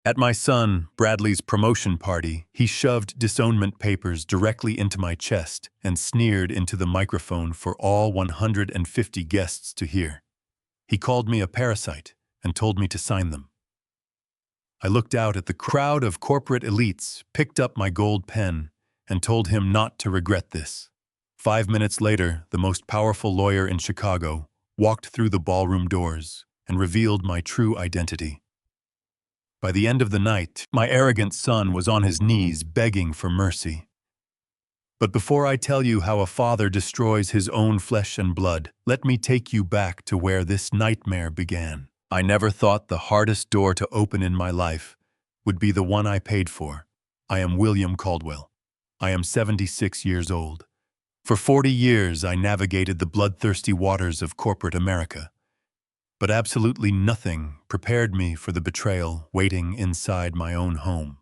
At my son, Bradley's promotion party, he shoved Disownment papers directly into my chest and sneered into the microphone for all 150 guests to hear. He called me a parasite and told me to sign them. I looked out at the crowd of corporate elites, picked up my gold pen, and told him not to regret this. 5 minutes later, the most powerful lawyer in Chicago walked through the ballroom doors and revealed my true identity. By the end of the night, my arrogant son was on his knees begging for mercy. But before I tell you how a father destroys his own flesh and blood, let me take you back to where this nightmare began. I never thought the hardest door to open in my life would be the one I paid for. I am William Caldwell. I am 76 years old. For 40 years, I navigated the bloodthirsty waters of corporate America. But absolutely nothing prepared me for the betrayal waiting inside my own home.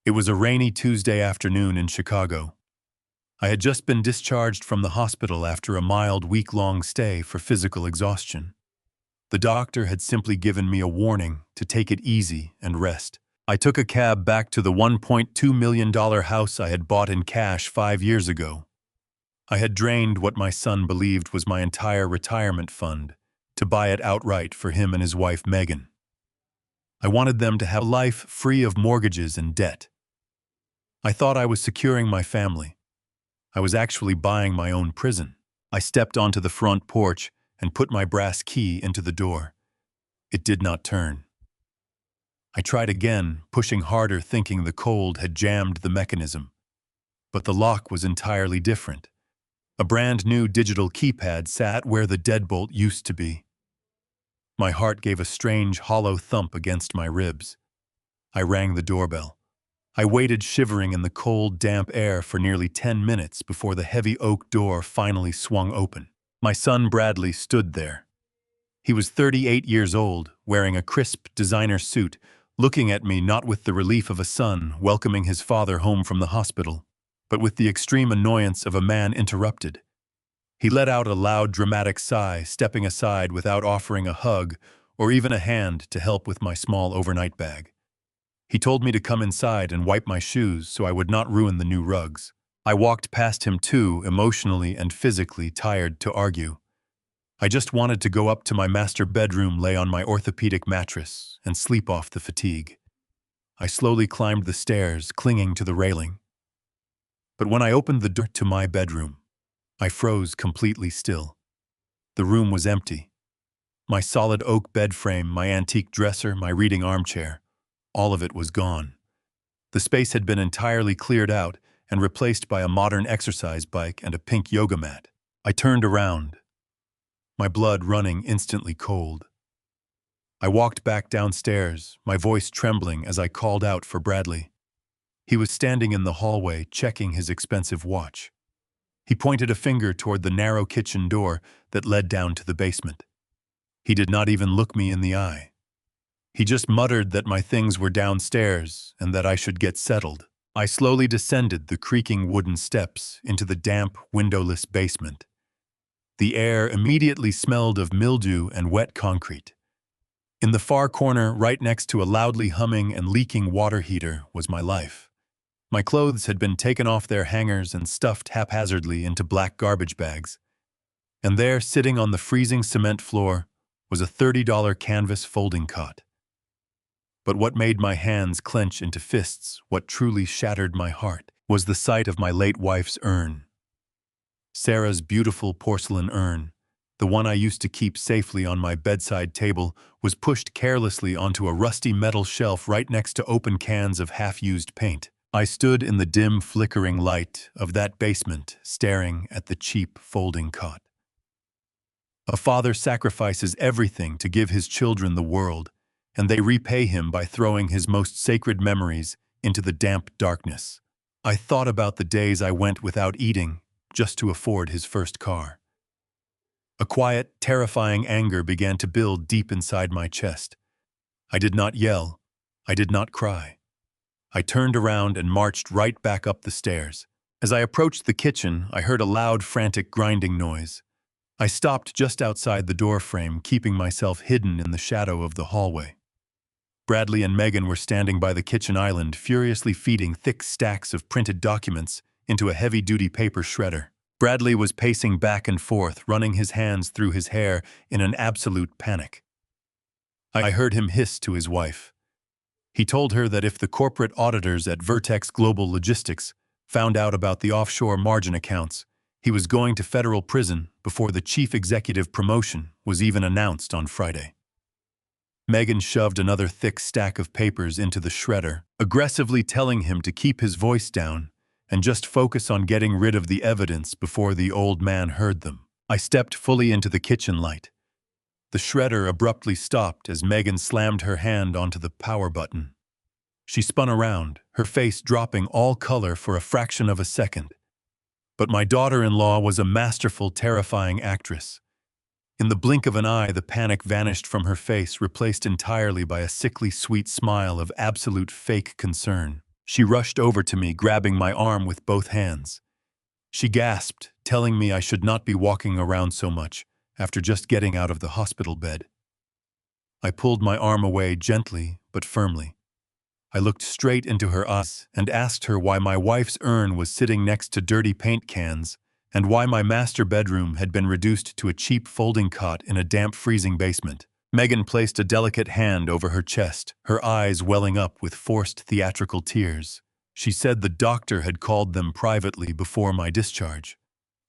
It was a rainy Tuesday afternoon in Chicago. I had just been discharged from the hospital after a mild week-long stay for physical exhaustion. The doctor had simply given me a warning to take it easy and rest. I took a cab back to the $1.2 million house I had bought in cash 5 years ago. I had drained what my son believed was my entire retirement fund to buy it outright for him and his wife, Megan. I wanted them to have a life free of mortgages and debt. I thought I was securing my family. I was actually buying my own prison. I stepped onto the front porch and put my brass key into the door. It did not turn. I tried again, pushing harder, thinking the cold had jammed the mechanism. But the lock was entirely different. A brand new digital keypad sat where the deadbolt used to be. My heart gave a strange, hollow thump against my ribs. I rang the doorbell. I waited shivering in the cold, damp air for nearly 10 minutes before the heavy oak door finally swung open. My son Bradley stood there. He was 38 years old, wearing a crisp designer suit, looking at me not with the relief of a son welcoming his father home from the hospital, but with the extreme annoyance of a man interrupted. He let out a loud, dramatic sigh, stepping aside without offering a hug or even a hand to help with my small overnight bag. He told me to come inside and wipe my shoes so I would not ruin the new rugs. I walked past him too, emotionally and physically tired to argue. I just wanted to go up to my master bedroom, lay on my orthopedic mattress, and sleep off the fatigue. I slowly climbed the stairs, clinging to the railing. But when I opened the door to my bedroom, I froze completely still. The room was empty. My solid oak bed frame, my antique dresser, my reading armchair, all of it was gone. The space had been entirely cleared out and replaced by a modern exercise bike and a pink yoga mat. I turned around, my blood running instantly cold. I walked back downstairs, my voice trembling as I called out for Bradley. He was standing in the hallway, checking his expensive watch. He pointed a finger toward the narrow kitchen door that led down to the basement. He did not even look me in the eye. He just muttered that my things were downstairs and that I should get settled. I slowly descended the creaking wooden steps into the damp, windowless basement. The air immediately smelled of mildew and wet concrete. In the far corner, right next to a loudly humming and leaking water heater, was my life. My clothes had been taken off their hangers and stuffed haphazardly into black garbage bags. And there, sitting on the freezing cement floor, was a $30 canvas folding cot. But what made my hands clench into fists, what truly shattered my heart, was the sight of my late wife's urn. Sarah's beautiful porcelain urn, the one I used to keep safely on my bedside table, was pushed carelessly onto a rusty metal shelf right next to open cans of half-used paint. I stood in the dim, flickering light of that basement, staring at the cheap folding cot. A father sacrifices everything to give his children the world, and they repay him by throwing his most sacred memories into the damp darkness. I thought about the days I went without eating just to afford his first car. A quiet, terrifying anger began to build deep inside my chest. I did not yell. I did not cry. I turned around and marched right back up the stairs. As I approached the kitchen, I heard a loud, frantic grinding noise. I stopped just outside the door frame, keeping myself hidden in the shadow of the hallway. Bradley and Megan were standing by the kitchen island, furiously feeding thick stacks of printed documents into a heavy-duty paper shredder. Bradley was pacing back and forth, running his hands through his hair in an absolute panic. I heard him hiss to his wife. He told her that if the corporate auditors at Vertex Global Logistics found out about the offshore margin accounts, he was going to federal prison before the chief executive promotion was even announced on Friday. Megan shoved another thick stack of papers into the shredder, aggressively telling him to keep his voice down and just focus on getting rid of the evidence before the old man heard them. I stepped fully into the kitchen light. The shredder abruptly stopped as Megan slammed her hand onto the power button. She spun around, her face dropping all color for a fraction of a second. But my daughter-in-law was a masterful, terrifying actress. In the blink of an eye, the panic vanished from her face, replaced entirely by a sickly sweet smile of absolute fake concern. She rushed over to me, grabbing my arm with both hands. She gasped, telling me I should not be walking around so much after just getting out of the hospital bed. I pulled my arm away gently but firmly. I looked straight into her eyes and asked her why my wife's urn was sitting next to dirty paint cans and why my master bedroom had been reduced to a cheap folding cot in a damp, freezing basement. Megan placed a delicate hand over her chest, her eyes welling up with forced theatrical tears. She said the doctor had called them privately before my discharge.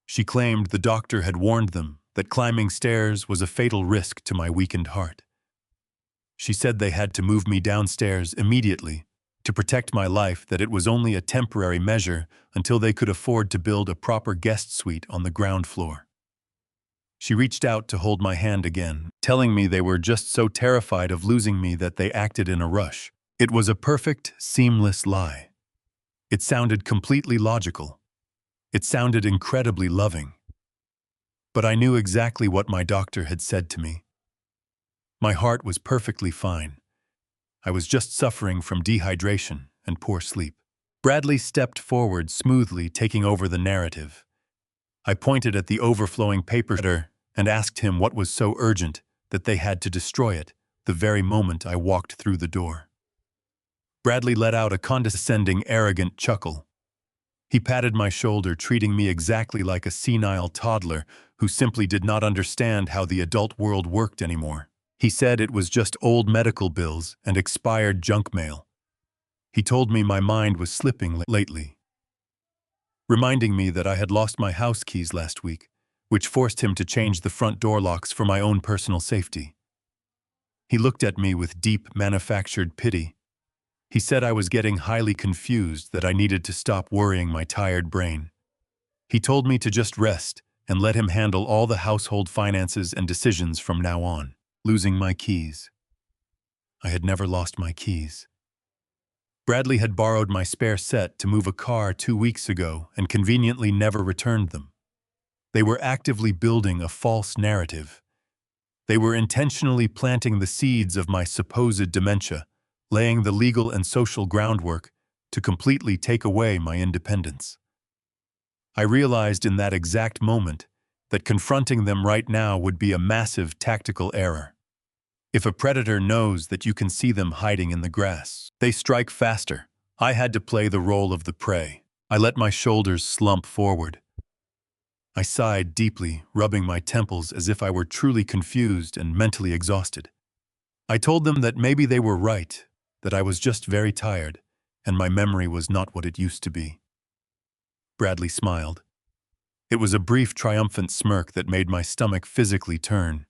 She claimed the doctor had warned them that climbing stairs was a fatal risk to my weakened heart. She said they had to move me downstairs immediately to protect my life, that it was only a temporary measure until they could afford to build a proper guest suite on the ground floor. She reached out to hold my hand again, telling me they were just so terrified of losing me that they acted in a rush. It was a perfect, seamless lie. It sounded completely logical. It sounded incredibly loving. But I knew exactly what my doctor had said to me. My heart was perfectly fine. I was just suffering from dehydration and poor sleep. Bradley stepped forward smoothly, taking over the narrative. I pointed at the overflowing paper shredder and asked him what was so urgent that they had to destroy it the very moment I walked through the door. Bradley let out a condescending, arrogant chuckle. He patted my shoulder, treating me exactly like a senile toddler who simply did not understand how the adult world worked anymore. He said it was just old medical bills and expired junk mail. He told me my mind was slipping lately, reminding me that I had lost my house keys last week, which forced him to change the front door locks for my own personal safety. He looked at me with deep, manufactured pity. He said I was getting highly confused, that I needed to stop worrying my tired brain. He told me to just rest and let him handle all the household finances and decisions from now on. Losing my keys. I had never lost my keys. Bradley had borrowed my spare set to move a car 2 weeks ago and conveniently never returned them. They were actively building a false narrative. They were intentionally planting the seeds of my supposed dementia, laying the legal and social groundwork to completely take away my independence. I realized in that exact moment that confronting them right now would be a massive tactical error. If a predator knows that you can see them hiding in the grass, they strike faster. I had to play the role of the prey. I let my shoulders slump forward. I sighed deeply, rubbing my temples as if I were truly confused and mentally exhausted. I told them that maybe they were right, that I was just very tired, and my memory was not what it used to be. Bradley smiled. It was a brief, triumphant smirk that made my stomach physically turn.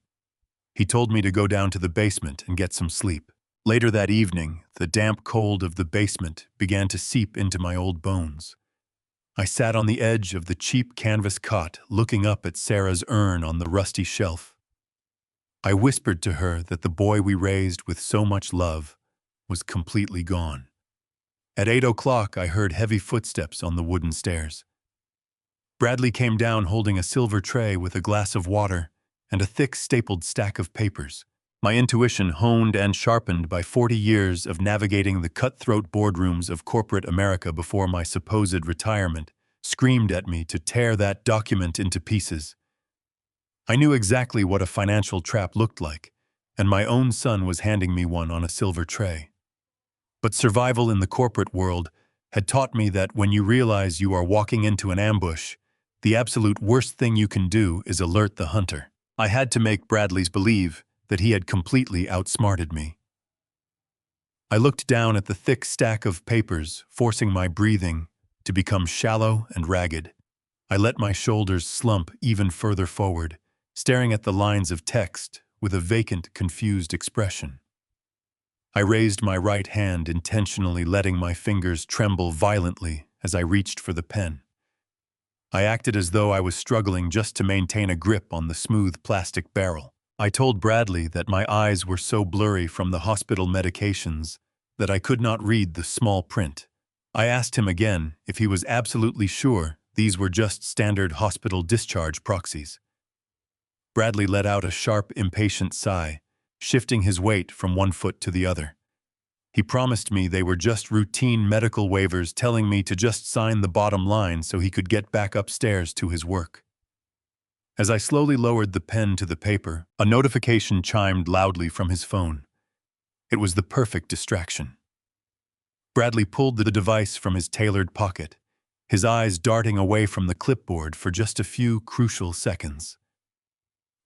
He told me to go down to the basement and get some sleep. Later that evening, the damp cold of the basement began to seep into my old bones. I sat on the edge of the cheap canvas cot, looking up at Sarah's urn on the rusty shelf. I whispered to her that the boy we raised with so much love was completely gone. At 8 o'clock, I heard heavy footsteps on the wooden stairs. Bradley came down holding a silver tray with a glass of water and a thick stapled stack of papers. My intuition, honed and sharpened by 40 years of navigating the cutthroat boardrooms of corporate America before my supposed retirement, screamed at me to tear that document into pieces. I knew exactly what a financial trap looked like, and my own son was handing me one on a silver tray. But survival in the corporate world had taught me that when you realize you are walking into an ambush, the absolute worst thing you can do is alert the hunter. I had to make Bradley's believe that he had completely outsmarted me. I looked down at the thick stack of papers, forcing my breathing to become shallow and ragged. I let my shoulders slump even further forward, staring at the lines of text with a vacant, confused expression. I raised my right hand, intentionally letting my fingers tremble violently as I reached for the pen. I acted as though I was struggling just to maintain a grip on the smooth plastic barrel. I told Bradley that my eyes were so blurry from the hospital medications that I could not read the small print. I asked him again if he was absolutely sure these were just standard hospital discharge proxies. Bradley let out a sharp, impatient sigh, shifting his weight from one foot to the other. He promised me they were just routine medical waivers, telling me to just sign the bottom line so he could get back upstairs to his work. As I slowly lowered the pen to the paper, a notification chimed loudly from his phone. It was the perfect distraction. Bradley pulled the device from his tailored pocket, his eyes darting away from the clipboard for just a few crucial seconds.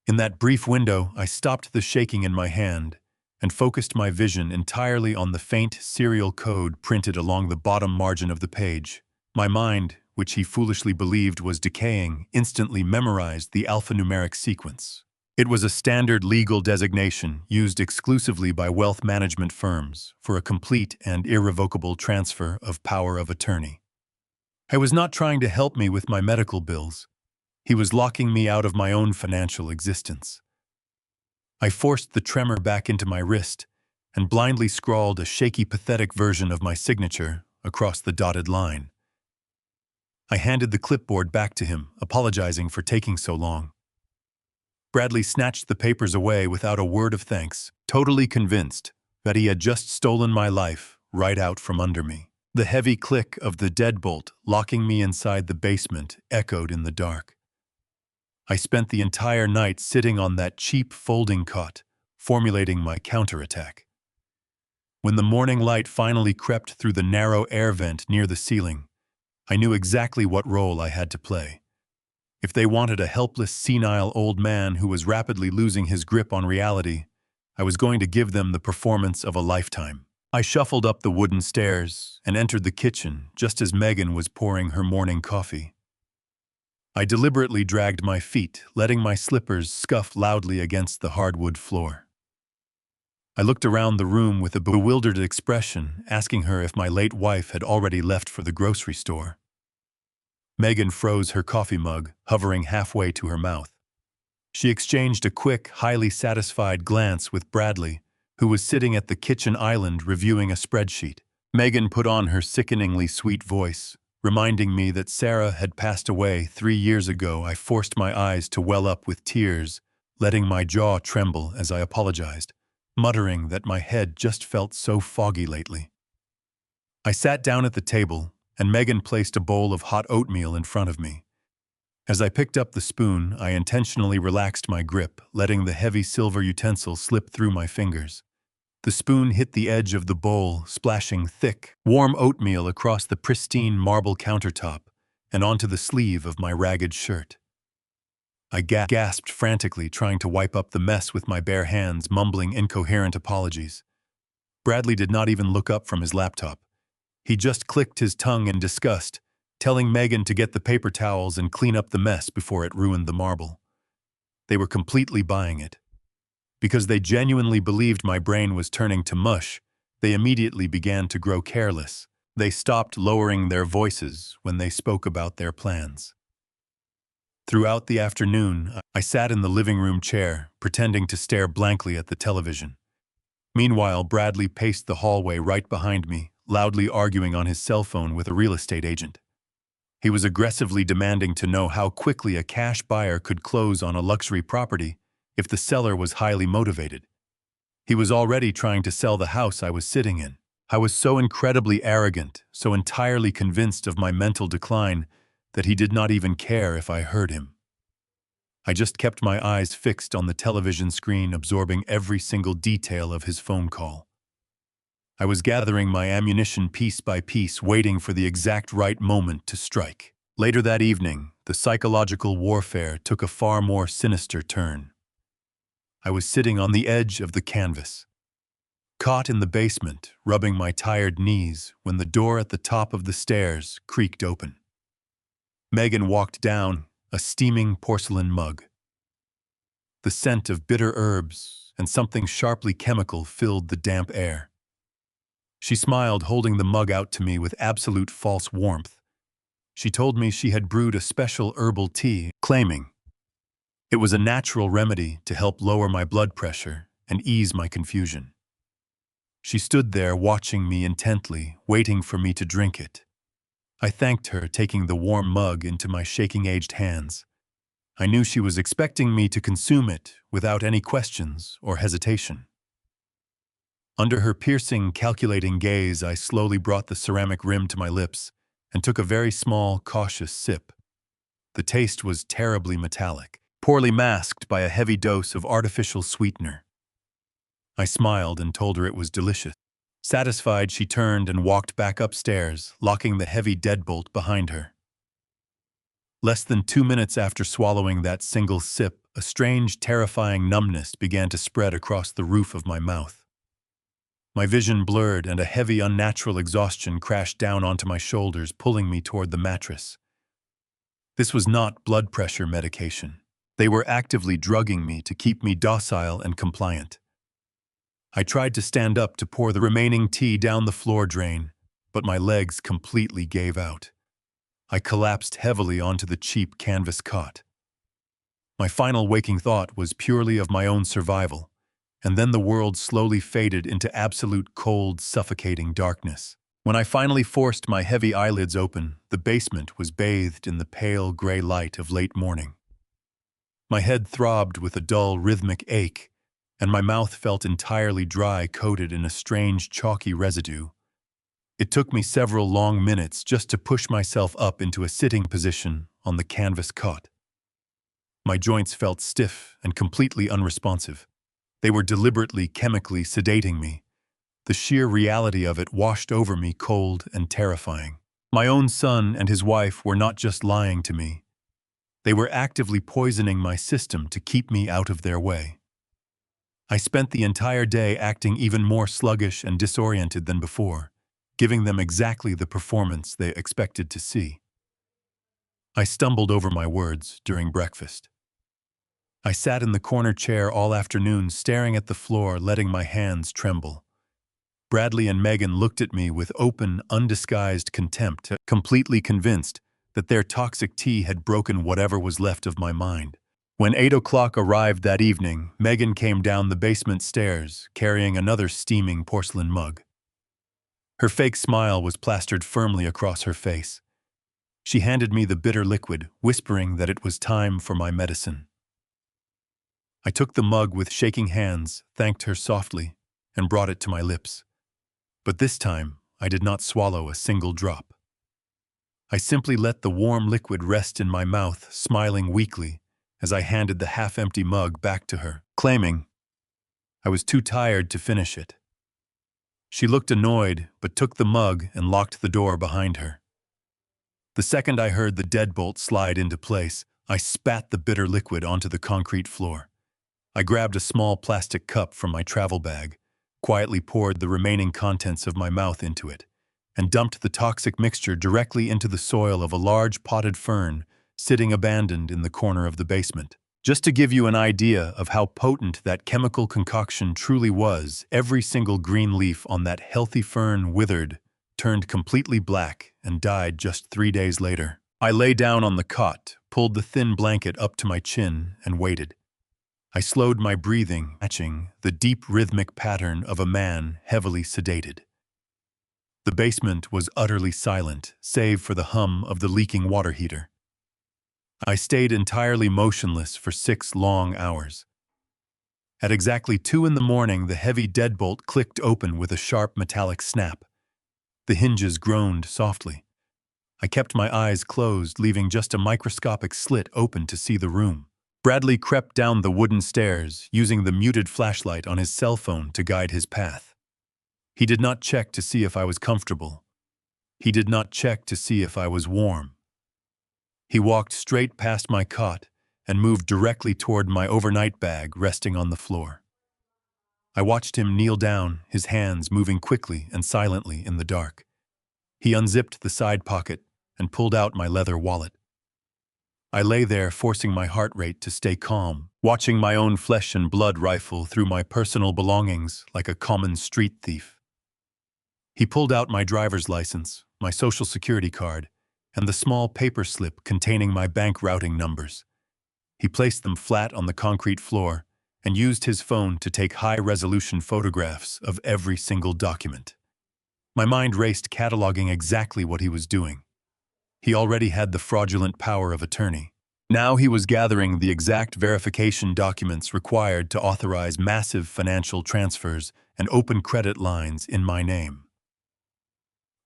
In that brief window, I stopped the shaking in my hand and focused my vision entirely on the faint serial code printed along the bottom margin of the page. My mind, which he foolishly believed was decaying, instantly memorized the alphanumeric sequence. It was a standard legal designation used exclusively by wealth management firms for a complete and irrevocable transfer of power of attorney. He was not trying to help me with my medical bills. He was locking me out of my own financial existence. I forced the tremor back into my wrist and blindly scrawled a shaky, pathetic version of my signature across the dotted line. I handed the clipboard back to him, apologizing for taking so long. Bradley snatched the papers away without a word of thanks, totally convinced that he had just stolen my life right out from under me. The heavy click of the deadbolt locking me inside the basement echoed in the dark. I spent the entire night sitting on that cheap folding cot, formulating my counterattack. When the morning light finally crept through the narrow air vent near the ceiling, I knew exactly what role I had to play. If they wanted a helpless, senile old man who was rapidly losing his grip on reality, I was going to give them the performance of a lifetime. I shuffled up the wooden stairs and entered the kitchen just as Megan was pouring her morning coffee. I deliberately dragged my feet, letting my slippers scuff loudly against the hardwood floor. I looked around the room with a bewildered expression, asking her if my late wife had already left for the grocery store. Megan froze her coffee mug, hovering halfway to her mouth. She exchanged a quick, highly satisfied glance with Bradley, who was sitting at the kitchen island reviewing a spreadsheet. Megan put on her sickeningly sweet voice, reminding me that Sarah had passed away 3 years ago. I forced my eyes to well up with tears, letting my jaw tremble as I apologized, muttering that my head just felt so foggy lately. I sat down at the table, and Megan placed a bowl of hot oatmeal in front of me. As I picked up the spoon, I intentionally relaxed my grip, letting the heavy silver utensil slip through my fingers. The spoon hit the edge of the bowl, splashing thick, warm oatmeal across the pristine marble countertop and onto the sleeve of my ragged shirt. I gasped frantically, trying to wipe up the mess with my bare hands, mumbling incoherent apologies. Bradley did not even look up from his laptop. He just clicked his tongue in disgust, telling Megan to get the paper towels and clean up the mess before it ruined the marble. They were completely buying it. Because they genuinely believed my brain was turning to mush, they immediately began to grow careless. They stopped lowering their voices when they spoke about their plans. Throughout the afternoon, I sat in the living room chair, pretending to stare blankly at the television. Meanwhile, Bradley paced the hallway right behind me, loudly arguing on his cell phone with a real estate agent. He was aggressively demanding to know how quickly a cash buyer could close on a luxury property if the seller was highly motivated. He was already trying to sell the house I was sitting in. I was so incredibly arrogant, so entirely convinced of my mental decline, that he did not even care if I heard him. I just kept my eyes fixed on the television screen, absorbing every single detail of his phone call. I was gathering my ammunition piece by piece, waiting for the exact right moment to strike. Later that evening, the psychological warfare took a far more sinister turn. I was sitting on the edge of the canvas, caught in the basement, rubbing my tired knees when the door at the top of the stairs creaked open. Megan walked down, a steaming porcelain mug. The scent of bitter herbs and something sharply chemical filled the damp air. She smiled, holding the mug out to me with absolute false warmth. She told me she had brewed a special herbal tea, claiming it was a natural remedy to help lower my blood pressure and ease my confusion. She stood there watching me intently, waiting for me to drink it. I thanked her, taking the warm mug into my shaking aged hands. I knew she was expecting me to consume it without any questions or hesitation. Under her piercing, calculating gaze, I slowly brought the ceramic rim to my lips and took a very small, cautious sip. The taste was terribly metallic, poorly masked by a heavy dose of artificial sweetener. I smiled and told her it was delicious. Satisfied, she turned and walked back upstairs, locking the heavy deadbolt behind her. Less than 2 minutes after swallowing that single sip, a strange, terrifying numbness began to spread across the roof of my mouth. My vision blurred and a heavy, unnatural exhaustion crashed down onto my shoulders, pulling me toward the mattress. This was not blood pressure medication. They were actively drugging me to keep me docile and compliant. I tried to stand up to pour the remaining tea down the floor drain, but my legs completely gave out. I collapsed heavily onto the cheap canvas cot. My final waking thought was purely of my own survival, and then the world slowly faded into absolute cold, suffocating darkness. When I finally forced my heavy eyelids open, the basement was bathed in the pale gray light of late morning. My head throbbed with a dull, rhythmic ache, and my mouth felt entirely dry, coated in a strange, chalky residue. It took me several long minutes just to push myself up into a sitting position on the canvas cot. My joints felt stiff and completely unresponsive. They were deliberately, chemically sedating me. The sheer reality of it washed over me, cold and terrifying. My own son and his wife were not just lying to me. They were actively poisoning my system to keep me out of their way. I spent the entire day acting even more sluggish and disoriented than before, giving them exactly the performance they expected to see. I stumbled over my words during breakfast. I sat in the corner chair all afternoon, staring at the floor, letting my hands tremble. Bradley and Megan looked at me with open, undisguised contempt, completely convinced that their toxic tea had broken whatever was left of my mind. When 8 o'clock arrived that evening, Megan came down the basement stairs, carrying another steaming porcelain mug. Her fake smile was plastered firmly across her face. She handed me the bitter liquid, whispering that it was time for my medicine. I took the mug with shaking hands, thanked her softly, and brought it to my lips. But this time, I did not swallow a single drop. I simply let the warm liquid rest in my mouth, smiling weakly, as I handed the half-empty mug back to her, claiming I was too tired to finish it. She looked annoyed, but took the mug and locked the door behind her. The second I heard the deadbolt slide into place, I spat the bitter liquid onto the concrete floor. I grabbed a small plastic cup from my travel bag, quietly poured the remaining contents of my mouth into it, and dumped the toxic mixture directly into the soil of a large potted fern sitting abandoned in the corner of the basement. Just to give you an idea of how potent that chemical concoction truly was, every single green leaf on that healthy fern withered, turned completely black, and died just 3 days later. I lay down on the cot, pulled the thin blanket up to my chin, and waited. I slowed my breathing, matching the deep rhythmic pattern of a man heavily sedated. The basement was utterly silent, save for the hum of the leaking water heater. I stayed entirely motionless for 6 long hours. At exactly 2 in the morning, the heavy deadbolt clicked open with a sharp metallic snap. The hinges groaned softly. I kept my eyes closed, leaving just a microscopic slit open to see the room. Bradley crept down the wooden stairs, using the muted flashlight on his cell phone to guide his path. He did not check to see if I was comfortable. He did not check to see if I was warm. He walked straight past my cot and moved directly toward my overnight bag resting on the floor. I watched him kneel down, his hands moving quickly and silently in the dark. He unzipped the side pocket and pulled out my leather wallet. I lay there, forcing my heart rate to stay calm, watching my own flesh and blood rifle through my personal belongings like a common street thief. He pulled out my driver's license, my social security card, and the small paper slip containing my bank routing numbers. He placed them flat on the concrete floor and used his phone to take high-resolution photographs of every single document. My mind raced, cataloging exactly what he was doing. He already had the fraudulent power of attorney. Now he was gathering the exact verification documents required to authorize massive financial transfers and open credit lines in my name.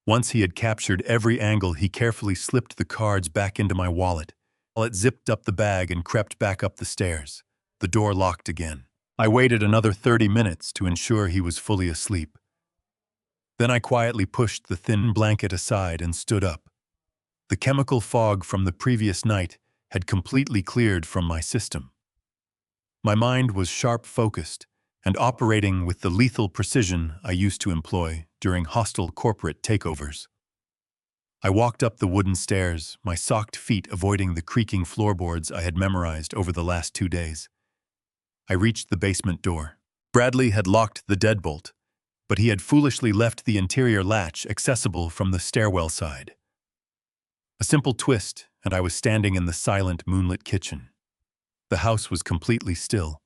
Once he had captured every angle, he carefully slipped the cards back into my wallet. It zipped up the bag and crept back up the stairs. The door locked again. I waited another 30 minutes to ensure he was fully asleep. Then I quietly pushed the thin blanket aside and stood up. The chemical fog from the previous night had completely cleared from my system. My mind was sharp-focused and operating with the lethal precision I used to employ during hostile corporate takeovers. I walked up the wooden stairs, my socked feet avoiding the creaking floorboards I had memorized over the last 2 days. I reached the basement door. Bradley had locked the deadbolt, but he had foolishly left the interior latch accessible from the stairwell side. A simple twist, and I was standing in the silent, moonlit kitchen. The house was completely still.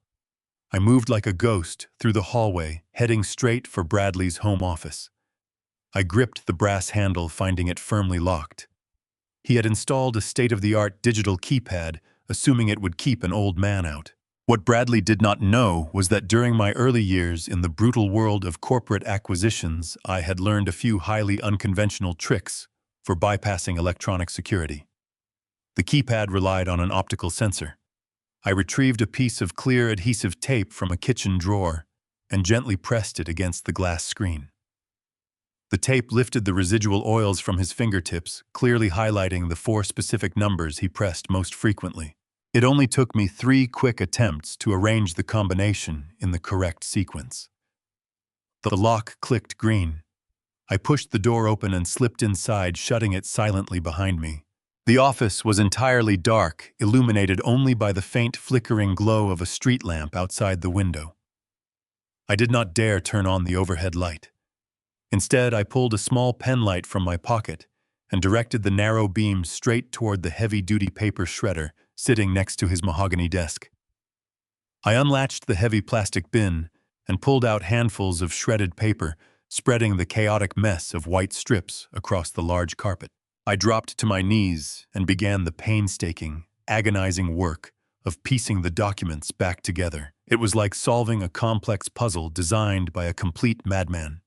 I moved like a ghost through the hallway, heading straight for Bradley's home office. I gripped the brass handle, finding it firmly locked. He had installed a state-of-the-art digital keypad, assuming it would keep an old man out. What Bradley did not know was that during my early years in the brutal world of corporate acquisitions, I had learned a few highly unconventional tricks for bypassing electronic security. The keypad relied on an optical sensor. I retrieved a piece of clear adhesive tape from a kitchen drawer and gently pressed it against the glass screen. The tape lifted the residual oils from his fingertips, clearly highlighting the 4 specific numbers he pressed most frequently. It only took me 3 quick attempts to arrange the combination in the correct sequence. The lock clicked green. I pushed the door open and slipped inside, shutting it silently behind me. The office was entirely dark, illuminated only by the faint flickering glow of a street lamp outside the window. I did not dare turn on the overhead light. Instead, I pulled a small pen light from my pocket and directed the narrow beam straight toward the heavy-duty paper shredder sitting next to his mahogany desk. I unlatched the heavy plastic bin and pulled out handfuls of shredded paper, spreading the chaotic mess of white strips across the large carpet. I dropped to my knees and began the painstaking, agonizing work of piecing the documents back together. It was like solving a complex puzzle designed by a complete madman.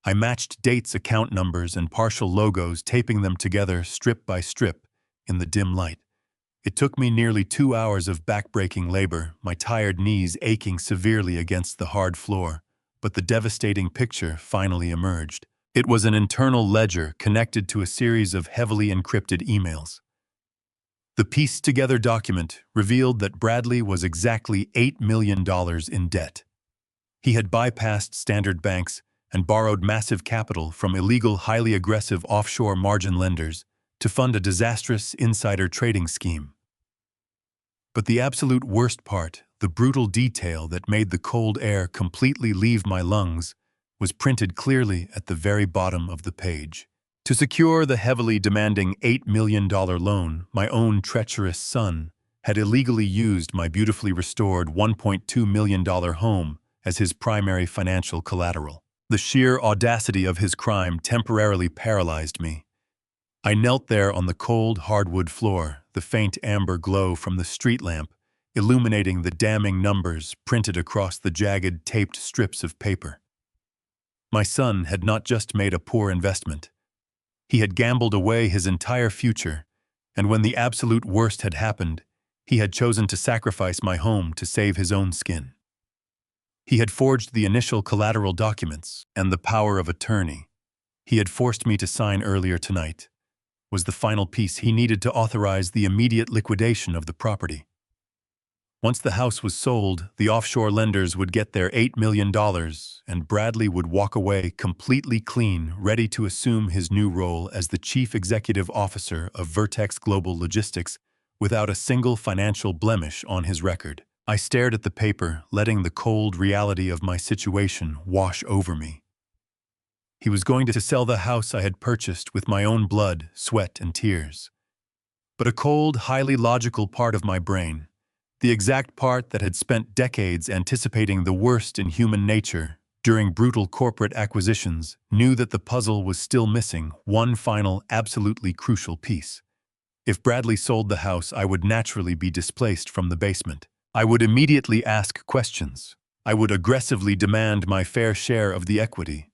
I matched dates, account numbers, and partial logos, taping them together strip by strip in the dim light. It took me nearly 2 hours of back-breaking labor, my tired knees aching severely against the hard floor, but the devastating picture finally emerged. It was an internal ledger connected to a series of heavily encrypted emails. The pieced-together document revealed that Bradley was exactly $8 million in debt. He had bypassed standard banks and borrowed massive capital from illegal, highly aggressive offshore margin lenders to fund a disastrous insider trading scheme. But the absolute worst part, the brutal detail that made the cold air completely leave my lungs, was printed clearly at the very bottom of the page. To secure the heavily demanding $8 million loan, my own treacherous son had illegally used my beautifully restored $1.2 million home as his primary financial collateral. The sheer audacity of his crime temporarily paralyzed me. I knelt there on the cold hardwood floor, the faint amber glow from the street lamp illuminating the damning numbers printed across the jagged, taped strips of paper. My son had not just made a poor investment. He had gambled away his entire future, and when the absolute worst had happened, He had chosen to sacrifice my home to save his own skin. He had forged the initial collateral documents and the power of attorney he had forced me to sign earlier tonight was the final piece he needed to authorize the immediate liquidation of the property. Once the house was sold, the offshore lenders would get their $8 million, and Bradley would walk away completely clean, ready to assume his new role as the chief executive officer of Vertex Global Logistics without a single financial blemish on his record. I stared at the paper, letting the cold reality of my situation wash over me. He was going to sell the house I had purchased with my own blood, sweat, and tears. But a cold, highly logical part of my brain, the exact part that had spent decades anticipating the worst in human nature during brutal corporate acquisitions, knew that the puzzle was still missing one final, absolutely crucial piece. If Bradley sold the house, I would naturally be displaced from the basement. I would immediately ask questions. I would aggressively demand my fair share of the equity.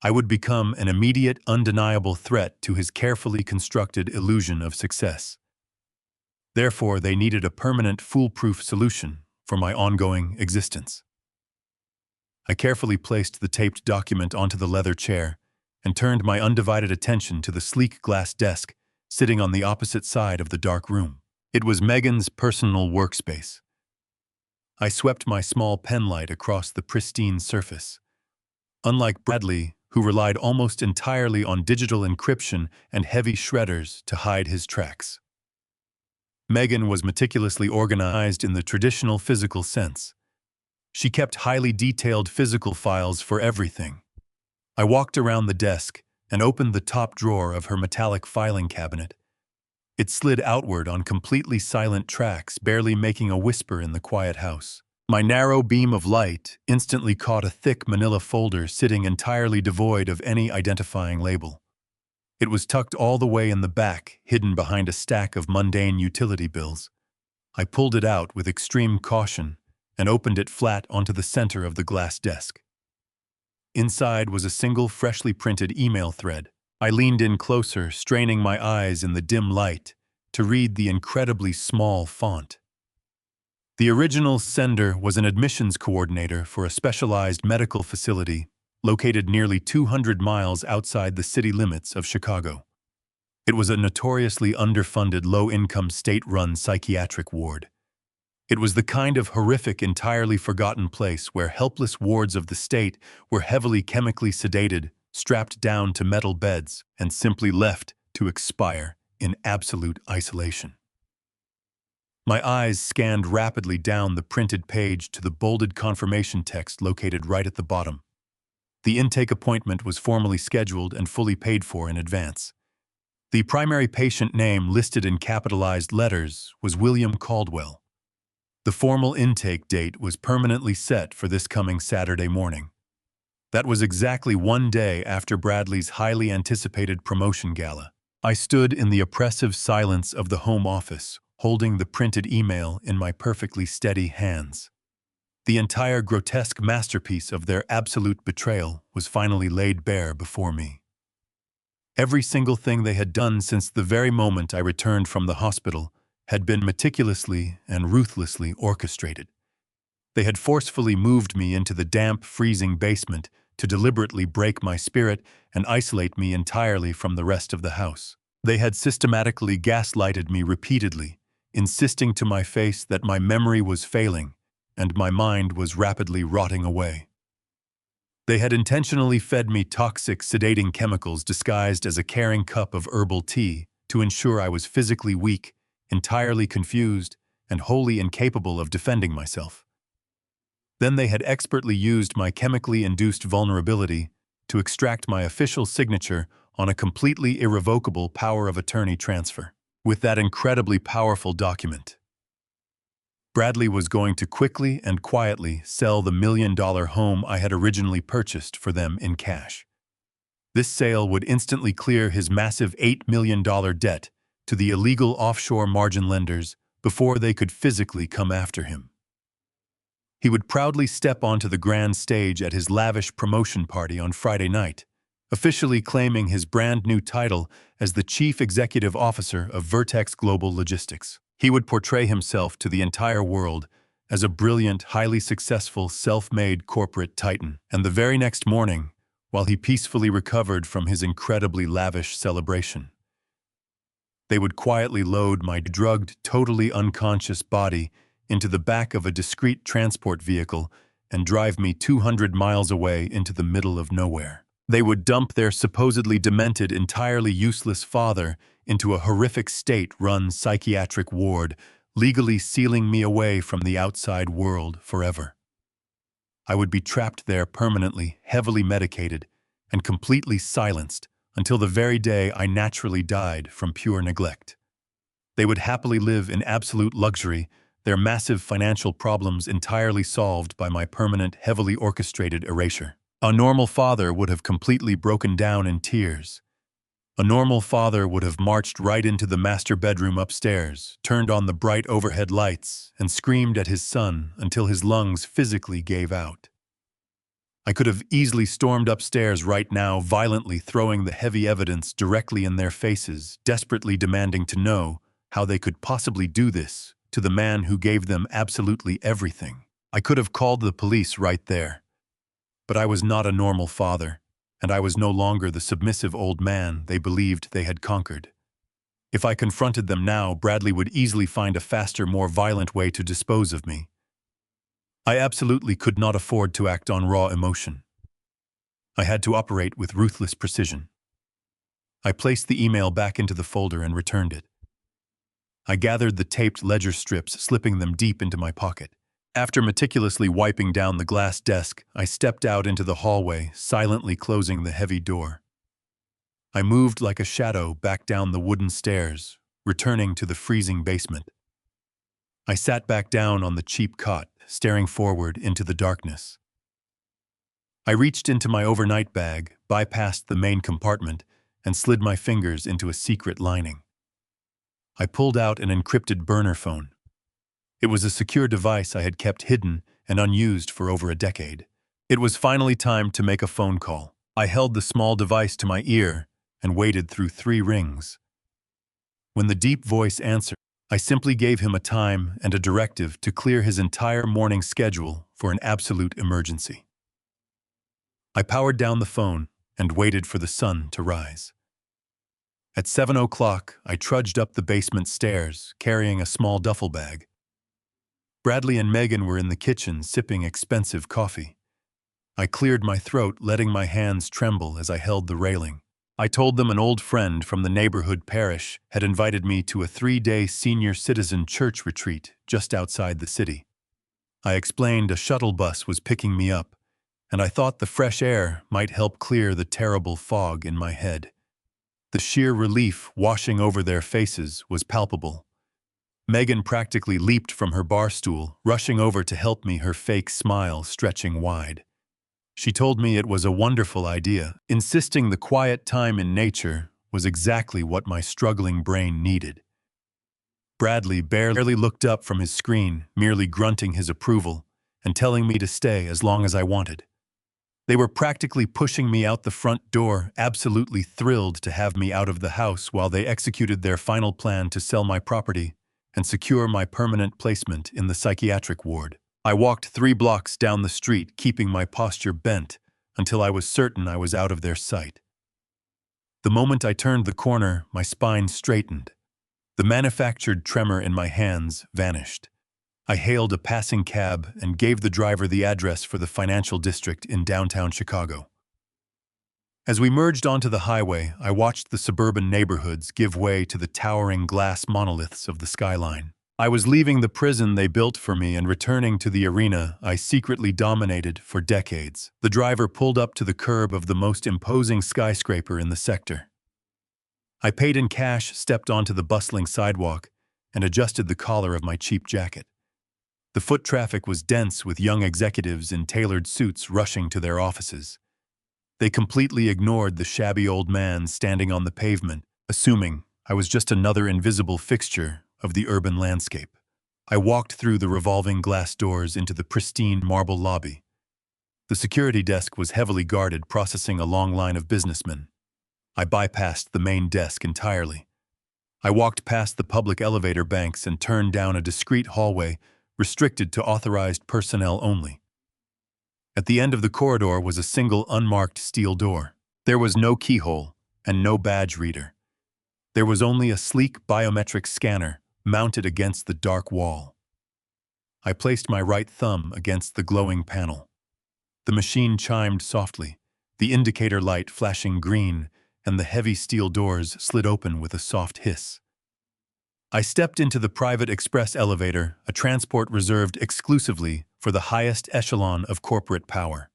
I would become an immediate, undeniable threat to his carefully constructed illusion of success. Therefore, they needed a permanent, foolproof solution for my ongoing existence. I carefully placed the taped document onto the leather chair and turned my undivided attention to the sleek glass desk sitting on the opposite side of the dark room. It was Megan's personal workspace. I swept my small penlight across the pristine surface. Unlike Bradley, who relied almost entirely on digital encryption and heavy shredders to hide his tracks, Megan was meticulously organized in the traditional physical sense. She kept highly detailed physical files for everything. I walked around the desk and opened the top drawer of her metallic filing cabinet. It slid outward on completely silent tracks, barely making a whisper in the quiet house. My narrow beam of light instantly caught a thick manila folder sitting entirely devoid of any identifying label. It was tucked all the way in the back, hidden behind a stack of mundane utility bills. I pulled it out with extreme caution and opened it flat onto the center of the glass desk. Inside was a single freshly printed email thread. I leaned in closer, straining my eyes in the dim light to read the incredibly small font. The original sender was an admissions coordinator for a specialized medical facility located nearly 200 miles outside the city limits of Chicago. It was a notoriously underfunded, low-income state-run psychiatric ward. It was the kind of horrific, entirely forgotten place where helpless wards of the state were heavily chemically sedated, strapped down to metal beds, and simply left to expire in absolute isolation. My eyes scanned rapidly down the printed page to the bolded confirmation text located right at the bottom. The intake appointment was formally scheduled and fully paid for in advance. The primary patient name listed in capitalized letters was William Caldwell. The formal intake date was permanently set for this coming Saturday morning. That was exactly one day after Bradley's highly anticipated promotion gala. I stood in the oppressive silence of the home office, holding the printed email in my perfectly steady hands. The entire grotesque masterpiece of their absolute betrayal was finally laid bare before me. Every single thing they had done since the very moment I returned from the hospital had been meticulously and ruthlessly orchestrated. They had forcefully moved me into the damp, freezing basement to deliberately break my spirit and isolate me entirely from the rest of the house. They had systematically gaslighted me repeatedly, insisting to my face that my memory was failing and my mind was rapidly rotting away. They had intentionally fed me toxic, sedating chemicals disguised as a caring cup of herbal tea to ensure I was physically weak, entirely confused, and wholly incapable of defending myself. Then they had expertly used my chemically induced vulnerability to extract my official signature on a completely irrevocable power of attorney transfer. With that incredibly powerful document, Bradley was going to quickly and quietly sell the $1 million home I had originally purchased for them in cash. This sale would instantly clear his massive $8 million debt to the illegal offshore margin lenders before they could physically come after him. He would proudly step onto the grand stage at his lavish promotion party on Friday night, officially claiming his brand new title as the Chief Executive Officer of Vertex Global Logistics. He would portray himself to the entire world as a brilliant, highly successful, self-made corporate titan. And the very next morning, while he peacefully recovered from his incredibly lavish celebration, they would quietly load my drugged, totally unconscious body into the back of a discreet transport vehicle and drive me 200 miles away into the middle of nowhere. They would dump their supposedly demented, entirely useless father into a horrific state-run psychiatric ward, legally sealing me away from the outside world forever. I would be trapped there permanently, heavily medicated, and completely silenced until the very day I naturally died from pure neglect. They would happily live in absolute luxury, their massive financial problems entirely solved by my permanent, heavily orchestrated erasure. A normal father would have completely broken down in tears. A normal father would have marched right into the master bedroom upstairs, turned on the bright overhead lights, and screamed at his son until his lungs physically gave out. I could have easily stormed upstairs right now, violently throwing the heavy evidence directly in their faces, desperately demanding to know how they could possibly do this to the man who gave them absolutely everything. I could have called the police right there. But I was not a normal father, and I was no longer the submissive old man they believed they had conquered. If I confronted them now, Bradley would easily find a faster, more violent way to dispose of me. I absolutely could not afford to act on raw emotion. I had to operate with ruthless precision. I placed the email back into the folder and returned it. I gathered the taped ledger strips, slipping them deep into my pocket. After meticulously wiping down the glass desk, I stepped out into the hallway, silently closing the heavy door. I moved like a shadow back down the wooden stairs, returning to the freezing basement. I sat back down on the cheap cot, staring forward into the darkness. I reached into my overnight bag, bypassed the main compartment, and slid my fingers into a secret lining. I pulled out an encrypted burner phone. It was a secure device I had kept hidden and unused for over a decade. It was finally time to make a phone call. I held the small device to my ear and waited through 3 rings. When the deep voice answered, I simply gave him a time and a directive to clear his entire morning schedule for an absolute emergency. I powered down the phone and waited for the sun to rise. At 7 o'clock, I trudged up the basement stairs, carrying a small duffel bag. Bradley and Megan were in the kitchen sipping expensive coffee. I cleared my throat, letting my hands tremble as I held the railing. I told them an old friend from the neighborhood parish had invited me to a 3-day senior citizen church retreat just outside the city. I explained a shuttle bus was picking me up, and I thought the fresh air might help clear the terrible fog in my head. The sheer relief washing over their faces was palpable. Megan practically leaped from her bar stool, rushing over to help me, her fake smile stretching wide. She told me it was a wonderful idea, insisting the quiet time in nature was exactly what my struggling brain needed. Bradley barely looked up from his screen, merely grunting his approval and telling me to stay as long as I wanted. They were practically pushing me out the front door, absolutely thrilled to have me out of the house while they executed their final plan to sell my property and secure my permanent placement in the psychiatric ward. I walked 3 blocks down the street, keeping my posture bent until I was certain I was out of their sight. The moment I turned the corner, my spine straightened. The manufactured tremor in my hands vanished. I hailed a passing cab and gave the driver the address for the financial district in downtown Chicago. As we merged onto the highway, I watched the suburban neighborhoods give way to the towering glass monoliths of the skyline. I was leaving the prison they built for me and returning to the arena I secretly dominated for decades. The driver pulled up to the curb of the most imposing skyscraper in the sector. I paid in cash, stepped onto the bustling sidewalk, and adjusted the collar of my cheap jacket. The foot traffic was dense, with young executives in tailored suits rushing to their offices. They completely ignored the shabby old man standing on the pavement, assuming I was just another invisible fixture of the urban landscape. I walked through the revolving glass doors into the pristine marble lobby. The security desk was heavily guarded, processing a long line of businessmen. I bypassed the main desk entirely. I walked past the public elevator banks and turned down a discreet hallway restricted to authorized personnel only. At the end of the corridor was a single unmarked steel door. There was no keyhole and no badge reader. There was only a sleek biometric scanner mounted against the dark wall. I placed my right thumb against the glowing panel. The machine chimed softly, the indicator light flashing green, and the heavy steel doors slid open with a soft hiss. I stepped into the private express elevator, a transport reserved exclusively for the highest echelon of corporate power.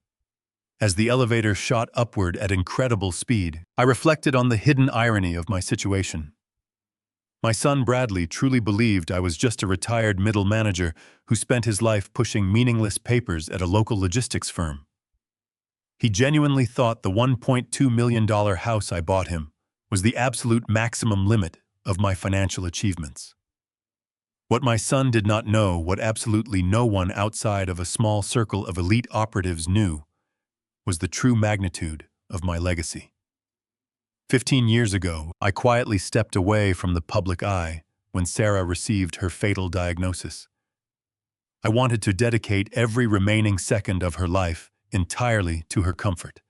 As the elevator shot upward at incredible speed, I reflected on the hidden irony of my situation. My son Bradley truly believed I was just a retired middle manager who spent his life pushing meaningless papers at a local logistics firm. He genuinely thought the $1.2 million house I bought him was the absolute maximum limit of my financial achievements. What my son did not know, what absolutely no one outside of a small circle of elite operatives knew, was the true magnitude of my legacy. 15 years ago, I quietly stepped away from the public eye when Sarah received her fatal diagnosis. I wanted to dedicate every remaining second of her life entirely to her comfort.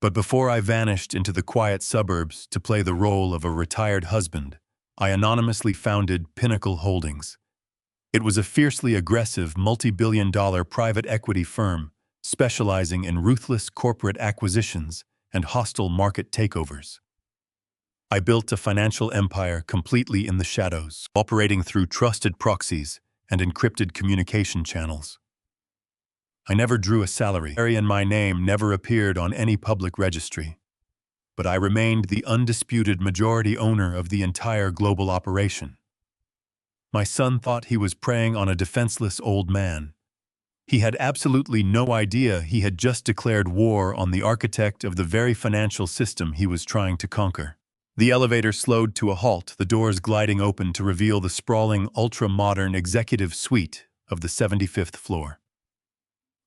But before I vanished into the quiet suburbs to play the role of a retired husband, I anonymously founded Pinnacle Holdings. It was a fiercely aggressive, multi-billion-dollar private equity firm specializing in ruthless corporate acquisitions and hostile market takeovers. I built a financial empire completely in the shadows, operating through trusted proxies and encrypted communication channels. I never drew a salary, and my name never appeared on any public registry. But I remained the undisputed majority owner of the entire global operation. My son thought he was preying on a defenseless old man. He had absolutely no idea he had just declared war on the architect of the very financial system he was trying to conquer. The elevator slowed to a halt, the doors gliding open to reveal the sprawling, ultra-modern executive suite of the 75th floor.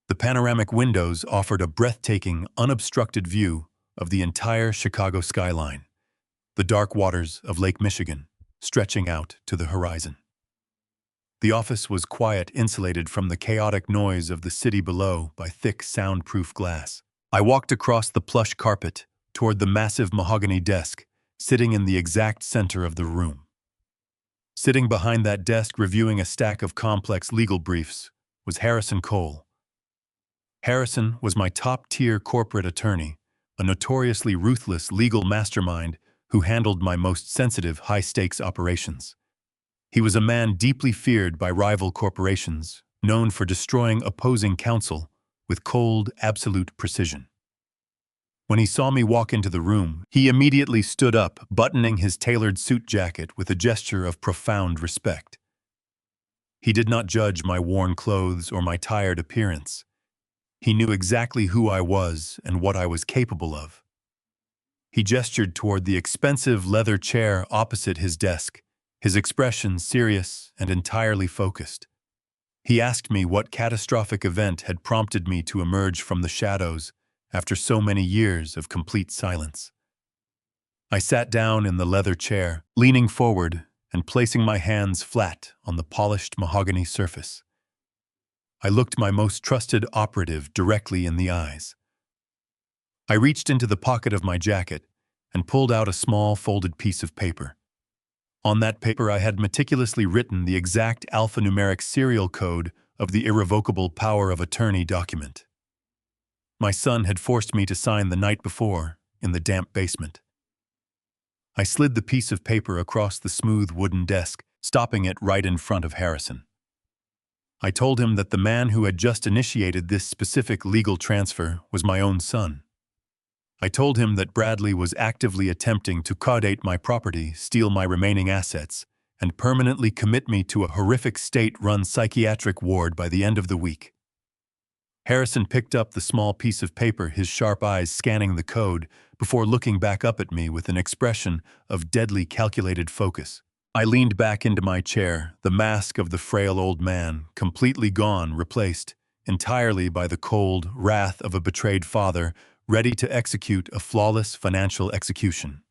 The panoramic windows offered a breathtaking, unobstructed view of the entire Chicago skyline, the dark waters of Lake Michigan stretching out to the horizon. The office was quiet, insulated from the chaotic noise of the city below by thick, soundproof glass. I walked across the plush carpet toward the massive mahogany desk, sitting in the exact center of the room. Sitting behind that desk, reviewing a stack of complex legal briefs, was Harrison Cole. Harrison was my top-tier corporate attorney, a notoriously ruthless legal mastermind who handled my most sensitive, high-stakes operations. He was a man deeply feared by rival corporations, known for destroying opposing counsel with cold, absolute precision. When he saw me walk into the room, he immediately stood up, buttoning his tailored suit jacket with a gesture of profound respect. He did not judge my worn clothes or my tired appearance. He knew exactly who I was and what I was capable of. He gestured toward the expensive leather chair opposite his desk, his expression serious and entirely focused. He asked me what catastrophic event had prompted me to emerge from the shadows after so many years of complete silence. I sat down in the leather chair, leaning forward and placing my hands flat on the polished mahogany surface. I looked my most trusted operative directly in the eyes. I reached into the pocket of my jacket and pulled out a small folded piece of paper. On that paper I had meticulously written the exact alphanumeric serial code of the irrevocable power of attorney document. My son had forced me to sign the night before in the damp basement. I slid the piece of paper across the smooth wooden desk, stopping it right in front of Harrison. I told him that the man who had just initiated this specific legal transfer was my own son. I told him that Bradley was actively attempting to caudate my property, steal my remaining assets, and permanently commit me to a horrific state-run psychiatric ward by the end of the week. Harrison picked up the small piece of paper, his sharp eyes scanning the code, before looking back up at me with an expression of deadly calculated focus. I leaned back into my chair, the mask of the frail old man, completely gone, replaced entirely by the cold wrath of a betrayed father, ready to execute a flawless financial execution.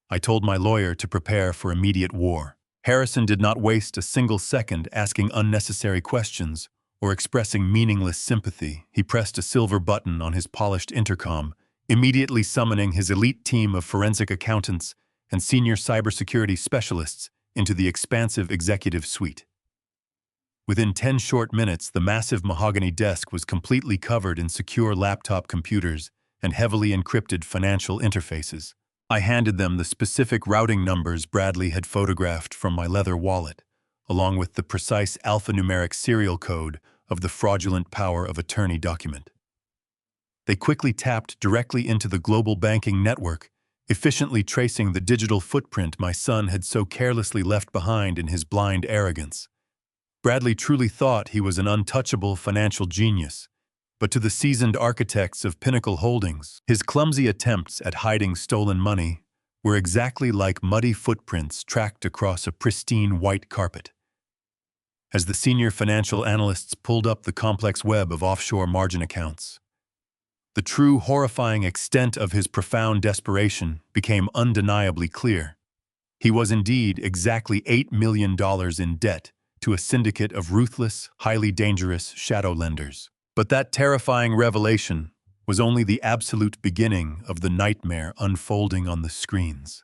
I told my lawyer to prepare for immediate war. Harrison did not waste a single second asking unnecessary questions or expressing meaningless sympathy. He pressed a silver button on his polished intercom, immediately summoning his elite team of forensic accountants and senior cybersecurity specialists into the expansive executive suite. Within 10 short minutes, the massive mahogany desk was completely covered in secure laptop computers and heavily encrypted financial interfaces. I handed them the specific routing numbers Bradley had photographed from my leather wallet, along with the precise alphanumeric serial code of the fraudulent power of attorney document. They quickly tapped directly into the global banking network, efficiently tracing the digital footprint my son had so carelessly left behind in his blind arrogance. Bradley truly thought he was an untouchable financial genius, but to the seasoned architects of Pinnacle Holdings, his clumsy attempts at hiding stolen money were exactly like muddy footprints tracked across a pristine white carpet. As the senior financial analysts pulled up the complex web of offshore margin accounts, the true horrifying extent of his profound desperation became undeniably clear. He was indeed exactly $8 million in debt to a syndicate of ruthless, highly dangerous shadow lenders. But that terrifying revelation was only the absolute beginning of the nightmare unfolding on the screens.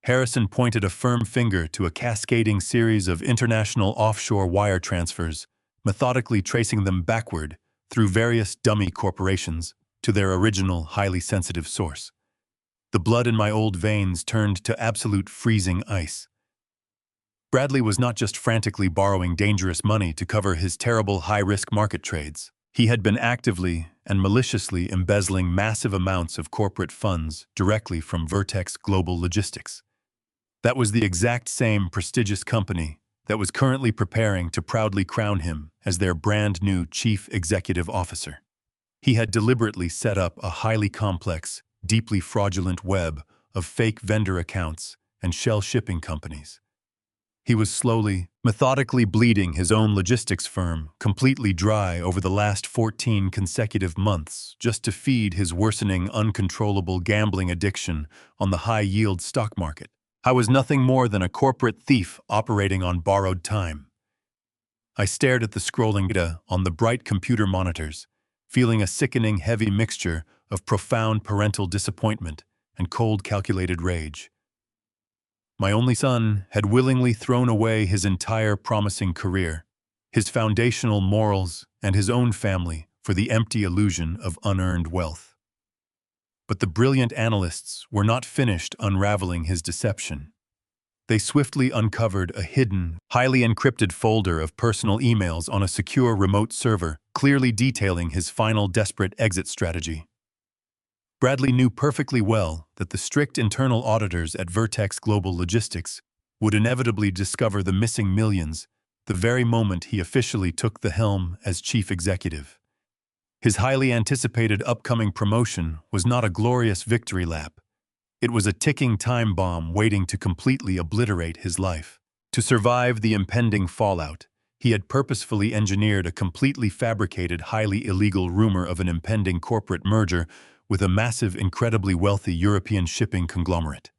Harrison pointed a firm finger to a cascading series of international offshore wire transfers, methodically tracing them backward through various dummy corporations to their original, highly sensitive source. The blood in my old veins turned to absolute freezing ice. Bradley was not just frantically borrowing dangerous money to cover his terrible high-risk market trades. He had been actively and maliciously embezzling massive amounts of corporate funds directly from Vertex Global Logistics. That was the exact same prestigious company that was currently preparing to proudly crown him as their brand new chief executive officer. He had deliberately set up a highly complex, deeply fraudulent web of fake vendor accounts and shell shipping companies. He was slowly, methodically bleeding his own logistics firm completely dry over the last 14 consecutive months just to feed his worsening, uncontrollable gambling addiction on the high-yield stock market. I was nothing more than a corporate thief operating on borrowed time. I stared at the scrolling data on the bright computer monitors, feeling a sickening heavy mixture of profound parental disappointment and cold calculated rage. My only son had willingly thrown away his entire promising career, his foundational morals, and his own family for the empty illusion of unearned wealth. But the brilliant analysts were not finished unraveling his deception. They swiftly uncovered a hidden, highly encrypted folder of personal emails on a secure remote server, clearly detailing his final desperate exit strategy. Bradley knew perfectly well that the strict internal auditors at Vertex Global Logistics would inevitably discover the missing millions the very moment he officially took the helm as chief executive. His highly anticipated upcoming promotion was not a glorious victory lap. It was a ticking time bomb waiting to completely obliterate his life. To survive the impending fallout, he had purposefully engineered a completely fabricated, highly illegal rumor of an impending corporate merger with a massive, incredibly wealthy European shipping conglomerate.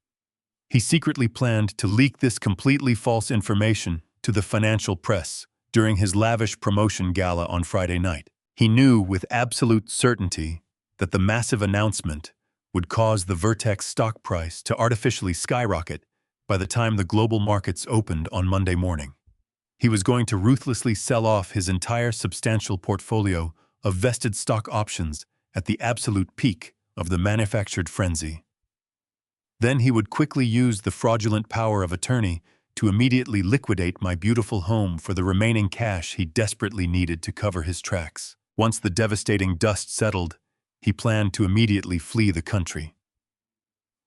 He secretly planned to leak this completely false information to the financial press during his lavish promotion gala on Friday night. He knew with absolute certainty that the massive announcement would cause the Vertex stock price to artificially skyrocket by the time the global markets opened on Monday morning. He was going to ruthlessly sell off his entire substantial portfolio of vested stock options at the absolute peak of the manufactured frenzy. Then he would quickly use the fraudulent power of attorney to immediately liquidate my beautiful home for the remaining cash he desperately needed to cover his tracks. Once the devastating dust settled, he planned to immediately flee the country.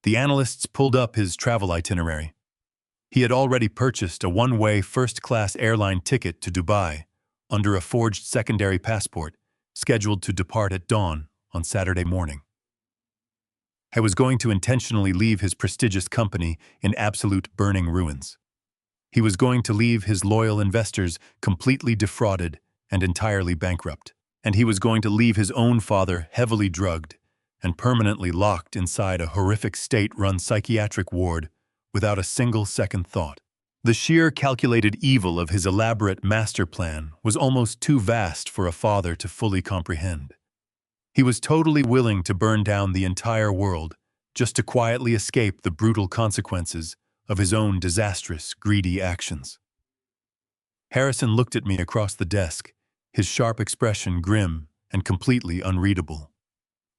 The analysts pulled up his travel itinerary. He had already purchased a one-way first-class airline ticket to Dubai under a forged secondary passport, scheduled to depart at dawn on Saturday morning. I was going to intentionally leave his prestigious company in absolute burning ruins. He was going to leave his loyal investors completely defrauded and entirely bankrupt. And he was going to leave his own father heavily drugged and permanently locked inside a horrific state-run psychiatric ward without a single second thought. The sheer calculated evil of his elaborate master plan was almost too vast for a father to fully comprehend. He was totally willing to burn down the entire world just to quietly escape the brutal consequences of his own disastrous, greedy actions. Harrison looked at me across the desk, his sharp expression grim and completely unreadable.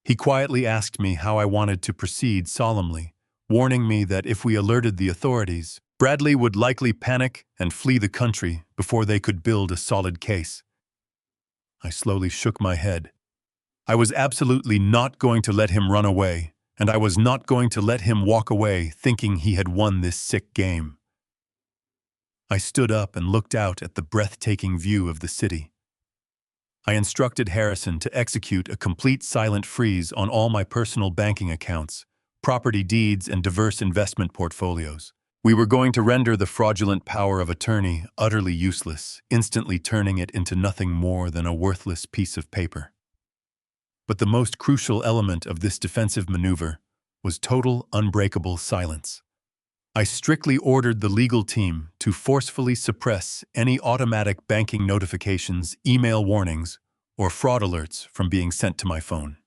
He quietly asked me how I wanted to proceed solemnly, warning me that if we alerted the authorities, Bradley would likely panic and flee the country before they could build a solid case. I slowly shook my head. I was absolutely not going to let him run away, and I was not going to let him walk away thinking he had won this sick game. I stood up and looked out at the breathtaking view of the city. I instructed Harrison to execute a complete silent freeze on all my personal banking accounts, property deeds, and diverse investment portfolios. We were going to render the fraudulent power of attorney utterly useless, instantly turning it into nothing more than a worthless piece of paper. But the most crucial element of this defensive maneuver was total, unbreakable silence. I strictly ordered the legal team to forcefully suppress any automatic banking notifications, email warnings, or fraud alerts from being sent to my phone.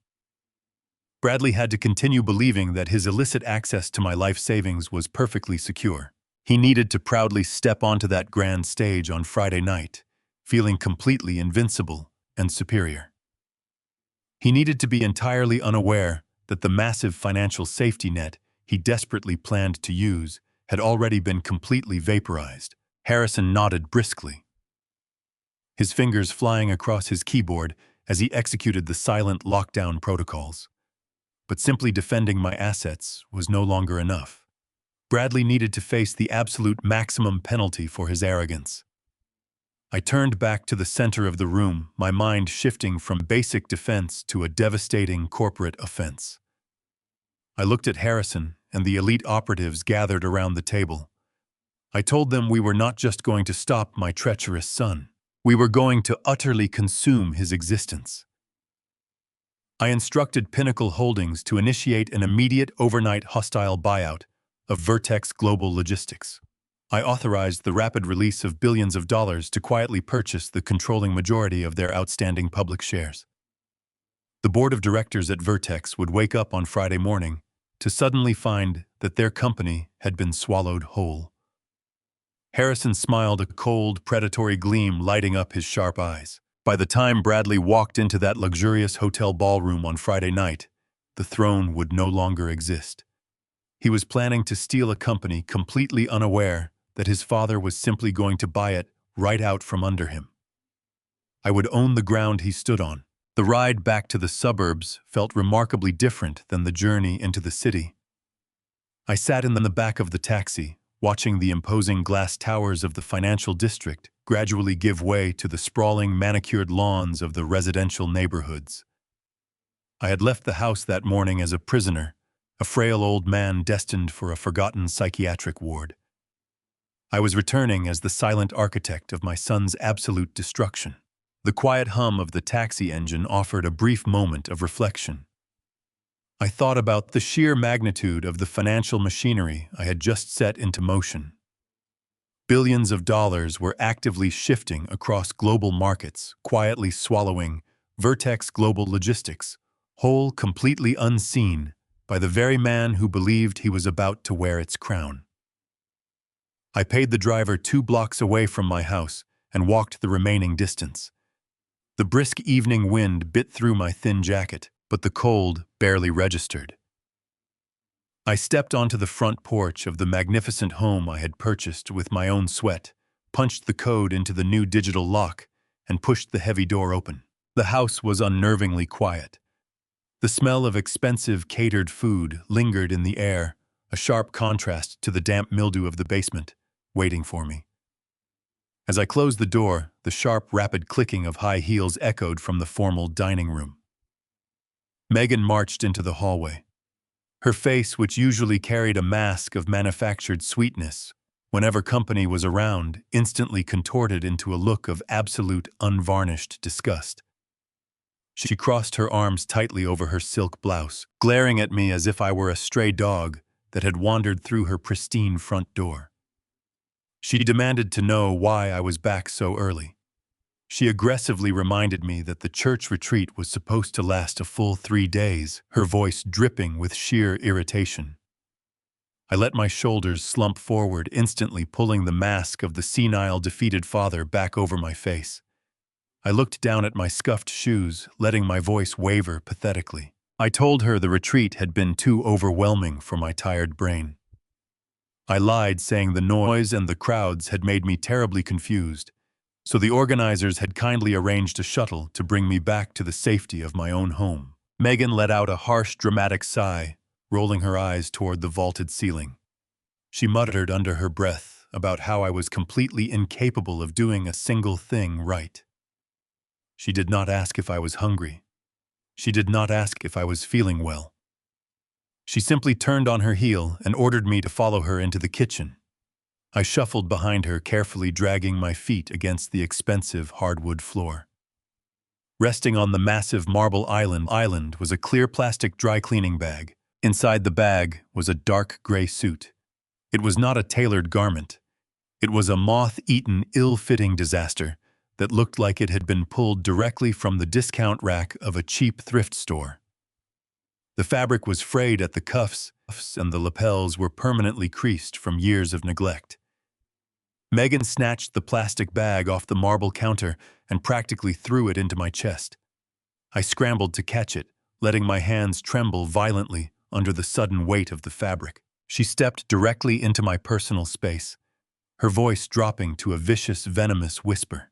Bradley had to continue believing that his illicit access to my life savings was perfectly secure. He needed to proudly step onto that grand stage on Friday night, feeling completely invincible and superior. He needed to be entirely unaware that the massive financial safety net he desperately planned to use had already been completely vaporized. Harrison nodded briskly, his fingers flying across his keyboard as he executed the silent lockdown protocols. But simply defending my assets was no longer enough. Bradley needed to face the absolute maximum penalty for his arrogance. I turned back to the center of the room, my mind shifting from basic defense to a devastating corporate offense. I looked at Harrison and the elite operatives gathered around the table. I told them we were not just going to stop my treacherous son. We were going to utterly consume his existence. I instructed Pinnacle Holdings to initiate an immediate overnight hostile buyout of Vertex Global Logistics. I authorized the rapid release of billions of dollars to quietly purchase the controlling majority of their outstanding public shares. The board of directors at Vertex would wake up on Friday morning to suddenly find that their company had been swallowed whole. Harrison smiled, a cold, predatory gleam lighting up his sharp eyes. By the time Bradley walked into that luxurious hotel ballroom on Friday night, the throne would no longer exist. He was planning to steal a company completely unaware that his father was simply going to buy it right out from under him. I would own the ground he stood on. The ride back to the suburbs felt remarkably different than the journey into the city. I sat in the back of the taxi, watching the imposing glass towers of the financial district gradually give way to the sprawling, manicured lawns of the residential neighborhoods. I had left the house that morning as a prisoner, a frail old man destined for a forgotten psychiatric ward. I was returning as the silent architect of my son's absolute destruction. The quiet hum of the taxi engine offered a brief moment of reflection. I thought about the sheer magnitude of the financial machinery I had just set into motion. Billions of dollars were actively shifting across global markets, quietly swallowing Vertex Global Logistics, whole, completely unseen by the very man who believed he was about to wear its crown. I paid the driver 2 blocks away from my house and walked the remaining distance. The brisk evening wind bit through my thin jacket, but the cold barely registered. I stepped onto the front porch of the magnificent home I had purchased with my own sweat, punched the code into the new digital lock, and pushed the heavy door open. The house was unnervingly quiet. The smell of expensive catered food lingered in the air, a sharp contrast to the damp mildew of the basement, waiting for me. As I closed the door, the sharp, rapid clicking of high heels echoed from the formal dining room. Megan marched into the hallway. Her face, which usually carried a mask of manufactured sweetness whenever company was around, instantly contorted into a look of absolute, unvarnished disgust. She crossed her arms tightly over her silk blouse, glaring at me as if I were a stray dog that had wandered through her pristine front door. She demanded to know why I was back so early. She aggressively reminded me that the church retreat was supposed to last a full 3 days, her voice dripping with sheer irritation. I let my shoulders slump forward, instantly pulling the mask of the senile, defeated father back over my face. I looked down at my scuffed shoes, letting my voice waver pathetically. I told her the retreat had been too overwhelming for my tired brain. I lied, saying the noise and the crowds had made me terribly confused, so the organizers had kindly arranged a shuttle to bring me back to the safety of my own home. Megan let out a harsh, dramatic sigh, rolling her eyes toward the vaulted ceiling. She muttered under her breath about how I was completely incapable of doing a single thing right. She did not ask if I was hungry. She did not ask if I was feeling well. She simply turned on her heel and ordered me to follow her into the kitchen. I shuffled behind her, carefully dragging my feet against the expensive hardwood floor. Resting on the massive marble island was a clear plastic dry cleaning bag. Inside the bag was a dark gray suit. It was not a tailored garment. It was a moth-eaten, ill-fitting disaster that looked like it had been pulled directly from the discount rack of a cheap thrift store. The fabric was frayed at the cuffs, and the lapels were permanently creased from years of neglect. Megan snatched the plastic bag off the marble counter and practically threw it into my chest. I scrambled to catch it, letting my hands tremble violently under the sudden weight of the fabric. She stepped directly into my personal space, her voice dropping to a vicious, venomous whisper.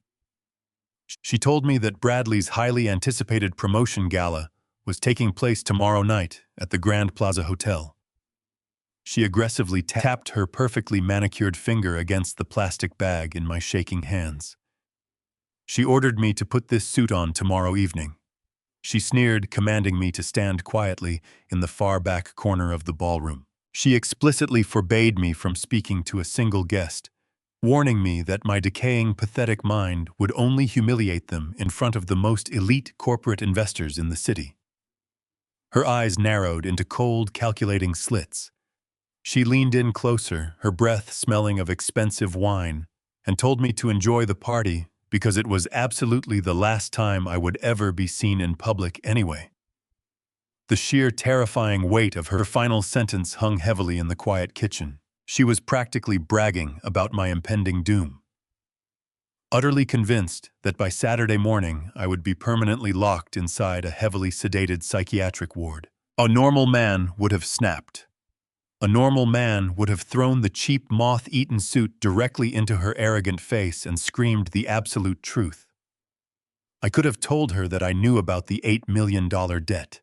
She told me that Bradley's highly anticipated promotion gala was taking place tomorrow night at the Grand Plaza Hotel. She aggressively tapped her perfectly manicured finger against the plastic bag in my shaking hands. She ordered me to put this suit on tomorrow evening. She sneered, commanding me to stand quietly in the far back corner of the ballroom. She explicitly forbade me from speaking to a single guest, warning me that my decaying, pathetic mind would only humiliate them in front of the most elite corporate investors in the city. Her eyes narrowed into cold, calculating slits. She leaned in closer, her breath smelling of expensive wine, and told me to enjoy the party because it was absolutely the last time I would ever be seen in public anyway. The sheer terrifying weight of her final sentence hung heavily in the quiet kitchen. She was practically bragging about my impending doom. Utterly convinced that by Saturday morning I would be permanently locked inside a heavily sedated psychiatric ward. A normal man would have snapped. A normal man would have thrown the cheap moth-eaten suit directly into her arrogant face and screamed the absolute truth. I could have told her that I knew about the $8 million debt.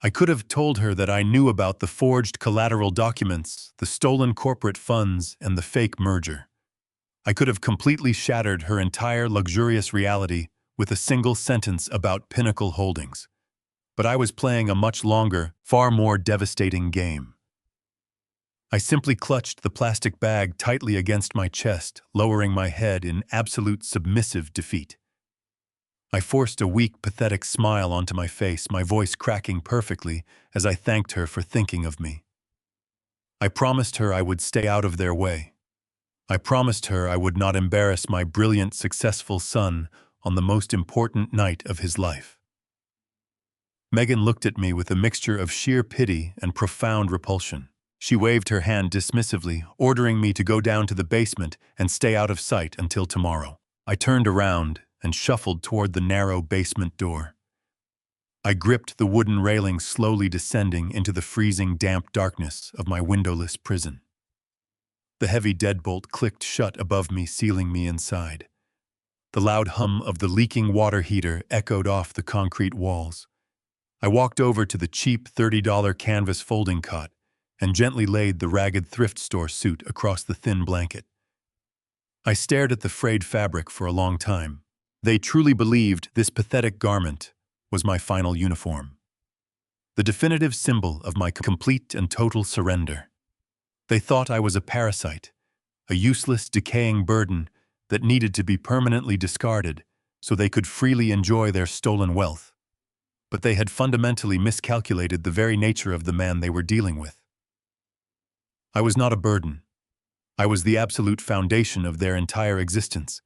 I could have told her that I knew about the forged collateral documents, the stolen corporate funds, and the fake merger. I could have completely shattered her entire luxurious reality with a single sentence about Pinnacle Holdings. But I was playing a much longer, far more devastating game. I simply clutched the plastic bag tightly against my chest, lowering my head in absolute submissive defeat. I forced a weak, pathetic smile onto my face, my voice cracking perfectly as I thanked her for thinking of me. I promised her I would stay out of their way. I promised her I would not embarrass my brilliant, successful son on the most important night of his life. Megan looked at me with a mixture of sheer pity and profound repulsion. She waved her hand dismissively, ordering me to go down to the basement and stay out of sight until tomorrow. I turned around and shuffled toward the narrow basement door. I gripped the wooden railing, slowly descending into the freezing, damp darkness of my windowless prison. The heavy deadbolt clicked shut above me, sealing me inside. The loud hum of the leaking water heater echoed off the concrete walls. I walked over to the cheap $30 canvas folding cot and gently laid the ragged thrift store suit across the thin blanket. I stared at the frayed fabric for a long time. They truly believed this pathetic garment was my final uniform, the definitive symbol of my complete and total surrender. They thought I was a parasite, a useless, decaying burden that needed to be permanently discarded so they could freely enjoy their stolen wealth. but they had fundamentally miscalculated the very nature of the man they were dealing with. I was not a burden. I was the absolute foundation of their entire existence,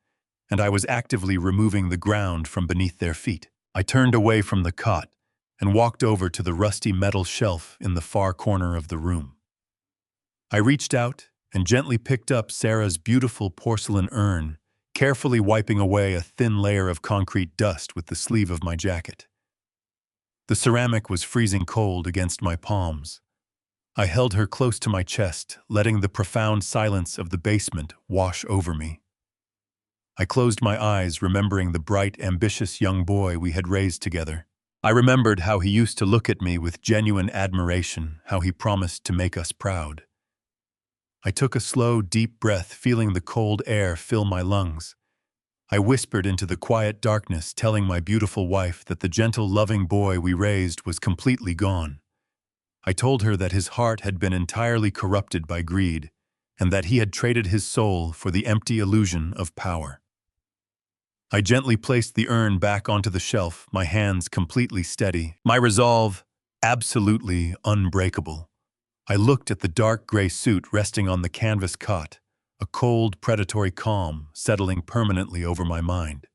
and I was actively removing the ground from beneath their feet. I turned away from the cot and walked over to the rusty metal shelf in the far corner of the room. I reached out and gently picked up Sarah's beautiful porcelain urn, carefully wiping away a thin layer of concrete dust with the sleeve of my jacket. The ceramic was freezing cold against my palms. I held her close to my chest, letting the profound silence of the basement wash over me. I closed my eyes, remembering the bright, ambitious young boy we had raised together. I remembered how he used to look at me with genuine admiration, how he promised to make us proud. I took a slow, deep breath, feeling the cold air fill my lungs. I whispered into the quiet darkness, telling my beautiful wife that the gentle, loving boy we raised was completely gone. I told her that his heart had been entirely corrupted by greed, and that he had traded his soul for the empty illusion of power. I gently placed the urn back onto the shelf, my hands completely steady, my resolve absolutely unbreakable. I looked at the dark gray suit resting on the canvas cot, a cold, predatory calm settling permanently over my mind.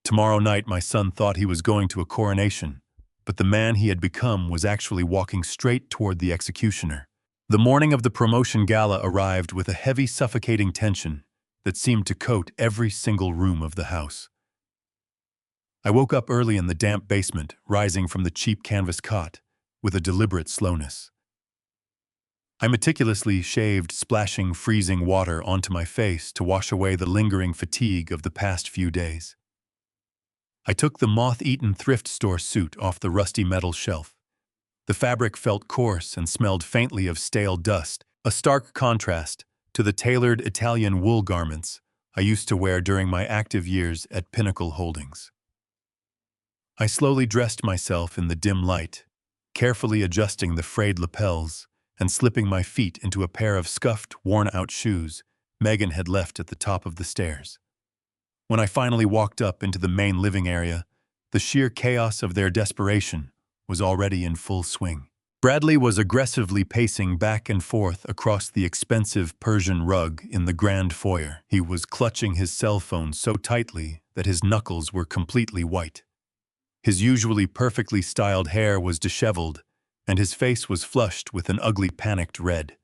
Tomorrow night my son thought he was going to a coronation, but the man he had become was actually walking straight toward the executioner. The morning of the promotion gala arrived with a heavy, suffocating tension that seemed to coat every single room of the house. I woke up early in the damp basement, rising from the cheap canvas cot, with a deliberate slowness. I meticulously shaved, splashing freezing water onto my face to wash away the lingering fatigue of the past few days. I took the moth-eaten thrift store suit off the rusty metal shelf. The fabric felt coarse and smelled faintly of stale dust, a stark contrast to the tailored Italian wool garments I used to wear during my active years at Pinnacle Holdings. I slowly dressed myself in the dim light, carefully adjusting the frayed lapels and slipping my feet into a pair of scuffed, worn-out shoes Megan had left at the top of the stairs. When I finally walked up into the main living area, the sheer chaos of their desperation was already in full swing. Bradley was aggressively pacing back and forth across the expensive Persian rug in the grand foyer. He was clutching his cell phone so tightly that his knuckles were completely white. His usually perfectly styled hair was disheveled, and his face was flushed with an ugly, panicked red.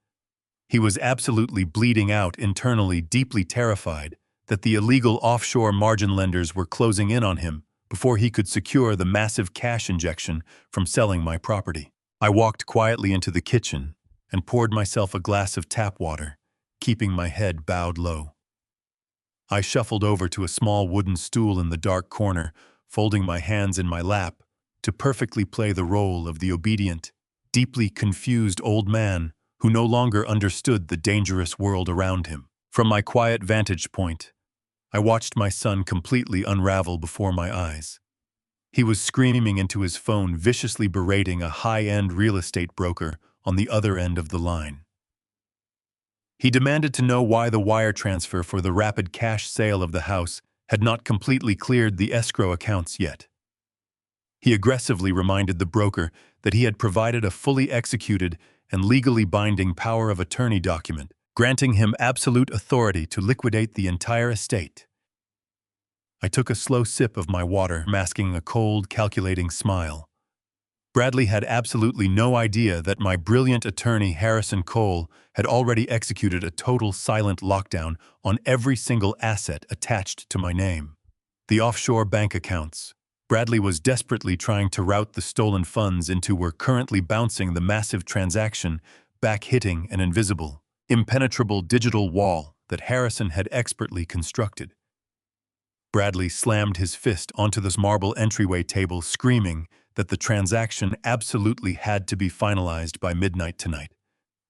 He was absolutely bleeding out internally, deeply terrified that the illegal offshore margin lenders were closing in on him before he could secure the massive cash injection from selling my property. I walked quietly into the kitchen and poured myself a glass of tap water, keeping my head bowed low. I shuffled over to a small wooden stool in the dark corner, folding my hands in my lap to perfectly play the role of the obedient, deeply confused old man who no longer understood the dangerous world around him. From my quiet vantage point, I watched my son completely unravel before my eyes. He was screaming into his phone, viciously berating a high-end real estate broker on the other end of the line. He demanded to know why the wire transfer for the rapid cash sale of the house had not completely cleared the escrow accounts yet. He aggressively reminded the broker that he had provided a fully executed and legally binding power of attorney document, granting him absolute authority to liquidate the entire estate. I took a slow sip of my water, masking a cold, calculating smile. Bradley had absolutely no idea that my brilliant attorney Harrison Cole had already executed a total silent lockdown on every single asset attached to my name. The offshore bank accounts Bradley was desperately trying to route the stolen funds into were currently bouncing the massive transaction back, hitting an invisible, impenetrable digital wall that Harrison had expertly constructed. Bradley slammed his fist onto this marble entryway table, screaming that the transaction absolutely had to be finalized by midnight tonight,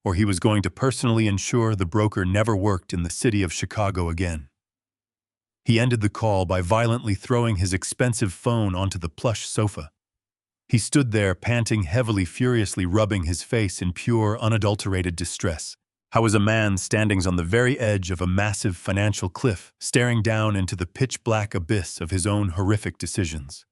or he was going to personally ensure the broker never worked in the city of Chicago again. He ended the call by violently throwing his expensive phone onto the plush sofa. He stood there, panting heavily, furiously rubbing his face in pure, unadulterated distress. How was a man standing on the very edge of a massive financial cliff, staring down into the pitch-black abyss of his own horrific decisions?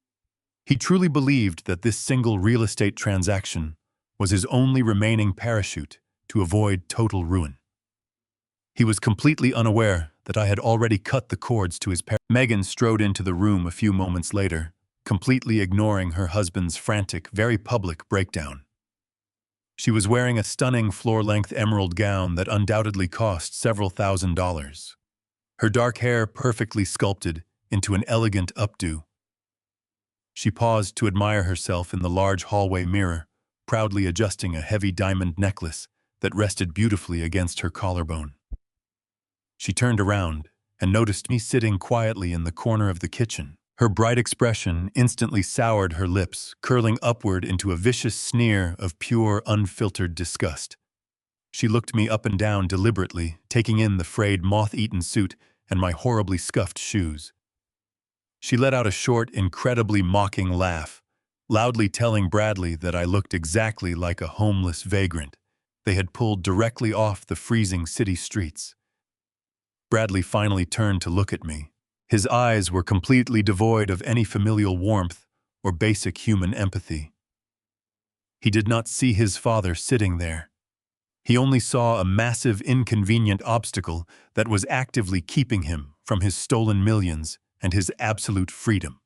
He truly believed that this single real estate transaction was his only remaining parachute to avoid total ruin. He was completely unaware that I had already cut the cords to his parachute. Megan strode into the room a few moments later, completely ignoring her husband's frantic, very public breakdown. She was wearing a stunning floor-length emerald gown that undoubtedly cost several $1,000s. Her dark hair perfectly sculpted into an elegant updo. She paused to admire herself in the large hallway mirror, proudly adjusting a heavy diamond necklace that rested beautifully against her collarbone. She turned around and noticed me sitting quietly in the corner of the kitchen. Her bright expression instantly soured her lips, curling upward into a vicious sneer of pure, unfiltered disgust. She looked me up and down deliberately, taking in the frayed, moth-eaten suit and my horribly scuffed shoes. She let out a short, incredibly mocking laugh, loudly telling Bradley that I looked exactly like a homeless vagrant they had pulled directly off the freezing city streets. Bradley finally turned to look at me. His eyes were completely devoid of any familial warmth or basic human empathy. He did not see his father sitting there. He only saw a massive, inconvenient obstacle that was actively keeping him from his stolen millions and his absolute freedom.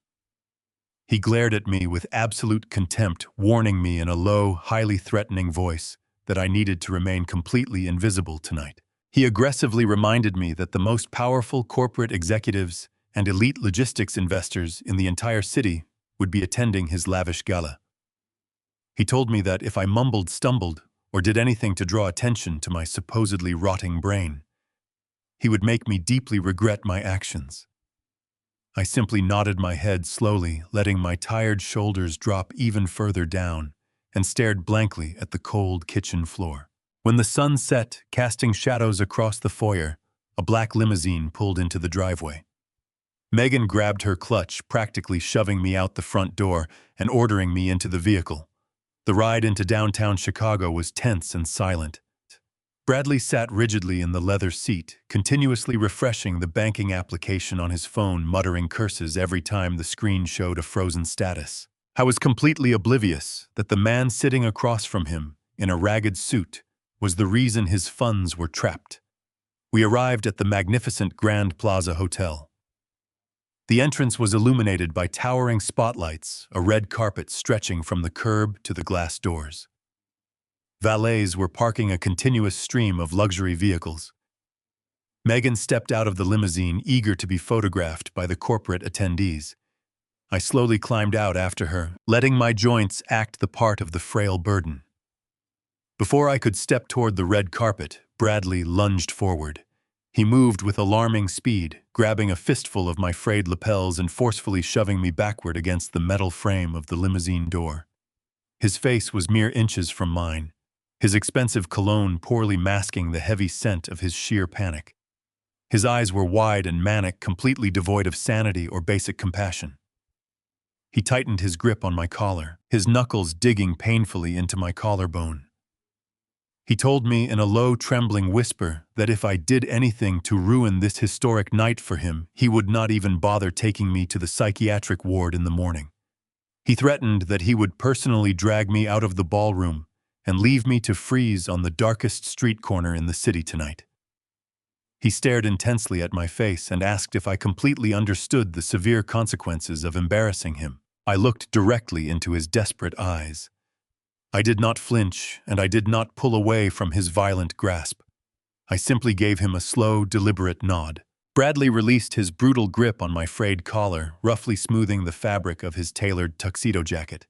He glared at me with absolute contempt, warning me in a low, highly threatening voice that I needed to remain completely invisible tonight. He aggressively reminded me that the most powerful corporate executives and elite logistics investors in the entire city would be attending his lavish gala. He told me that if I mumbled, stumbled, or did anything to draw attention to my supposedly rotting brain, he would make me deeply regret my actions. I simply nodded my head slowly, letting my tired shoulders drop even further down, and stared blankly at the cold kitchen floor. When the sun set, casting shadows across the foyer, a black limousine pulled into the driveway. Megan grabbed her clutch, practically shoving me out the front door and ordering me into the vehicle. The ride into downtown Chicago was tense and silent. Bradley sat rigidly in the leather seat, continuously refreshing the banking application on his phone, muttering curses every time the screen showed a frozen status. I was completely oblivious that the man sitting across from him, in a ragged suit, was the reason his funds were trapped. We arrived at the magnificent Grand Plaza Hotel. The entrance was illuminated by towering spotlights, a red carpet stretching from the curb to the glass doors. Valets were parking a continuous stream of luxury vehicles. Megan stepped out of the limousine, eager to be photographed by the corporate attendees. I slowly climbed out after her, letting my joints act the part of the frail burden. Before I could step toward the red carpet, Bradley lunged forward. He moved with alarming speed, grabbing a fistful of my frayed lapels and forcefully shoving me backward against the metal frame of the limousine door. His face was mere inches from mine, his expensive cologne poorly masking the heavy scent of his sheer panic. His eyes were wide and manic, completely devoid of sanity or basic compassion. He tightened his grip on my collar, his knuckles digging painfully into my collarbone. He told me in a low, trembling whisper that if I did anything to ruin this historic night for him, he would not even bother taking me to the psychiatric ward in the morning. He threatened that he would personally drag me out of the ballroom and leave me to freeze on the darkest street corner in the city tonight. He stared intensely at my face and asked if I completely understood the severe consequences of embarrassing him. I looked directly into his desperate eyes. I did not flinch, and I did not pull away from his violent grasp. I simply gave him a slow, deliberate nod. Bradley released his brutal grip on my frayed collar, roughly smoothing the fabric of his tailored tuxedo jacket,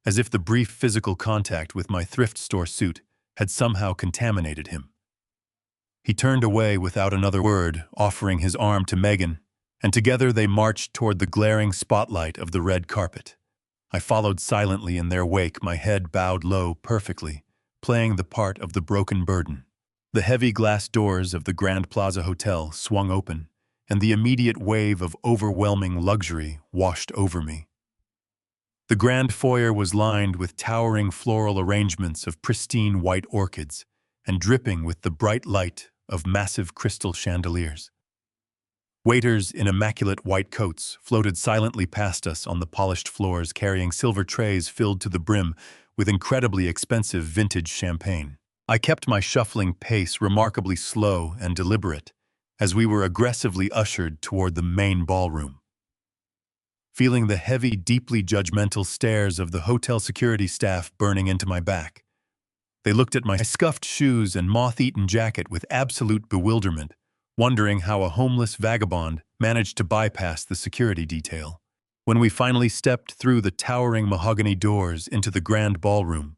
as if the brief physical contact with my thrift store suit had somehow contaminated him. He turned away without another word, offering his arm to Megan, and together they marched toward the glaring spotlight of the red carpet. I followed silently in their wake, my head bowed low perfectly, playing the part of the broken burden. The heavy glass doors of the Grand Plaza Hotel swung open, and the immediate wave of overwhelming luxury washed over me. The grand foyer was lined with towering floral arrangements of pristine white orchids and dripping with the bright light of massive crystal chandeliers. Waiters in immaculate white coats floated silently past us on the polished floors carrying silver trays filled to the brim with incredibly expensive vintage champagne. I kept my shuffling pace remarkably slow and deliberate as we were aggressively ushered toward the main ballroom. Feeling the heavy, deeply judgmental stares of the hotel security staff burning into my back. They looked at my scuffed shoes and moth-eaten jacket with absolute bewilderment, wondering how a homeless vagabond managed to bypass the security detail. When we finally stepped through the towering mahogany doors into the grand ballroom,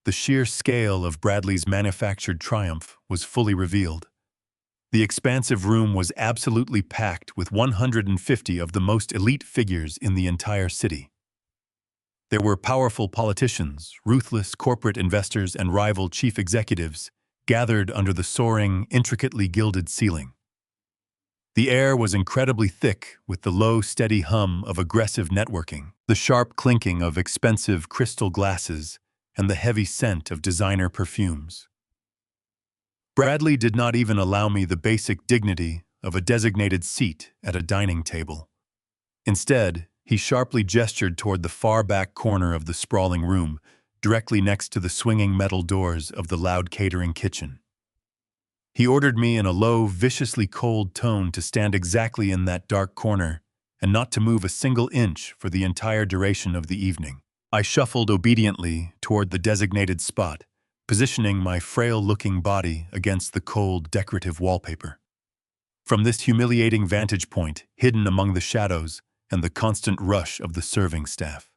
the sheer scale of Bradley's manufactured triumph was fully revealed. The expansive room was absolutely packed with 150 of the most elite figures in the entire city. There were powerful politicians, ruthless corporate investors, and rival chief executives gathered under the soaring, intricately gilded ceiling. The air was incredibly thick with the low, steady hum of aggressive networking, the sharp clinking of expensive crystal glasses, and the heavy scent of designer perfumes. Bradley did not even allow me the basic dignity of a designated seat at a dining table. Instead, he sharply gestured toward the far back corner of the sprawling room, directly next to the swinging metal doors of the loud catering kitchen. He ordered me in a low, viciously cold tone to stand exactly in that dark corner and not to move a single inch for the entire duration of the evening. I shuffled obediently toward the designated spot, positioning my frail-looking body against the cold, decorative wallpaper. From this humiliating vantage point, hidden among the shadows and the constant rush of the serving staff,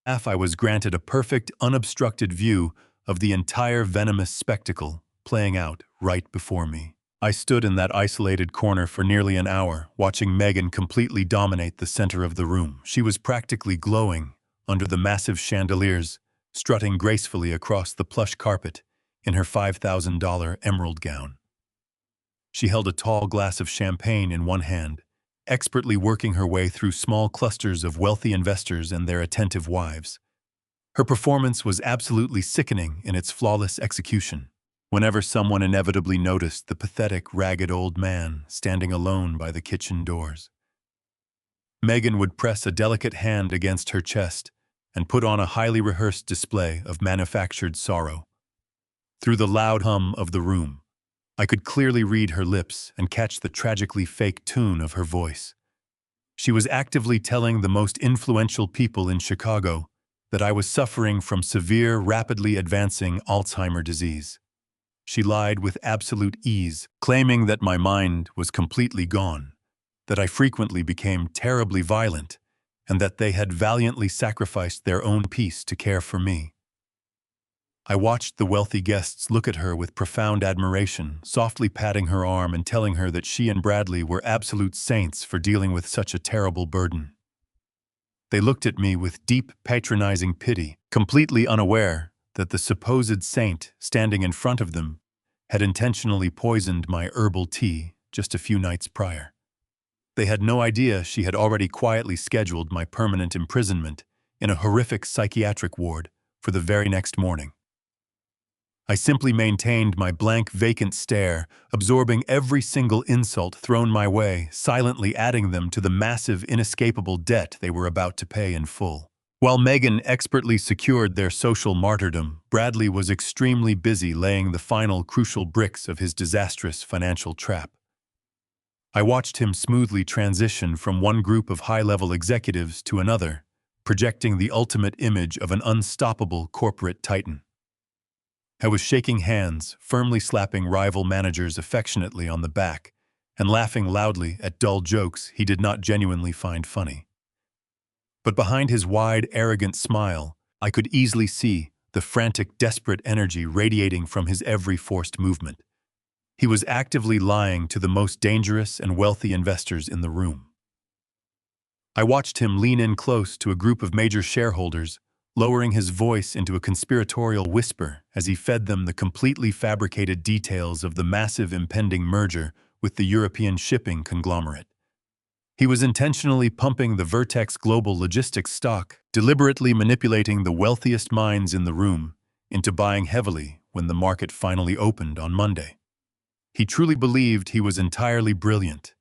I was granted a perfect, unobstructed view of the entire venomous spectacle playing out right before me. I stood in that isolated corner for nearly an hour, watching Megan completely dominate the center of the room. She was practically glowing under the massive chandeliers, strutting gracefully across the plush carpet in her $5,000 emerald gown. She held a tall glass of champagne in one hand, expertly working her way through small clusters of wealthy investors and their attentive wives. Her performance was absolutely sickening in its flawless execution. Whenever someone inevitably noticed the pathetic, ragged old man standing alone by the kitchen doors, Megan would press a delicate hand against her chest and put on a highly rehearsed display of manufactured sorrow. Through the loud hum of the room, I could clearly read her lips and catch the tragically fake tune of her voice. She was actively telling the most influential people in Chicago that I was suffering from severe, rapidly advancing Alzheimer's disease. She lied with absolute ease, claiming that my mind was completely gone, that I frequently became terribly violent, and that they had valiantly sacrificed their own peace to care for me. I watched the wealthy guests look at her with profound admiration, softly patting her arm and telling her that she and Bradley were absolute saints for dealing with such a terrible burden. They looked at me with deep, patronizing pity, completely unaware that the supposed saint standing in front of them had intentionally poisoned my herbal tea just a few nights prior. They had no idea she had already quietly scheduled my permanent imprisonment in a horrific psychiatric ward for the very next morning. I simply maintained my blank, vacant stare, absorbing every insult insult thrown my way, silently adding them to the massive, inescapable debt they were about to pay in full. While Megan expertly secured their social martyrdom, Bradley was extremely busy laying the final crucial bricks of his disastrous financial trap. I watched him smoothly transition from one group of high-level executives to another, projecting the ultimate image of an unstoppable corporate titan. I was shaking hands, firmly slapping rival managers affectionately on the back, and laughing loudly at dull jokes he did not genuinely find funny. But behind his wide, arrogant smile, I could easily see the frantic, desperate energy radiating from his every forced movement. He was actively lying to the most dangerous and wealthy investors in the room. I watched him lean in close to a group of major shareholders, lowering his voice into a conspiratorial whisper as he fed them the completely fabricated details of the massive impending merger with the European shipping conglomerate. He was intentionally pumping the Vertex Global Logistics stock, deliberately manipulating the wealthiest minds in the room into buying heavily when the market finally opened on Monday. He truly believed he was entirely brilliant,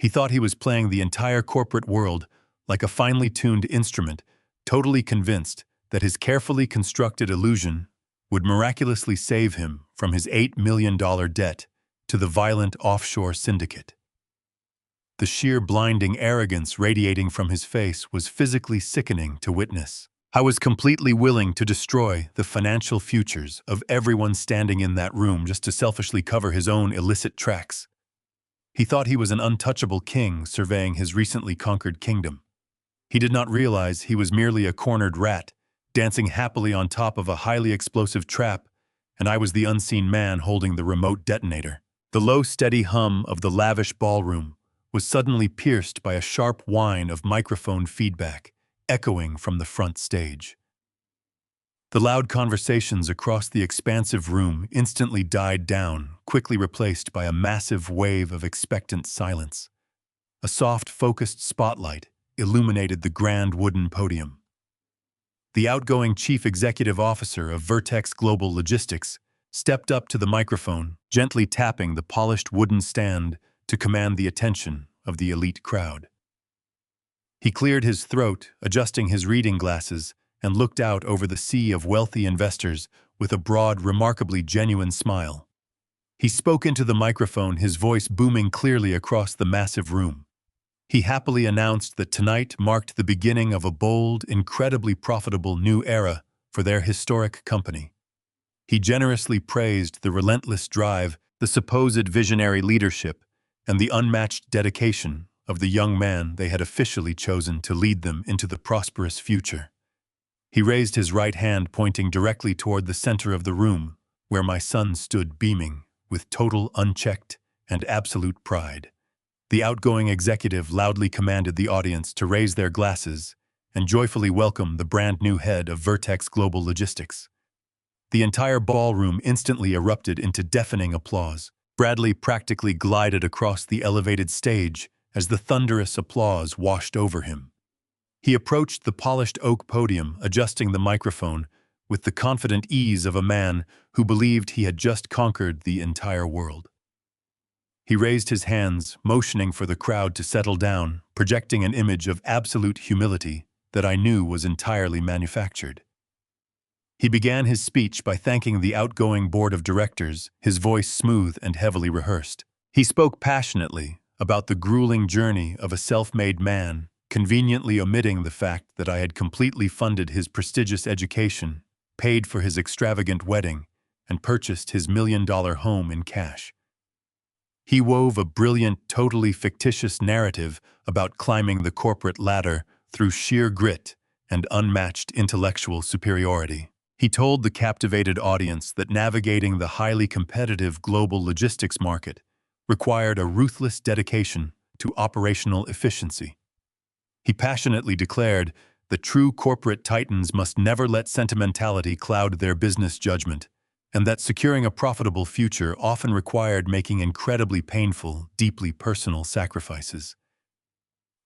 He thought he was playing the entire corporate world like a finely tuned instrument, totally convinced that his carefully constructed illusion would miraculously save him from his $8 million debt to the violent offshore syndicate. The sheer blinding arrogance radiating from his face was physically sickening to witness. I was completely willing to destroy the financial futures of everyone standing in that room just to selfishly cover his own illicit tracks. He thought he was an untouchable king surveying his recently conquered kingdom. He did not realize he was merely a cornered rat, dancing happily on top of a highly explosive trap, and I was the unseen man holding the remote detonator. The low, steady hum of the lavish ballroom was suddenly pierced by a sharp whine of microphone feedback, echoing from the front stage. The loud conversations across the expansive room instantly died down, quickly replaced by a massive wave of expectant silence. A soft, focused spotlight illuminated the grand wooden podium. The outgoing chief executive officer of Vertex Global Logistics stepped up to the microphone, gently tapping the polished wooden stand to command the attention of the elite crowd. He cleared his throat, adjusting his reading glasses, and looked out over the sea of wealthy investors with a broad, remarkably genuine smile. He spoke into the microphone, his voice booming clearly across the massive room. He happily announced that tonight marked the beginning of a bold, incredibly profitable new era for their historic company. He generously praised the relentless drive, the supposed visionary leadership, and the unmatched dedication of the young man they had officially chosen to lead them into the prosperous future. He raised his right hand, pointing directly toward the center of the room, where my son stood beaming with total, unchecked, and absolute pride. The outgoing executive loudly commanded the audience to raise their glasses and joyfully welcome the brand new head of Vertex Global Logistics. The entire ballroom instantly erupted into deafening applause. Bradley practically glided across the elevated stage as the thunderous applause washed over him. He approached the polished oak podium, adjusting the microphone with the confident ease of a man who believed he had just conquered the entire world. He raised his hands, motioning for the crowd to settle down, projecting an image of absolute humility that I knew was entirely manufactured. He began his speech by thanking the outgoing board of directors, his voice smooth and heavily rehearsed. He spoke passionately about the grueling journey of a self-made man, conveniently omitting the fact that I had completely funded his prestigious education, paid for his extravagant wedding, and purchased his million-dollar home in cash. He wove a brilliant, totally fictitious narrative about climbing the corporate ladder through sheer grit and unmatched intellectual superiority. He told the captivated audience that navigating the highly competitive global logistics market required a ruthless dedication to operational efficiency. He passionately declared that true corporate titans must never let sentimentality cloud their business judgment, and that securing a profitable future often required making incredibly painful, deeply personal sacrifices.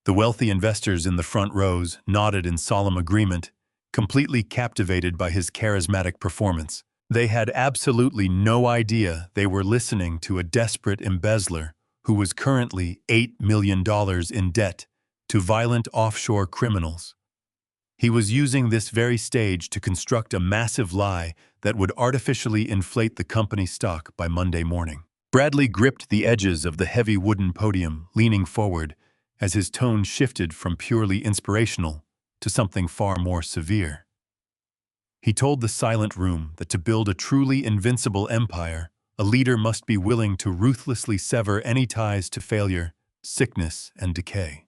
The wealthy investors in the front rows nodded in solemn agreement, completely captivated by his charismatic performance. They had absolutely no idea they were listening to a desperate embezzler who was currently $8 million in debt to violent offshore criminals. He was using this very stage to construct a massive lie that would artificially inflate the company's stock by Monday morning. Bradley gripped the edges of the heavy wooden podium, leaning forward, as his tone shifted from purely inspirational to something far more severe. He told the silent room that to build a truly invincible empire, a leader must be willing to ruthlessly sever any ties to failure, sickness, and decay.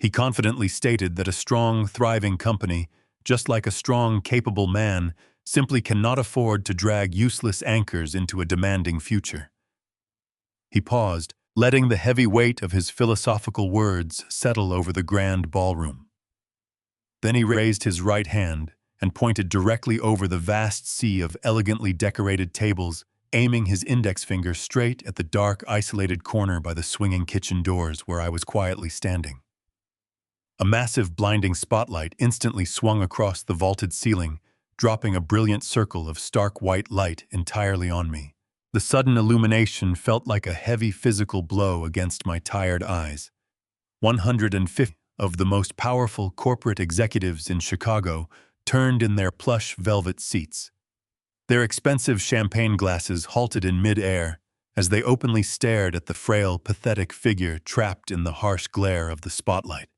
He confidently stated that a strong, thriving company, just like a strong, capable man, simply cannot afford to drag useless anchors into a demanding future. He paused, letting the heavy weight of his philosophical words settle over the grand ballroom. Then he raised his right hand and pointed directly over the vast sea of elegantly decorated tables, aiming his index finger straight at the dark, isolated corner by the swinging kitchen doors where I was quietly standing. A massive, blinding spotlight instantly swung across the vaulted ceiling, dropping a brilliant circle of stark white light entirely on me. The sudden illumination felt like a heavy physical blow against my tired eyes. 150 of the most powerful corporate executives in Chicago turned in their plush velvet seats. Their expensive champagne glasses halted in mid-air as they openly stared at the frail, pathetic figure trapped in the harsh glare of the spotlight.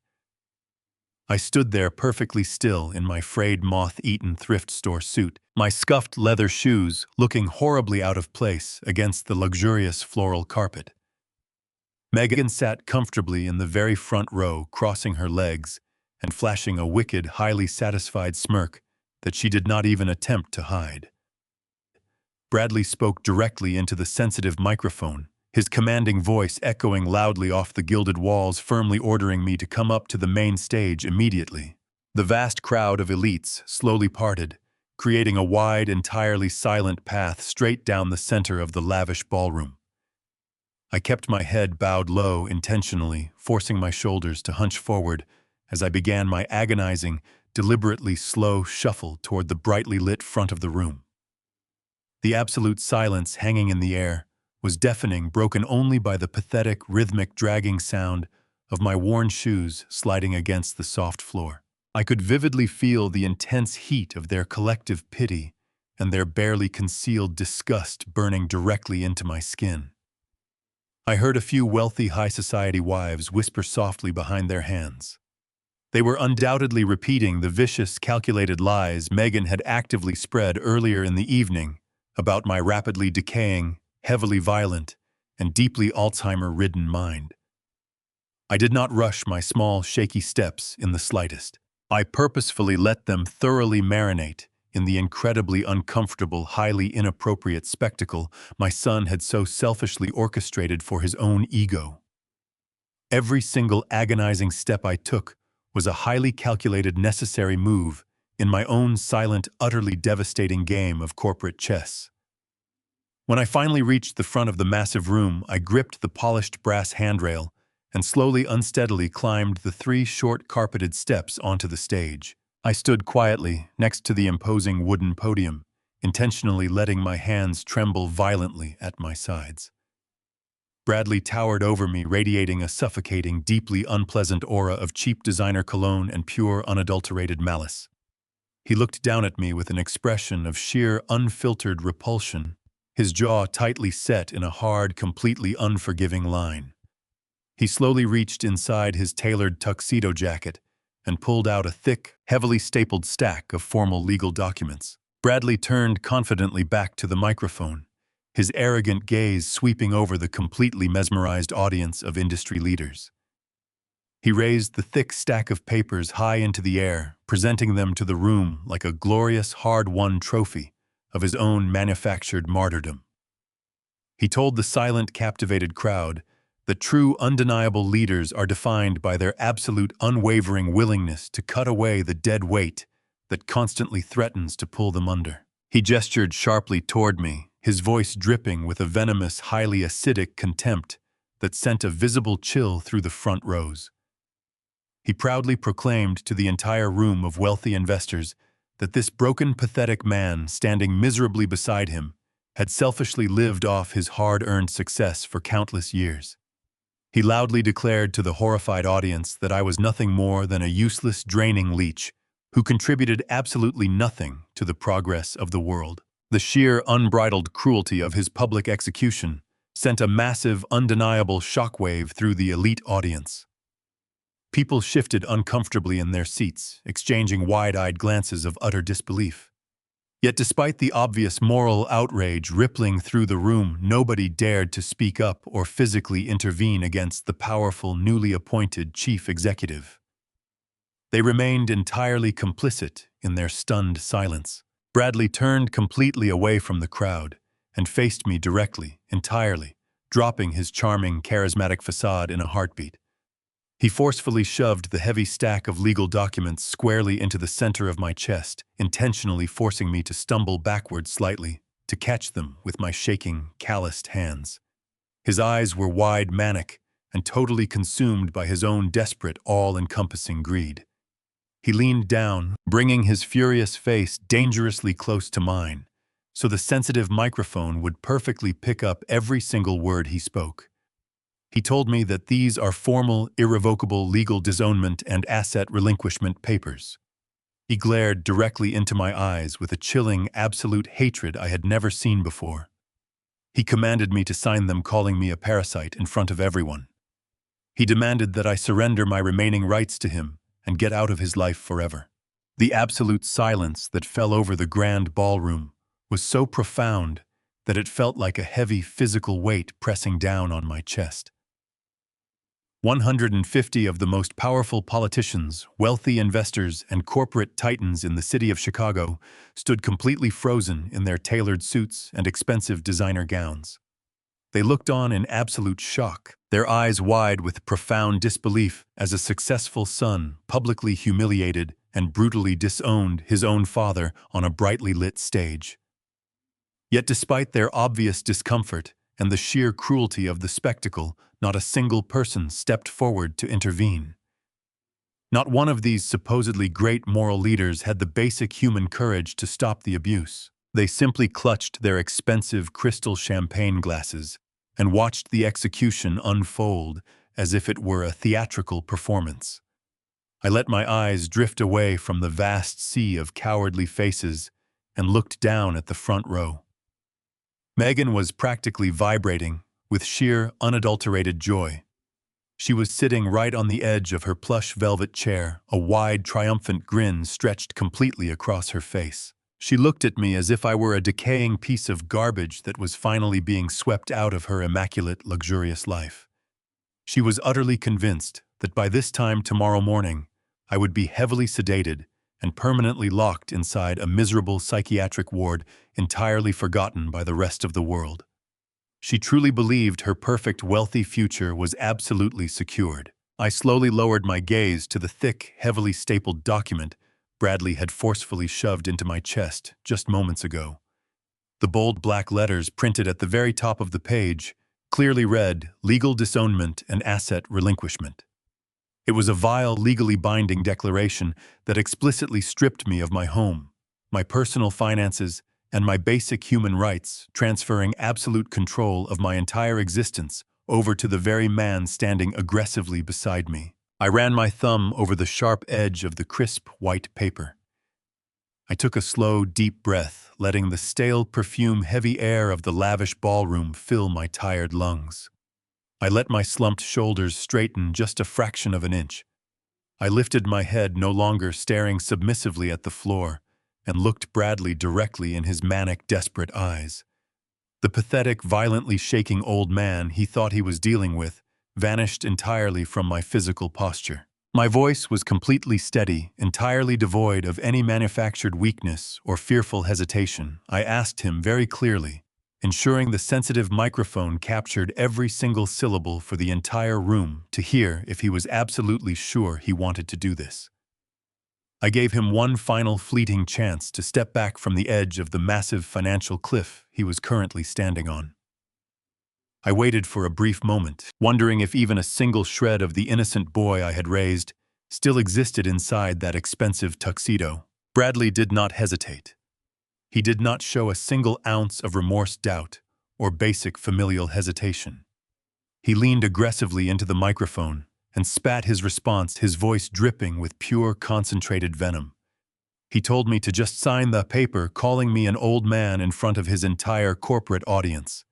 I stood there perfectly still in my frayed, moth-eaten thrift store suit, my scuffed leather shoes looking horribly out of place against the luxurious floral carpet. Megan sat comfortably in the very front row, crossing her legs and flashing a wicked, highly satisfied smirk that she did not even attempt to hide. Bradley spoke directly into the sensitive microphone, his commanding voice echoing loudly off the gilded walls, firmly ordering me to come up to the main stage immediately. The vast crowd of elites slowly parted, creating a wide, entirely silent path straight down the center of the lavish ballroom. I kept my head bowed low intentionally, forcing my shoulders to hunch forward as I began my agonizing, deliberately slow shuffle toward the brightly lit front of the room. The absolute silence hanging in the air was deafening, broken only by the pathetic, rhythmic dragging sound of my worn shoes sliding against the soft floor. I could vividly feel the intense heat of their collective pity and their barely concealed disgust burning directly into my skin. I heard a few wealthy high society wives whisper softly behind their hands. They were undoubtedly repeating the vicious, calculated lies Megan had actively spread earlier in the evening about my rapidly decaying, heavily violent, and deeply Alzheimer-ridden mind. I did not rush my small, shaky steps in the slightest. I purposefully let them thoroughly marinate in the incredibly uncomfortable, highly inappropriate spectacle my son had so selfishly orchestrated for his own ego. Every single agonizing step I took was a highly calculated, necessary move in my own silent, utterly devastating game of corporate chess. When I finally reached the front of the massive room, I gripped the polished brass handrail and slowly, unsteadily climbed the 3 short carpeted steps onto the stage. I stood quietly next to the imposing wooden podium, intentionally letting my hands tremble violently at my sides. Bradley towered over me, radiating a suffocating, deeply unpleasant aura of cheap designer cologne and pure, unadulterated malice. He looked down at me with an expression of sheer, unfiltered repulsion, his jaw tightly set in a hard, completely unforgiving line. He slowly reached inside his tailored tuxedo jacket and pulled out a thick, heavily stapled stack of formal legal documents. Bradley turned confidently back to the microphone, his arrogant gaze sweeping over the completely mesmerized audience of industry leaders. He raised the thick stack of papers high into the air, presenting them to the room like a glorious, hard-won trophy of his own manufactured martyrdom. He told the silent, captivated crowd that true, undeniable leaders are defined by their absolute, unwavering willingness to cut away the dead weight that constantly threatens to pull them under. He gestured sharply toward me, his voice dripping with a venomous, highly acidic contempt that sent a visible chill through the front rows. He proudly proclaimed to the entire room of wealthy investors that this broken, pathetic man standing miserably beside him had selfishly lived off his hard-earned success for countless years. He loudly declared to the horrified audience that I was nothing more than a useless, draining leech who contributed absolutely nothing to the progress of the world. The sheer, unbridled cruelty of his public execution sent a massive, undeniable shockwave through the elite audience. People shifted uncomfortably in their seats, exchanging wide-eyed glances of utter disbelief. Yet despite the obvious moral outrage rippling through the room, nobody dared to speak up or physically intervene against the powerful, newly appointed chief executive. They remained entirely complicit in their stunned silence. Bradley turned completely away from the crowd and faced me directly, entirely, dropping his charming, charismatic facade in a heartbeat. He forcefully shoved the heavy stack of legal documents squarely into the center of my chest, intentionally forcing me to stumble backward slightly to catch them with my shaking, calloused hands. His eyes were wide, manic, and totally consumed by his own desperate, all-encompassing greed. He leaned down, bringing his furious face dangerously close to mine, so the sensitive microphone would perfectly pick up every single word he spoke. He told me that these are formal, irrevocable legal disownment and asset relinquishment papers. He glared directly into my eyes with a chilling, absolute hatred I had never seen before. He commanded me to sign them, calling me a parasite in front of everyone. He demanded that I surrender my remaining rights to him and get out of his life forever. The absolute silence that fell over the grand ballroom was so profound that it felt like a heavy physical weight pressing down on my chest. 150 of the most powerful politicians, wealthy investors, and corporate titans in the city of Chicago stood completely frozen in their tailored suits and expensive designer gowns. They looked on in absolute shock, their eyes wide with profound disbelief as a successful son publicly humiliated and brutally disowned his own father on a brightly lit stage. Yet despite their obvious discomfort and the sheer cruelty of the spectacle, not a single person stepped forward to intervene. Not one of these supposedly great moral leaders had the basic human courage to stop the abuse. They simply clutched their expensive crystal champagne glasses and watched the execution unfold as if it were a theatrical performance. I let my eyes drift away from the vast sea of cowardly faces and looked down at the front row. Megan was practically vibrating with sheer, unadulterated joy. She was sitting right on the edge of her plush velvet chair, a wide, triumphant grin stretched completely across her face. She looked at me as if I were a decaying piece of garbage that was finally being swept out of her immaculate, luxurious life. She was utterly convinced that by this time tomorrow morning, I would be heavily sedated and permanently locked inside a miserable psychiatric ward entirely forgotten by the rest of the world. She truly believed her perfect, wealthy future was absolutely secured. I slowly lowered my gaze to the thick, heavily stapled document Bradley had forcefully shoved into my chest just moments ago. The bold black letters printed at the very top of the page clearly read, "Legal disownment and asset relinquishment." It was a vile, legally binding declaration that explicitly stripped me of my home, my personal finances, and my basic human rights, transferring absolute control of my entire existence over to the very man standing aggressively beside me. I ran my thumb over the sharp edge of the crisp white paper. I took a slow, deep breath, letting the stale perfume-heavy air of the lavish ballroom fill my tired lungs. I let my slumped shoulders straighten just a fraction of an inch. I lifted my head, no longer staring submissively at the floor, and looked Bradley directly in his manic, desperate eyes. The pathetic, violently shaking old man he thought he was dealing with vanished entirely from my physical posture. My voice was completely steady, entirely devoid of any manufactured weakness or fearful hesitation. I asked him very clearly, ensuring the sensitive microphone captured every single syllable for the entire room to hear if he was absolutely sure he wanted to do this. I gave him one final fleeting chance to step back from the edge of the massive financial cliff he was currently standing on. I waited for a brief moment, wondering if even a single shred of the innocent boy I had raised still existed inside that expensive tuxedo. Bradley did not hesitate. He did not show a single ounce of remorse, doubt, or basic familial hesitation. He leaned aggressively into the microphone and spat his response, his voice dripping with pure, concentrated venom. He told me to just sign the paper, calling me an old man in front of his entire corporate audience.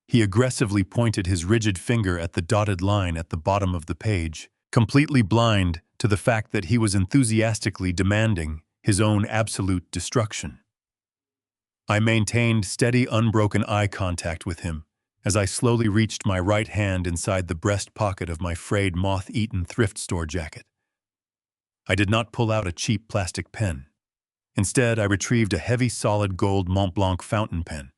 He aggressively pointed his rigid finger at the dotted line at the bottom of the page, completely blind to the fact that he was enthusiastically demanding his own absolute destruction. I maintained steady, unbroken eye contact with him as I slowly reached my right hand inside the breast pocket of my frayed, moth-eaten thrift store jacket. I did not pull out a cheap plastic pen. Instead, I retrieved a heavy, solid gold Mont Blanc fountain pen.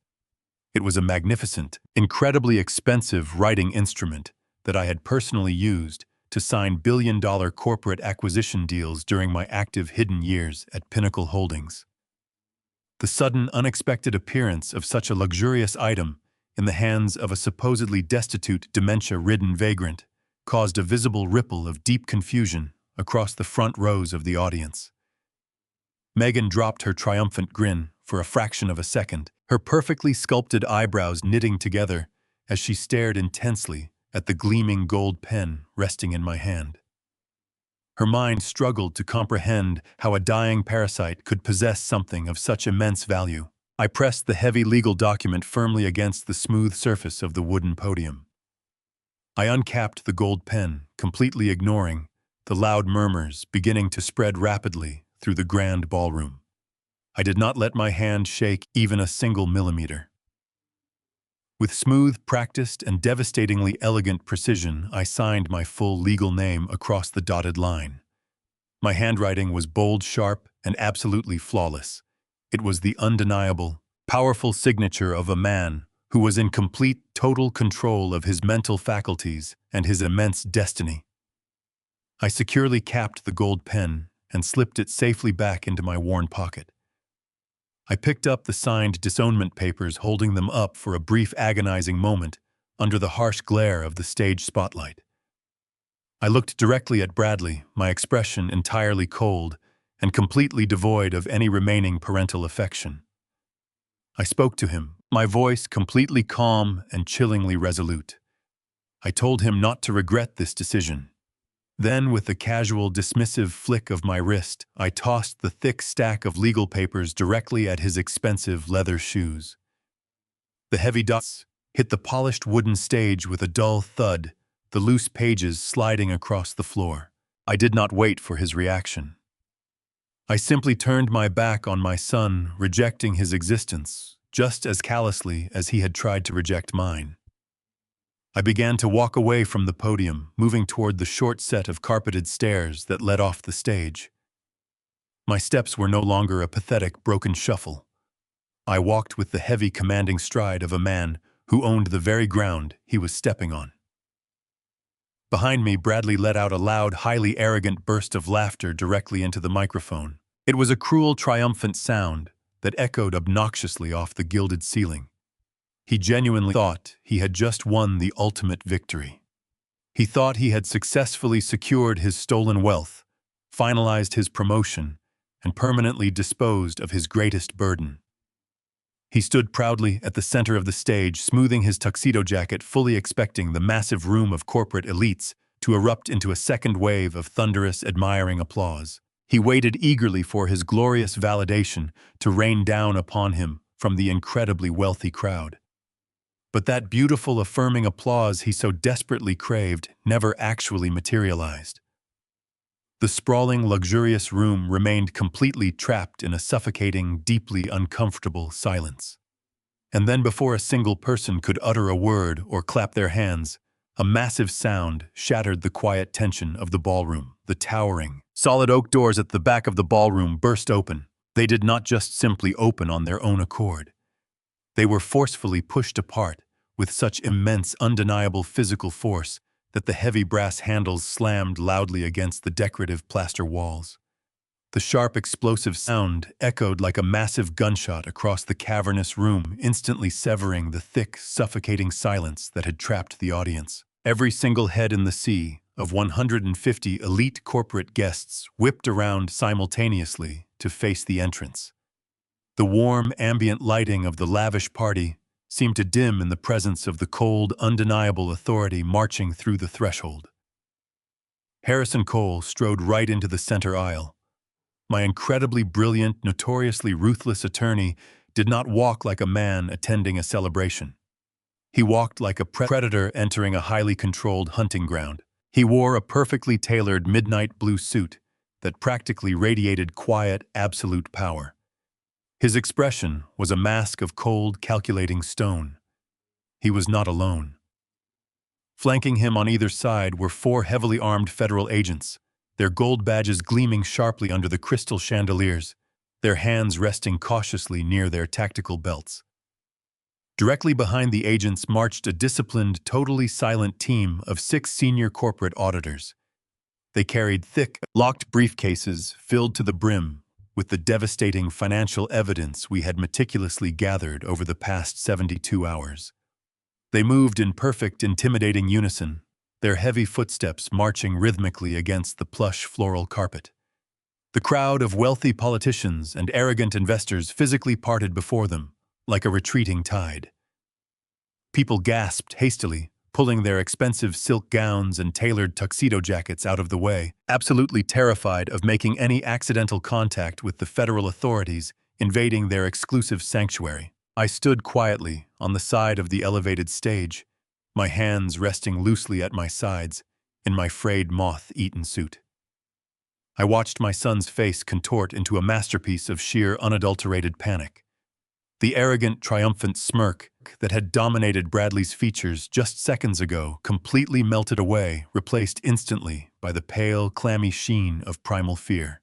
It was a magnificent, incredibly expensive writing instrument that I had personally used to sign billion-dollar corporate acquisition deals during my active hidden years at Pinnacle Holdings. The sudden, unexpected appearance of such a luxurious item in the hands of a supposedly destitute, dementia-ridden vagrant caused a visible ripple of deep confusion across the front rows of the audience. Megan dropped her triumphant grin for a fraction of a second, her perfectly sculpted eyebrows knitting together as she stared intensely at the gleaming gold pen resting in my hand. Her mind struggled to comprehend how a dying parasite could possess something of such immense value. I pressed the heavy legal document firmly against the smooth surface of the wooden podium. I uncapped the gold pen, completely ignoring the loud murmurs beginning to spread rapidly through the grand ballroom. I did not let my hand shake even a single millimeter. With smooth, practiced, and devastatingly elegant precision, I signed my full legal name across the dotted line. My handwriting was bold, sharp, and absolutely flawless. It was the undeniable, powerful signature of a man who was in complete, total control of his mental faculties and his immense destiny. I securely capped the gold pen and slipped it safely back into my worn pocket. I picked up the signed Disownment papers, holding them up for a brief agonizing moment under the harsh glare of the stage spotlight. I looked directly at Bradley, my expression entirely cold and completely devoid of any remaining parental affection. I spoke to him, my voice completely calm and chillingly resolute. I told him not to regret this decision. Then, with a casual, dismissive flick of my wrist, I tossed the thick stack of legal papers directly at his expensive leather shoes. The heavy dots hit the polished wooden stage with a dull thud, the loose pages sliding across the floor. I did not wait for his reaction. I simply turned my back on my son, rejecting his existence, just as callously as he had tried to reject mine. I began to walk away from the podium, moving toward the short set of carpeted stairs that led off the stage. My steps were no longer a pathetic, broken shuffle. I walked with the heavy, commanding stride of a man who owned the very ground he was stepping on. Behind me, Bradley let out a loud, highly arrogant burst of laughter directly into the microphone. It was a cruel, triumphant sound that echoed obnoxiously off the gilded ceiling. He genuinely thought he had just won the ultimate victory. He thought he had successfully secured his stolen wealth, finalized his promotion, and permanently disposed of his greatest burden. He stood proudly at the center of the stage, smoothing his tuxedo jacket, fully expecting the massive room of corporate elites to erupt into a second wave of thunderous, admiring applause. He waited eagerly for his glorious validation to rain down upon him from the incredibly wealthy crowd. But that beautiful, affirming applause he so desperately craved never actually materialized. The sprawling, luxurious room remained completely trapped in a suffocating, deeply uncomfortable silence. And then, before a single person could utter a word or clap their hands, a massive sound shattered the quiet tension of the ballroom. The towering, solid oak doors at the back of the ballroom burst open. They did not just simply open on their own accord. They were forcefully pushed apart with such immense, undeniable physical force that the heavy brass handles slammed loudly against the decorative plaster walls. The sharp, explosive sound echoed like a massive gunshot across the cavernous room, instantly severing the thick, suffocating silence that had trapped the audience. Every single head in the sea of 150 elite corporate guests whipped around simultaneously to face the entrance. The warm, ambient lighting of the lavish party seemed to dim in the presence of the cold, undeniable authority marching through the threshold. Harrison Cole strode right into the center aisle. My incredibly brilliant, notoriously ruthless attorney did not walk like a man attending a celebration. He walked like a predator entering a highly controlled hunting ground. He wore a perfectly tailored midnight blue suit that practically radiated quiet, absolute power. His expression was a mask of cold, calculating stone. He was not alone. Flanking him on either side were 4 heavily armed federal agents, their gold badges gleaming sharply under the crystal chandeliers, their hands resting cautiously near their tactical belts. Directly behind the agents marched a disciplined, totally silent team of 6 senior corporate auditors. They carried thick, locked briefcases filled to the brim with the devastating financial evidence we had meticulously gathered over the past 72 hours. They moved in perfect, intimidating unison, their heavy footsteps marching rhythmically against the plush floral carpet. The crowd of wealthy politicians and arrogant investors physically parted before them, like a retreating tide. People gasped hastily, pulling their expensive silk gowns and tailored tuxedo jackets out of the way, absolutely terrified of making any accidental contact with the federal authorities invading their exclusive sanctuary. I stood quietly on the side of the elevated stage, my hands resting loosely at my sides in my frayed moth-eaten suit. I watched my son's face contort into a masterpiece of sheer unadulterated panic. The arrogant, triumphant smirk that had dominated Bradley's features just seconds ago completely melted away, replaced instantly by the pale, clammy sheen of primal fear.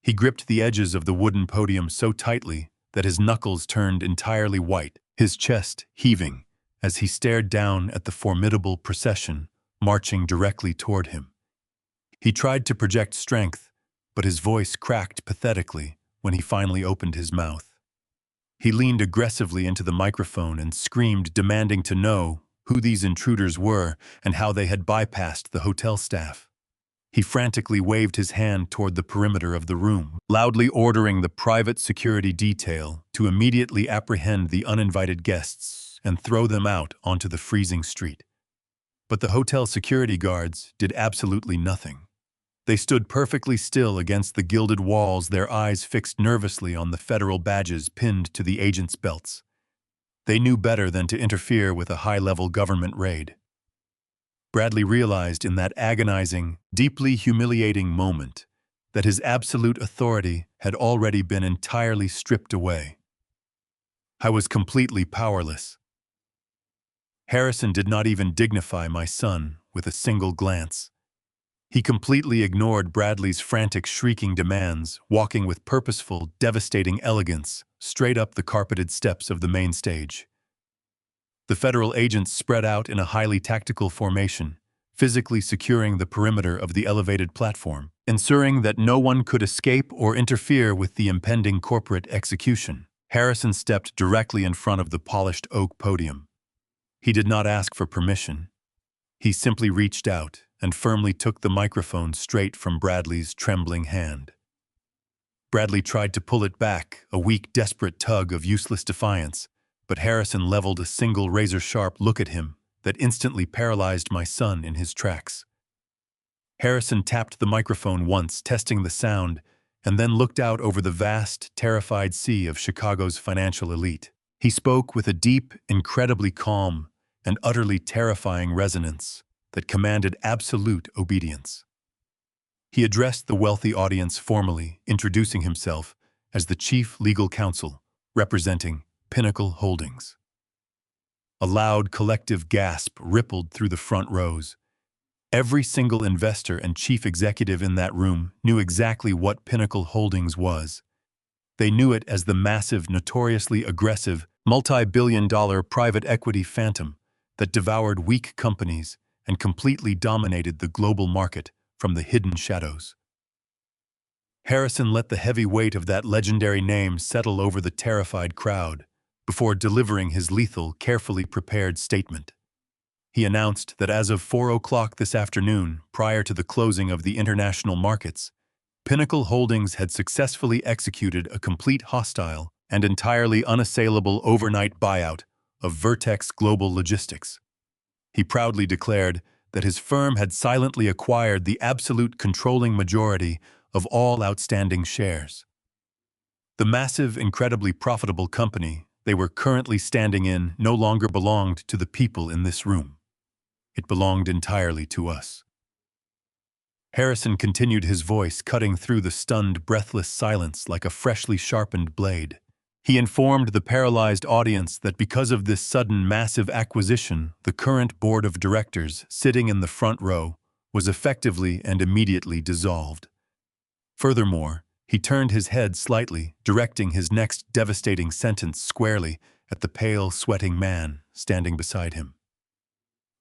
He gripped the edges of the wooden podium so tightly that his knuckles turned entirely white, his chest heaving as he stared down at the formidable procession marching directly toward him. He tried to project strength, but his voice cracked pathetically when he finally opened his mouth. He leaned aggressively into the microphone and screamed, demanding to know who these intruders were and how they had bypassed the hotel staff. He frantically waved his hand toward the perimeter of the room, loudly ordering the private security detail to immediately apprehend the uninvited guests and throw them out onto the freezing street. But the hotel security guards did absolutely nothing. They stood perfectly still against the gilded walls, their eyes fixed nervously on the federal badges pinned to the agents' belts. They knew better than to interfere with a high-level government raid. Bradley realized in that agonizing, deeply humiliating moment that his absolute authority had already been entirely stripped away. I was completely powerless. Harrison did not even dignify my son with a single glance. He completely ignored Bradley's frantic, shrieking demands, walking with purposeful, devastating elegance straight up the carpeted steps of the main stage. The federal agents spread out in a highly tactical formation, physically securing the perimeter of the elevated platform, ensuring that no one could escape or interfere with the impending corporate execution. Harrison stepped directly in front of the polished oak podium. He did not ask for permission. He simply reached out and firmly took the microphone straight from Bradley's trembling hand. Bradley tried to pull it back, a weak, desperate tug of useless defiance, but Harrison leveled a single razor-sharp look at him that instantly paralyzed my son in his tracks. Harrison tapped the microphone once, testing the sound, and then looked out over the vast, terrified sea of Chicago's financial elite. He spoke with a deep, incredibly calm, and utterly terrifying resonance that commanded absolute obedience. He addressed the wealthy audience formally, introducing himself as the chief legal counsel representing Pinnacle Holdings. A loud collective gasp rippled through the front rows. Every single investor and chief executive in that room knew exactly what Pinnacle Holdings was. They knew it as the massive, notoriously aggressive, multi-billion-dollar private equity phantom that devoured weak companies and completely dominated the global market from the hidden shadows. Harrison let the heavy weight of that legendary name settle over the terrified crowd before delivering his lethal, carefully prepared statement. He announced that as of 4 o'clock this afternoon, prior to the closing of the international markets, Pinnacle Holdings had successfully executed a complete hostile and entirely unassailable overnight buyout of Vertex Global Logistics. He proudly declared that his firm had silently acquired the absolute controlling majority of all outstanding shares. The massive, incredibly profitable company they were currently standing in no longer belonged to the people in this room. It belonged entirely to us. Harrison continued, his voice cutting through the stunned, breathless silence like a freshly sharpened blade. He informed the paralyzed audience that because of this sudden, massive acquisition, the current board of directors sitting in the front row was effectively and immediately dissolved. Furthermore, he turned his head slightly, directing his next devastating sentence squarely at the pale, sweating man standing beside him.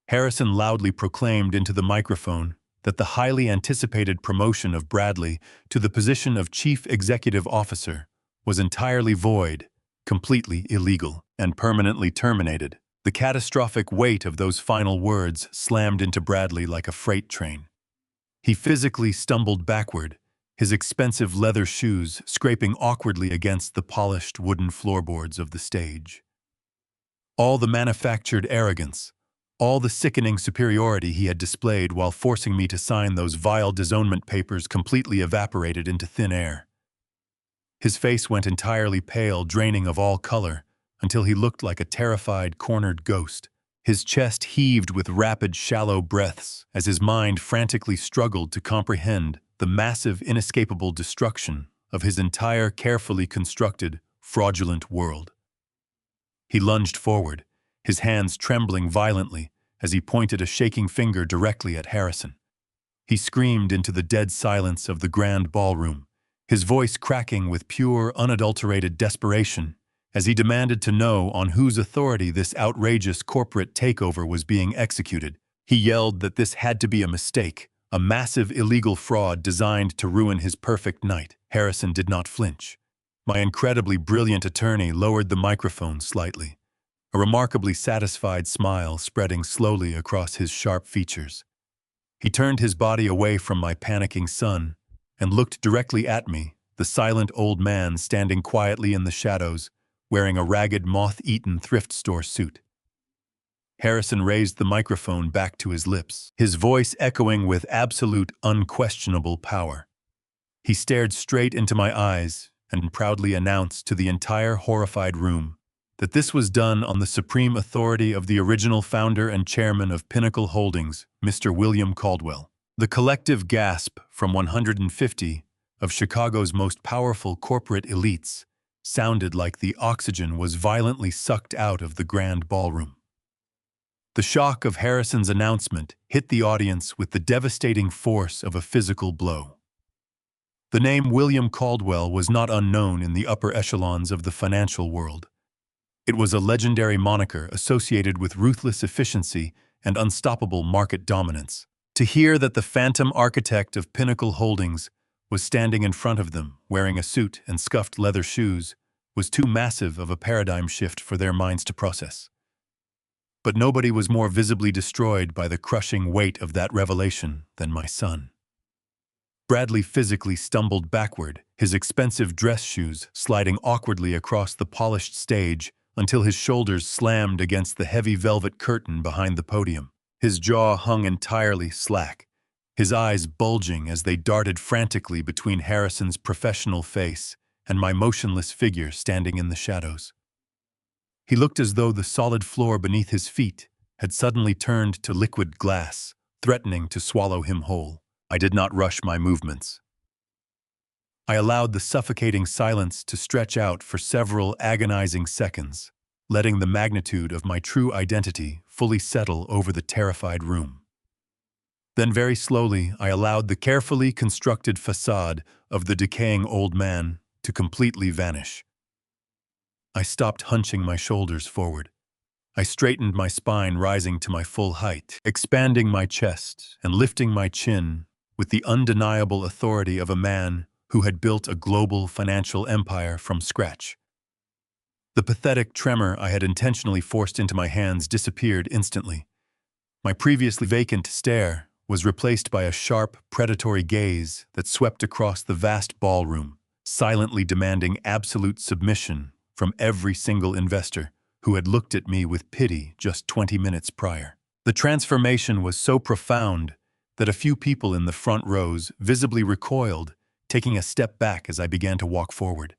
Harrison loudly proclaimed into the microphone that the highly anticipated promotion of Bradley to the position of Chief Executive Officer was entirely void, completely illegal, and permanently terminated. The catastrophic weight of those final words slammed into Bradley like a freight train. He physically stumbled backward, his expensive leather shoes scraping awkwardly against the polished wooden floorboards of the stage. All the manufactured arrogance, all the sickening superiority he had displayed while forcing me to sign those vile disownment papers completely evaporated into thin air. His face went entirely pale, draining of all color, until he looked like a terrified, cornered ghost. His chest heaved with rapid, shallow breaths as his mind frantically struggled to comprehend the massive, inescapable destruction of his entire carefully constructed, fraudulent world. He lunged forward, his hands trembling violently as he pointed a shaking finger directly at Harrison. He screamed into the dead silence of the grand ballroom, his voice cracking with pure, unadulterated desperation as he demanded to know on whose authority this outrageous corporate takeover was being executed. He yelled that this had to be a mistake, a massive illegal fraud designed to ruin his perfect night. Harrison did not flinch. My incredibly brilliant attorney lowered the microphone slightly, a remarkably satisfied smile spreading slowly across his sharp features. He turned his body away from my panicking son and looked directly at me, the silent old man standing quietly in the shadows, wearing a ragged, moth-eaten thrift store suit. Harrison raised the microphone back to his lips, his voice echoing with absolute, unquestionable power. He stared straight into my eyes and proudly announced to the entire horrified room that this was done on the supreme authority of the original founder and chairman of Pinnacle Holdings, Mr. William Caldwell. The collective gasp from 150 of Chicago's most powerful corporate elites sounded like the oxygen was violently sucked out of the grand ballroom. The shock of Harrison's announcement hit the audience with the devastating force of a physical blow. The name William Caldwell was not unknown in the upper echelons of the financial world. It was a legendary moniker associated with ruthless efficiency and unstoppable market dominance. To hear that the phantom architect of Pinnacle Holdings was standing in front of them, wearing a suit and scuffed leather shoes, was too massive of a paradigm shift for their minds to process. But nobody was more visibly destroyed by the crushing weight of that revelation than my son. Bradley physically stumbled backward, his expensive dress shoes sliding awkwardly across the polished stage until his shoulders slammed against the heavy velvet curtain behind the podium. His jaw hung entirely slack, his eyes bulging as they darted frantically between Harrison's professional face and my motionless figure standing in the shadows. He looked as though the solid floor beneath his feet had suddenly turned to liquid glass, threatening to swallow him whole. I did not rush my movements. I allowed the suffocating silence to stretch out for several agonizing seconds, letting the magnitude of my true identity fully settle over the terrified room. Then very slowly, I allowed the carefully constructed facade of the decaying old man to completely vanish. I stopped hunching my shoulders forward. I straightened my spine, rising to my full height, expanding my chest and lifting my chin with the undeniable authority of a man who had built a global financial empire from scratch. The pathetic tremor I had intentionally forced into my hands disappeared instantly. My previously vacant stare was replaced by a sharp, predatory gaze that swept across the vast ballroom, silently demanding absolute submission from every single investor who had looked at me with pity just 20 minutes prior. The transformation was so profound that a few people in the front rows visibly recoiled, taking a step back as I began to walk forward.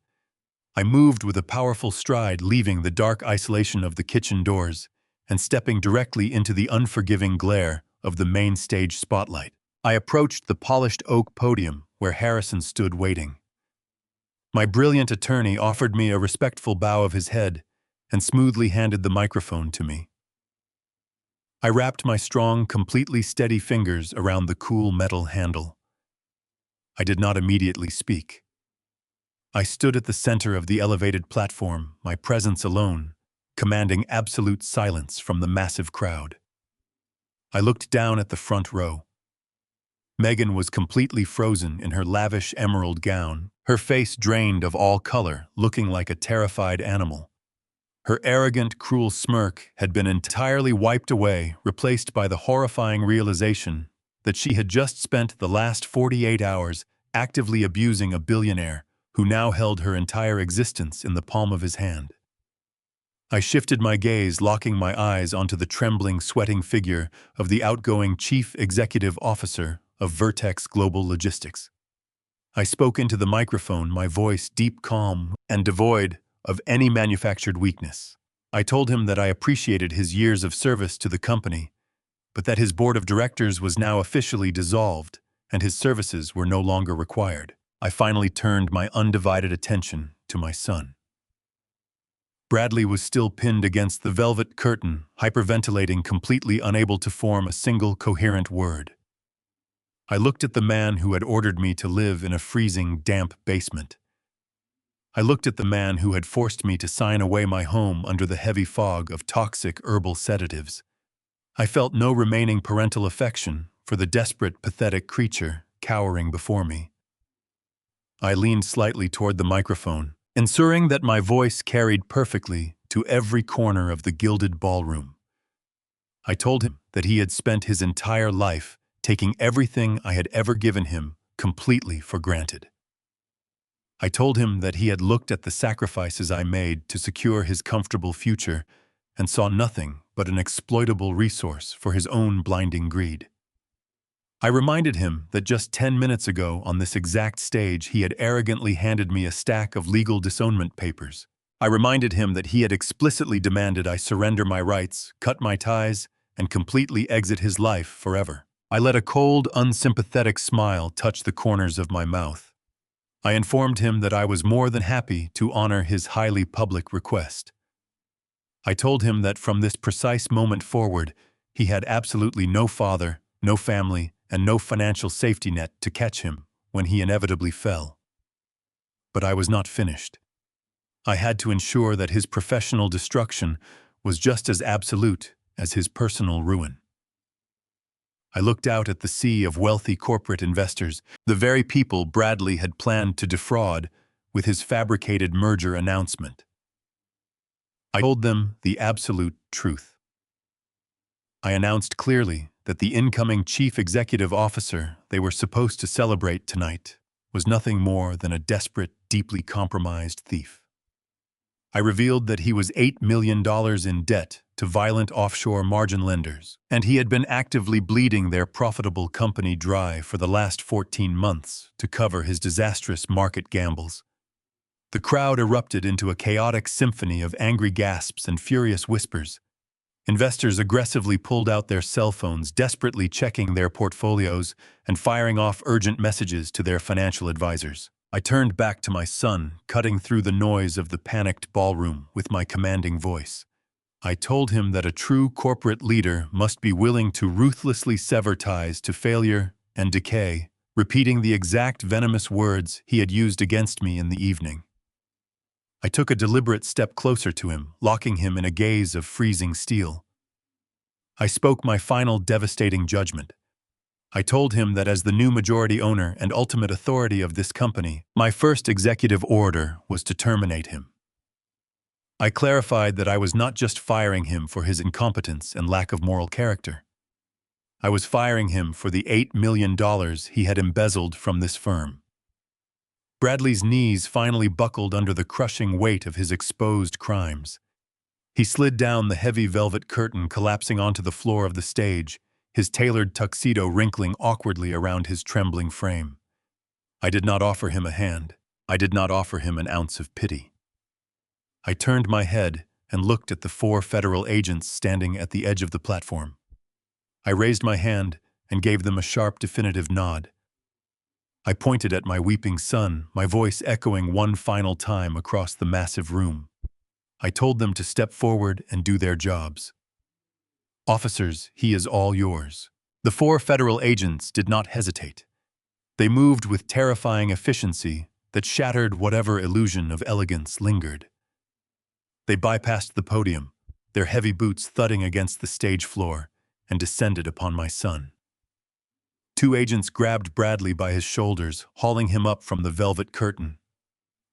I moved with a powerful stride, leaving the dark isolation of the kitchen doors and stepping directly into the unforgiving glare of the main stage spotlight. I approached the polished oak podium where Harrison stood waiting. My brilliant attorney offered me a respectful bow of his head and smoothly handed the microphone to me. I wrapped my strong, completely steady fingers around the cool metal handle. I did not immediately speak. I stood at the center of the elevated platform, my presence alone, commanding absolute silence from the massive crowd. I looked down at the front row. Megan was completely frozen in her lavish emerald gown, her face drained of all color, looking like a terrified animal. Her arrogant, cruel smirk had been entirely wiped away, replaced by the horrifying realization that she had just spent the last 48 hours actively abusing a billionaire who now held her entire existence in the palm of his hand. I shifted my gaze, locking my eyes onto the trembling, sweating figure of the outgoing Chief Executive Officer of Vertex Global Logistics. I spoke into the microphone, my voice deep, calm, and devoid of any manufactured weakness. I told him that I appreciated his years of service to the company, but that his board of directors was now officially dissolved and his services were no longer required. I finally turned my undivided attention to my son. Bradley was still pinned against the velvet curtain, hyperventilating, completely unable to form a single coherent word. I looked at the man who had ordered me to live in a freezing, damp basement. I looked at the man who had forced me to sign away my home under the heavy fog of toxic herbal sedatives. I felt no remaining parental affection for the desperate, pathetic creature cowering before me. I leaned slightly toward the microphone, ensuring that my voice carried perfectly to every corner of the gilded ballroom. I told him that he had spent his entire life taking everything I had ever given him completely for granted. I told him that he had looked at the sacrifices I made to secure his comfortable future and saw nothing but an exploitable resource for his own blinding greed. I reminded him that just 10 minutes ago on this exact stage he had arrogantly handed me a stack of legal disownment papers. I reminded him that he had explicitly demanded I surrender my rights, cut my ties, and completely exit his life forever. I let a cold, unsympathetic smile touch the corners of my mouth. I informed him that I was more than happy to honor his highly public request. I told him that from this precise moment forward, he had absolutely no father, no family, and no financial safety net to catch him when he inevitably fell. But I was not finished. I had to ensure that his professional destruction was just as absolute as his personal ruin. I looked out at the sea of wealthy corporate investors, the very people Bradley had planned to defraud with his fabricated merger announcement. I told them the absolute truth. I announced clearly that the incoming chief executive officer they were supposed to celebrate tonight was nothing more than a desperate, deeply compromised thief. I revealed that he was $8 million in debt to violent offshore margin lenders, and he had been actively bleeding their profitable company dry for the last 14 months to cover his disastrous market gambles. The crowd erupted into a chaotic symphony of angry gasps and furious whispers. Investors aggressively pulled out their cell phones, desperately checking their portfolios and firing off urgent messages to their financial advisors. I turned back to my son, cutting through the noise of the panicked ballroom with my commanding voice. I told him that a true corporate leader must be willing to ruthlessly sever ties to failure and decay, repeating the exact venomous words he had used against me in the evening. I took a deliberate step closer to him, locking him in a gaze of freezing steel. I spoke my final devastating judgment. I told him that as the new majority owner and ultimate authority of this company, my first executive order was to terminate him. I clarified that I was not just firing him for his incompetence and lack of moral character. I was firing him for the $8 million he had embezzled from this firm. Bradley's knees finally buckled under the crushing weight of his exposed crimes. He slid down the heavy velvet curtain, collapsing onto the floor of the stage, his tailored tuxedo wrinkling awkwardly around his trembling frame. I did not offer him a hand. I did not offer him an ounce of pity. I turned my head and looked at the 4 federal agents standing at the edge of the platform. I raised my hand and gave them a sharp, definitive nod. I pointed at my weeping son, my voice echoing one final time across the massive room. I told them to step forward and do their jobs. Officers, he is all yours. The 4 federal agents did not hesitate. They moved with terrifying efficiency that shattered whatever illusion of elegance lingered. They bypassed the podium, their heavy boots thudding against the stage floor, and descended upon my son. 2 agents grabbed Bradley by his shoulders, hauling him up from the velvet curtain.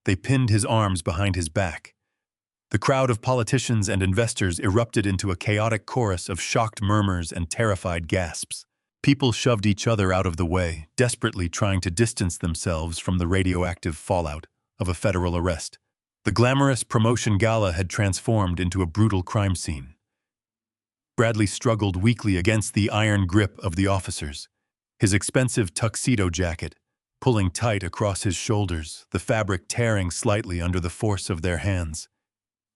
They pinned his arms behind his back. The crowd of politicians and investors erupted into a chaotic chorus of shocked murmurs and terrified gasps. People shoved each other out of the way, desperately trying to distance themselves from the radioactive fallout of a federal arrest. The glamorous promotion gala had transformed into a brutal crime scene. Bradley struggled weakly against the iron grip of the officers, his expensive tuxedo jacket pulling tight across his shoulders, the fabric tearing slightly under the force of their hands.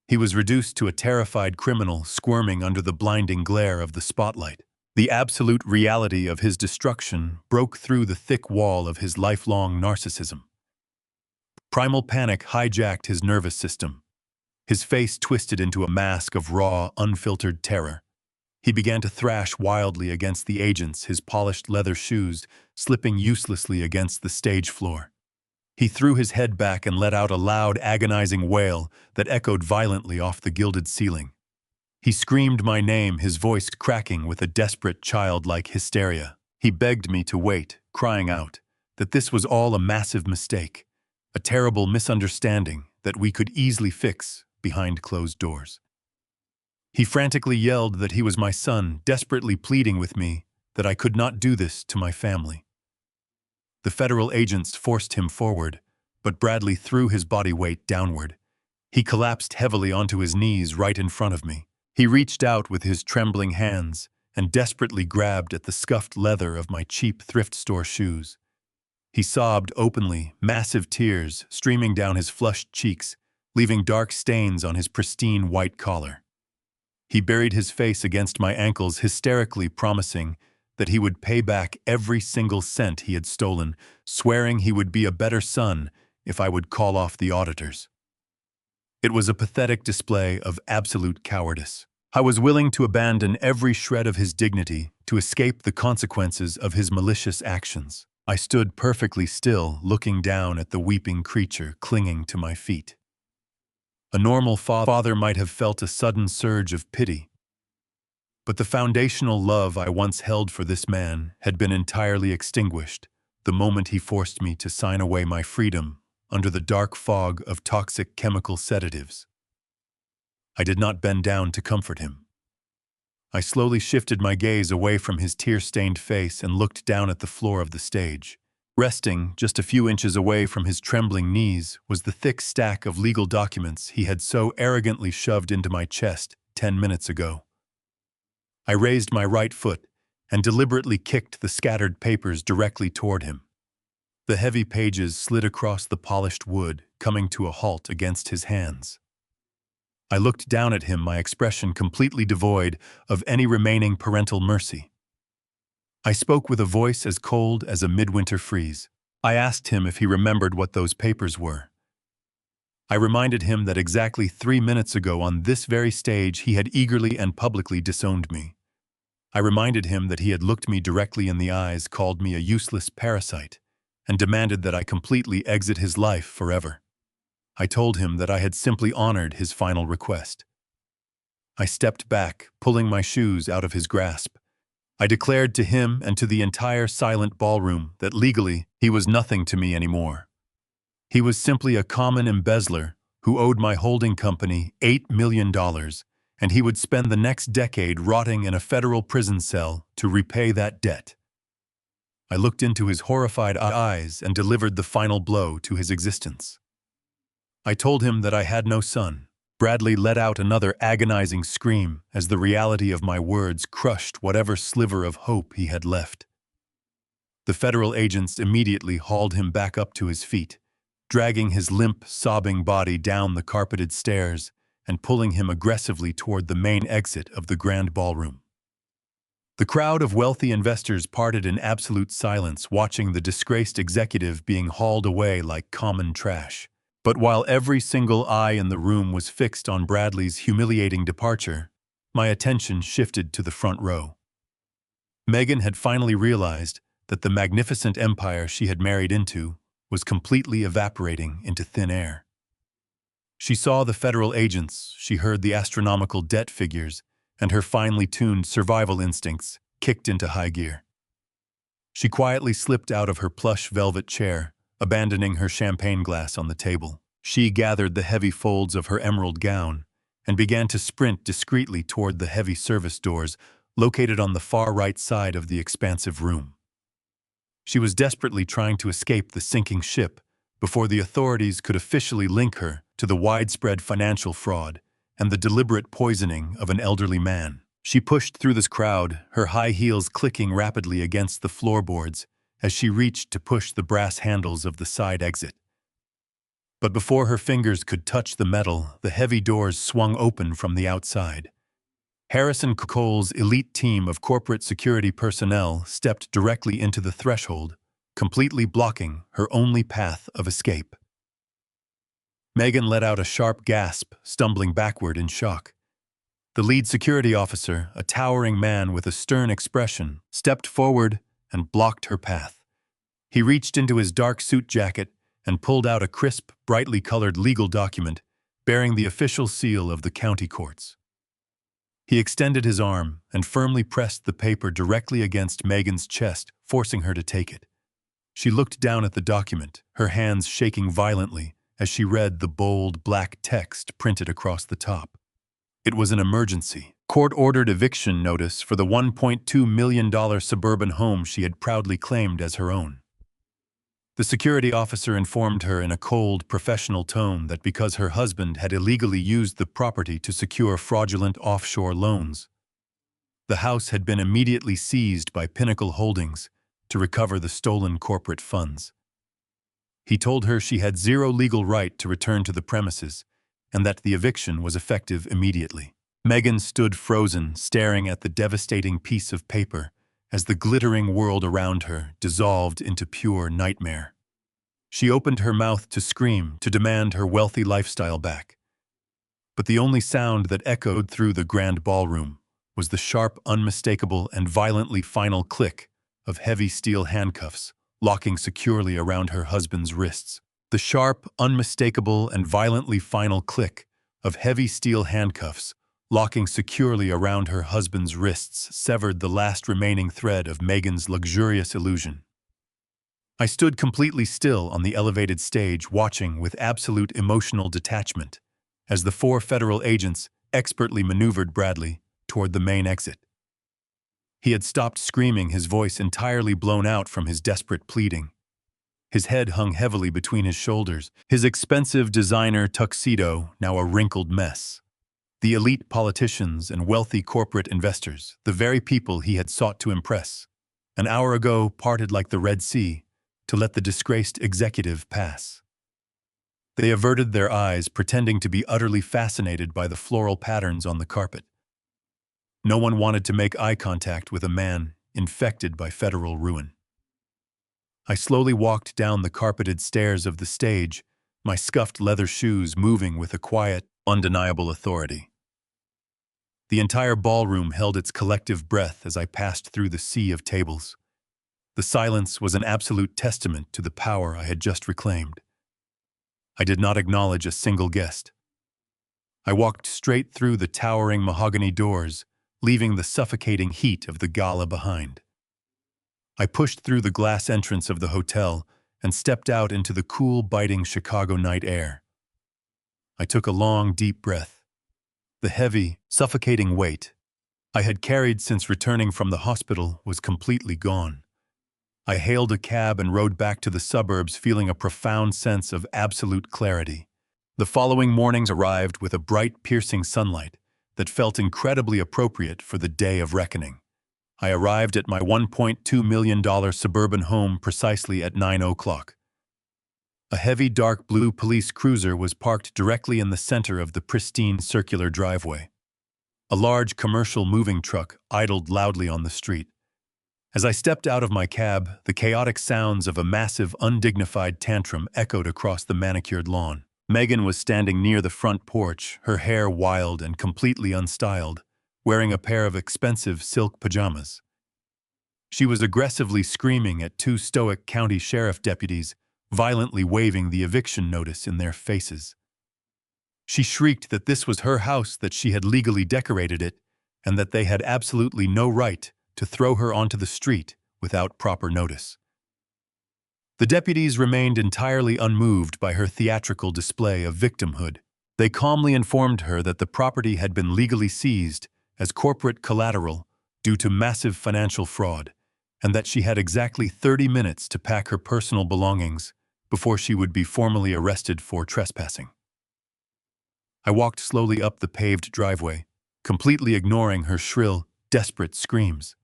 He was reduced to a terrified criminal squirming under the blinding glare of the spotlight. The absolute reality of his destruction broke through the thick wall of his lifelong narcissism. Primal panic hijacked his nervous system. His face twisted into a mask of raw, unfiltered terror. He began to thrash wildly against the agents, his polished leather shoes slipping uselessly against the stage floor. He threw his head back and let out a loud, agonizing wail that echoed violently off the gilded ceiling. He screamed my name, his voice cracking with a desperate, childlike hysteria. He begged me to wait, crying out that this was all a massive mistake, a terrible misunderstanding that we could easily fix behind closed doors. He frantically yelled that he was my son, desperately pleading with me that I could not do this to my family. The federal agents forced him forward, but Bradley threw his body weight downward. He collapsed heavily onto his knees right in front of me. He reached out with his trembling hands and desperately grabbed at the scuffed leather of my cheap thrift store shoes. He sobbed openly, massive tears streaming down his flushed cheeks, leaving dark stains on his pristine white collar. He buried his face against my ankles, hysterically promising that he would pay back every single cent he had stolen, swearing he would be a better son if I would call off the auditors. It was a pathetic display of absolute cowardice. I was willing to abandon every shred of his dignity to escape the consequences of his malicious actions. I stood perfectly still, looking down at the weeping creature clinging to my feet. A normal father might have felt a sudden surge of pity, but the foundational love I once held for this man had been entirely extinguished the moment he forced me to sign away my freedom under the dark fog of toxic chemical sedatives. I did not bend down to comfort him. I slowly shifted my gaze away from his tear-stained face and looked down at the floor of the stage. Resting just a few inches away from his trembling knees was the thick stack of legal documents he had so arrogantly shoved into my chest 10 minutes ago. I raised my right foot and deliberately kicked the scattered papers directly toward him. The heavy pages slid across the polished wood, coming to a halt against his hands. I looked down at him, my expression completely devoid of any remaining parental mercy. I spoke with a voice as cold as a midwinter freeze. I asked him if he remembered what those papers were. I reminded him that exactly 3 minutes ago on this very stage he had eagerly and publicly disowned me. I reminded him that he had looked me directly in the eyes, called me a useless parasite, and demanded that I completely exit his life forever. I told him that I had simply honored his final request. I stepped back, pulling my shoes out of his grasp. I declared to him and to the entire silent ballroom that legally he was nothing to me anymore. He was simply a common embezzler who owed my holding company $8 million, and he would spend the next decade rotting in a federal prison cell to repay that debt. I looked into his horrified eyes and delivered the final blow to his existence. I told him that I had no son. Bradley let out another agonizing scream as the reality of my words crushed whatever sliver of hope he had left. The federal agents immediately hauled him back up to his feet, dragging his limp, sobbing body down the carpeted stairs and pulling him aggressively toward the main exit of the grand ballroom. The crowd of wealthy investors parted in absolute silence, watching the disgraced executive being hauled away like common trash. But while every single eye in the room was fixed on Bradley's humiliating departure, my attention shifted to the front row. Megan had finally realized that the magnificent empire she had married into was completely evaporating into thin air. She saw the federal agents, she heard the astronomical debt figures, and her finely tuned survival instincts kicked into high gear. She quietly slipped out of her plush velvet chair, abandoning her champagne glass on the table. She gathered the heavy folds of her emerald gown and began to sprint discreetly toward the heavy service doors, located on the far right side of the expansive room. She was desperately trying to escape the sinking ship before the authorities could officially link her to the widespread financial fraud and the deliberate poisoning of an elderly man. She pushed through this crowd, her high heels clicking rapidly against the floorboards as she reached to push the brass handles of the side exit. But before her fingers could touch the metal, the heavy doors swung open from the outside. Harrison Cole's elite team of corporate security personnel stepped directly into the threshold, completely blocking her only path of escape. Megan let out a sharp gasp, stumbling backward in shock. The lead security officer, a towering man with a stern expression, stepped forward and blocked her path. He reached into his dark suit jacket and pulled out a crisp, brightly colored legal document bearing the official seal of the county courts. He extended his arm and firmly pressed the paper directly against Megan's chest, forcing her to take it. She looked down at the document, her hands shaking violently as she read the bold, black text printed across the top. It was an emergency, court-ordered eviction notice for the $1.2 million suburban home she had proudly claimed as her own. The security officer informed her in a cold, professional tone that because her husband had illegally used the property to secure fraudulent offshore loans, the house had been immediately seized by Pinnacle Holdings to recover the stolen corporate funds. He told her she had zero legal right to return to the premises and that the eviction was effective immediately. Megan stood frozen, staring at the devastating piece of paper as the glittering world around her dissolved into pure nightmare. She opened her mouth to scream, to demand her wealthy lifestyle back. But the only sound that echoed through the grand ballroom was the sharp, unmistakable, and violently final click of heavy steel handcuffs locking securely around her husband's wrists. The sharp, unmistakable, and violently final click of heavy steel handcuffs locking securely around her husband's wrists severed the last remaining thread of Megan's luxurious illusion. I stood completely still on the elevated stage, watching with absolute emotional detachment as the 4 federal agents expertly maneuvered Bradley toward the main exit. He had stopped screaming, his voice entirely blown out from his desperate pleading. His head hung heavily between his shoulders, his expensive designer tuxedo now a wrinkled mess. The elite politicians and wealthy corporate investors, the very people he had sought to impress, an hour ago parted like the Red Sea to let the disgraced executive pass. They averted their eyes, pretending to be utterly fascinated by the floral patterns on the carpet. No one wanted to make eye contact with a man infected by federal ruin. I slowly walked down the carpeted stairs of the stage, my scuffed leather shoes moving with a quiet, undeniable authority. The entire ballroom held its collective breath as I passed through the sea of tables. The silence was an absolute testament to the power I had just reclaimed. I did not acknowledge a single guest. I walked straight through the towering mahogany doors, leaving the suffocating heat of the gala behind. I pushed through the glass entrance of the hotel and stepped out into the cool, biting Chicago night air. I took a long, deep breath. The heavy, suffocating weight I had carried since returning from the hospital was completely gone. I hailed a cab and rode back to the suburbs, feeling a profound sense of absolute clarity. The following mornings arrived with a bright, piercing sunlight that felt incredibly appropriate for the day of reckoning. I arrived at my $1.2 million suburban home precisely at 9 o'clock. A heavy dark blue police cruiser was parked directly in the center of the pristine circular driveway. A large commercial moving truck idled loudly on the street. As I stepped out of my cab, the chaotic sounds of a massive, undignified tantrum echoed across the manicured lawn. Megan was standing near the front porch, her hair wild and completely unstyled, wearing a pair of expensive silk pajamas. She was aggressively screaming at 2 stoic county sheriff deputies, violently waving the eviction notice in their faces. She shrieked that this was her house, that she had legally decorated it, and that they had absolutely no right to throw her onto the street without proper notice. The deputies remained entirely unmoved by her theatrical display of victimhood. They calmly informed her that the property had been legally seized as corporate collateral due to massive financial fraud, and that she had exactly 30 minutes to pack her personal belongings before she would be formally arrested for trespassing. I walked slowly up the paved driveway, completely ignoring her shrill, desperate screams.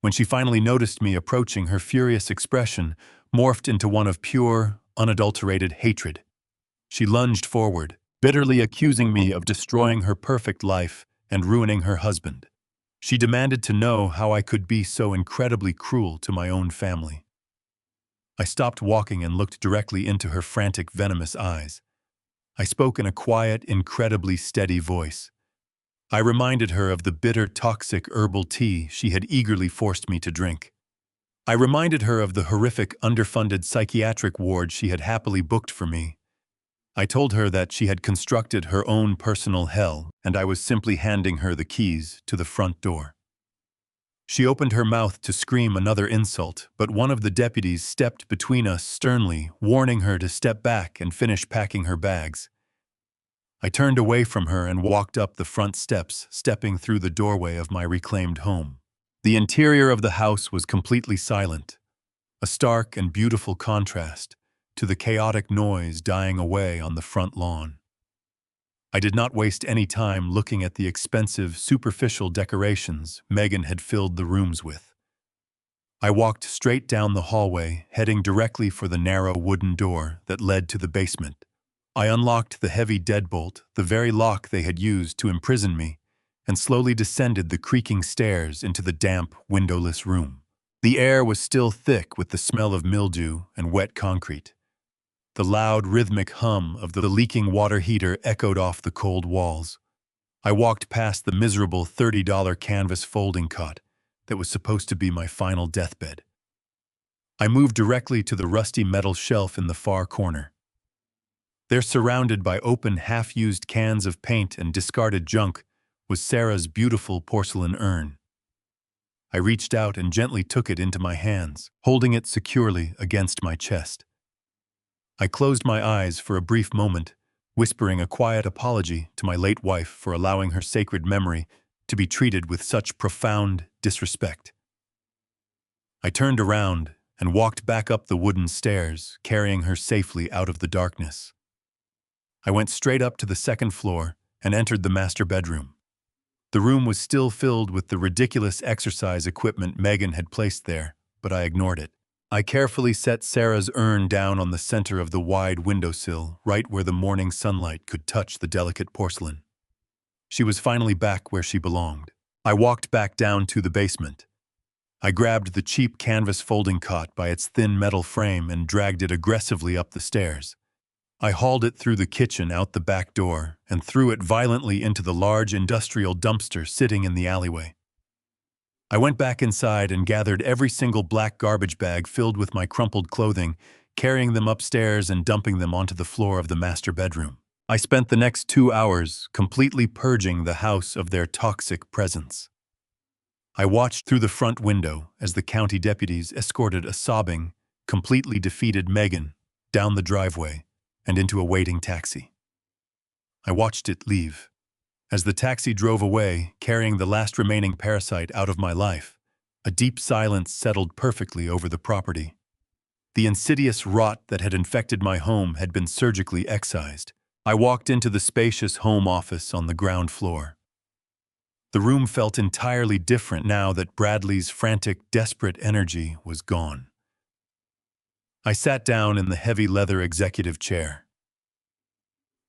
When she finally noticed me approaching, her furious expression morphed into one of pure, unadulterated hatred. She lunged forward, bitterly accusing me of destroying her perfect life and ruining her husband. She demanded to know how I could be so incredibly cruel to my own family. I stopped walking and looked directly into her frantic, venomous eyes. I spoke in a quiet, incredibly steady voice. I reminded her of the bitter, toxic herbal tea she had eagerly forced me to drink. I reminded her of the horrific, underfunded psychiatric ward she had happily booked for me. I told her that she had constructed her own personal hell, and I was simply handing her the keys to the front door. She opened her mouth to scream another insult, but one of the deputies stepped between us sternly, warning her to step back and finish packing her bags. I turned away from her and walked up the front steps, stepping through the doorway of my reclaimed home. The interior of the house was completely silent, a stark and beautiful contrast to the chaotic noise dying away on the front lawn. I did not waste any time looking at the expensive, superficial decorations Megan had filled the rooms with. I walked straight down the hallway, heading directly for the narrow wooden door that led to the basement. I unlocked the heavy deadbolt, the very lock they had used to imprison me, and slowly descended the creaking stairs into the damp, windowless room. The air was still thick with the smell of mildew and wet concrete. The loud, rhythmic hum of the leaking water heater echoed off the cold walls. I walked past the miserable $30 canvas folding cot that was supposed to be my final deathbed. I moved directly to the rusty metal shelf in the far corner. There, surrounded by open, half-used cans of paint and discarded junk, was Sarah's beautiful porcelain urn. I reached out and gently took it into my hands, holding it securely against my chest. I closed my eyes for a brief moment, whispering a quiet apology to my late wife for allowing her sacred memory to be treated with such profound disrespect. I turned around and walked back up the wooden stairs, carrying her safely out of the darkness. I went straight up to the second floor and entered the master bedroom. The room was still filled with the ridiculous exercise equipment Megan had placed there, but I ignored it. I carefully set Sarah's urn down on the center of the wide windowsill, right where the morning sunlight could touch the delicate porcelain. She was finally back where she belonged. I walked back down to the basement. I grabbed the cheap canvas folding cot by its thin metal frame and dragged it aggressively up the stairs. I hauled it through the kitchen out the back door and threw it violently into the large industrial dumpster sitting in the alleyway. I went back inside and gathered every single black garbage bag filled with my crumpled clothing, carrying them upstairs and dumping them onto the floor of the master bedroom. I spent the next 2 hours completely purging the house of their toxic presence. I watched through the front window as the county deputies escorted a sobbing, completely defeated Megan down the driveway and into a waiting taxi. I watched it leave. As the taxi drove away, carrying the last remaining parasite out of my life, a deep silence settled perfectly over the property. The insidious rot that had infected my home had been surgically excised. I walked into the spacious home office on the ground floor. The room felt entirely different now that Bradley's frantic, desperate energy was gone. I sat down in the heavy leather executive chair.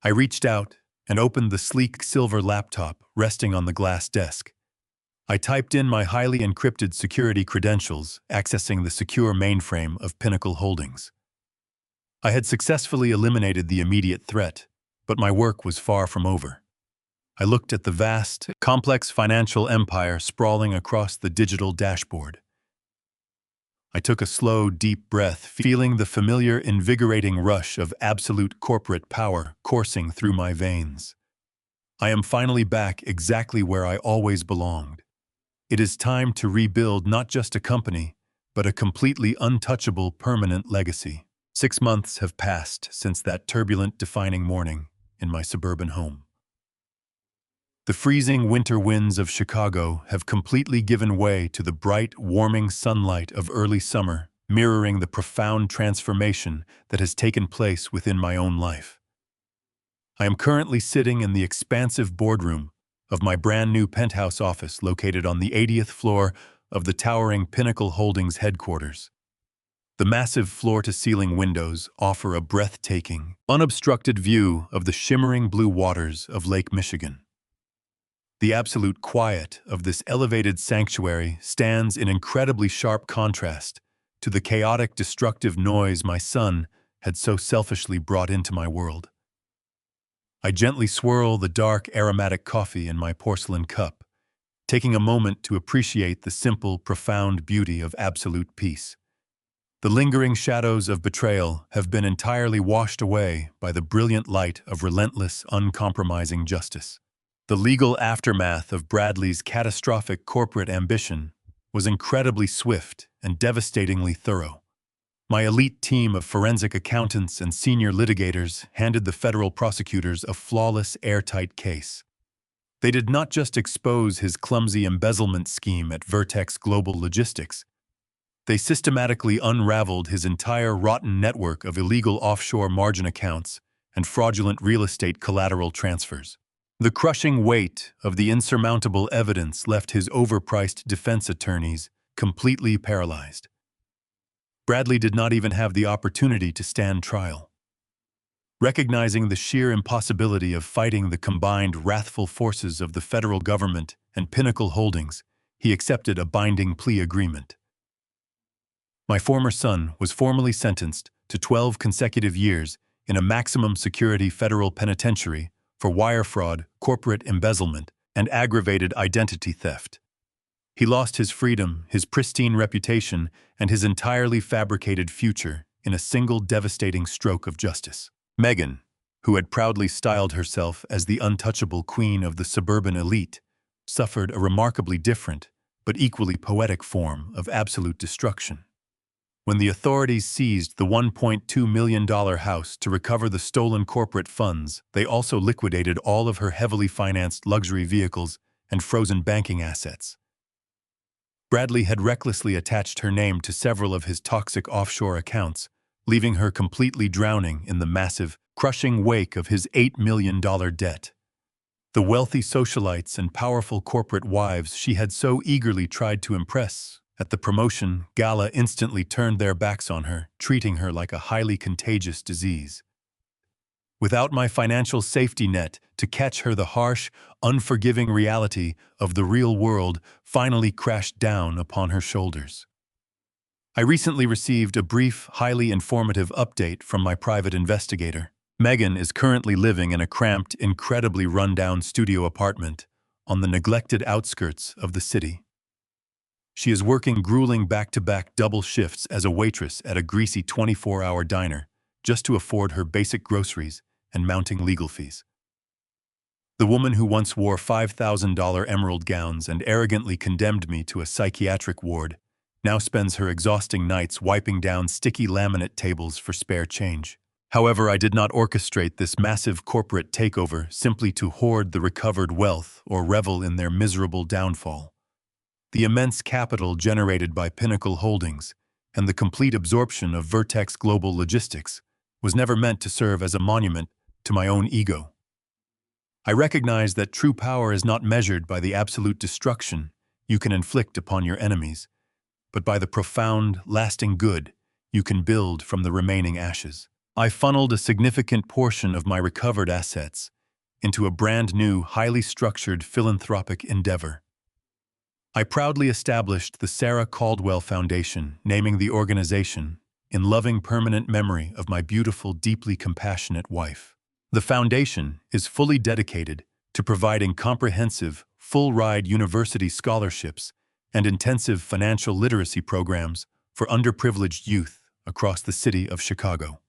I reached out and opened the sleek silver laptop resting on the glass desk. I typed in my highly encrypted security credentials, accessing the secure mainframe of Pinnacle Holdings. I had successfully eliminated the immediate threat, but my work was far from over. I looked at the vast, complex financial empire sprawling across the digital dashboard. I took a slow, deep breath, feeling the familiar, invigorating rush of absolute corporate power coursing through my veins. I am finally back exactly where I always belonged. It is time to rebuild not just a company, but a completely untouchable permanent legacy. 6 months have passed since that turbulent, defining morning in my suburban home. The freezing winter winds of Chicago have completely given way to the bright, warming sunlight of early summer, mirroring the profound transformation that has taken place within my own life. I am currently sitting in the expansive boardroom of my brand new penthouse office located on the 80th floor of the towering Pinnacle Holdings headquarters. The massive floor-to-ceiling windows offer a breathtaking, unobstructed view of the shimmering blue waters of Lake Michigan. The absolute quiet of this elevated sanctuary stands in incredibly sharp contrast to the chaotic, destructive noise my son had so selfishly brought into my world. I gently swirl the dark, aromatic coffee in my porcelain cup, taking a moment to appreciate the simple, profound beauty of absolute peace. The lingering shadows of betrayal have been entirely washed away by the brilliant light of relentless, uncompromising justice. The legal aftermath of Bradley's catastrophic corporate ambition was incredibly swift and devastatingly thorough. My elite team of forensic accountants and senior litigators handed the federal prosecutors a flawless, airtight case. They did not just expose his clumsy embezzlement scheme at Vertex Global Logistics. They systematically unraveled his entire rotten network of illegal offshore margin accounts and fraudulent real estate collateral transfers. The crushing weight of the insurmountable evidence left his overpriced defense attorneys completely paralyzed. Bradley did not even have the opportunity to stand trial. Recognizing the sheer impossibility of fighting the combined wrathful forces of the federal government and Pinnacle Holdings, he accepted a binding plea agreement. My former son was formally sentenced to 12 consecutive years in a maximum security federal penitentiary for wire fraud, corporate embezzlement, and aggravated identity theft. He lost his freedom, his pristine reputation, and his entirely fabricated future in a single devastating stroke of justice. Megan, who had proudly styled herself as the untouchable queen of the suburban elite, suffered a remarkably different, but equally poetic form of absolute destruction. When the authorities seized the $1.2 million house to recover the stolen corporate funds, they also liquidated all of her heavily financed luxury vehicles and frozen banking assets. Bradley had recklessly attached her name to several of his toxic offshore accounts, leaving her completely drowning in the massive, crushing wake of his $8 million debt. The wealthy socialites and powerful corporate wives she had so eagerly tried to impress at the promotion gala instantly turned their backs on her, treating her like a highly contagious disease. Without my financial safety net to catch her, the harsh, unforgiving reality of the real world finally crashed down upon her shoulders. I recently received a brief, highly informative update from my private investigator. Megan is currently living in a cramped, incredibly run-down studio apartment on the neglected outskirts of the city. She is working grueling back-to-back double shifts as a waitress at a greasy 24-hour diner just to afford her basic groceries and mounting legal fees. The woman who once wore $5,000 emerald gowns and arrogantly condemned me to a psychiatric ward now spends her exhausting nights wiping down sticky laminate tables for spare change. However, I did not orchestrate this massive corporate takeover simply to hoard the recovered wealth or revel in their miserable downfall. The immense capital generated by Pinnacle Holdings and the complete absorption of Vertex Global Logistics was never meant to serve as a monument to my own ego. I recognize that true power is not measured by the absolute destruction you can inflict upon your enemies, but by the profound, lasting good you can build from the remaining ashes. I funneled a significant portion of my recovered assets into a brand new, highly structured philanthropic endeavor. I proudly established the Sarah Caldwell Foundation, naming the organization in loving permanent memory of my beautiful, deeply compassionate wife. The foundation is fully dedicated to providing comprehensive, full-ride university scholarships and intensive financial literacy programs for underprivileged youth across the city of Chicago.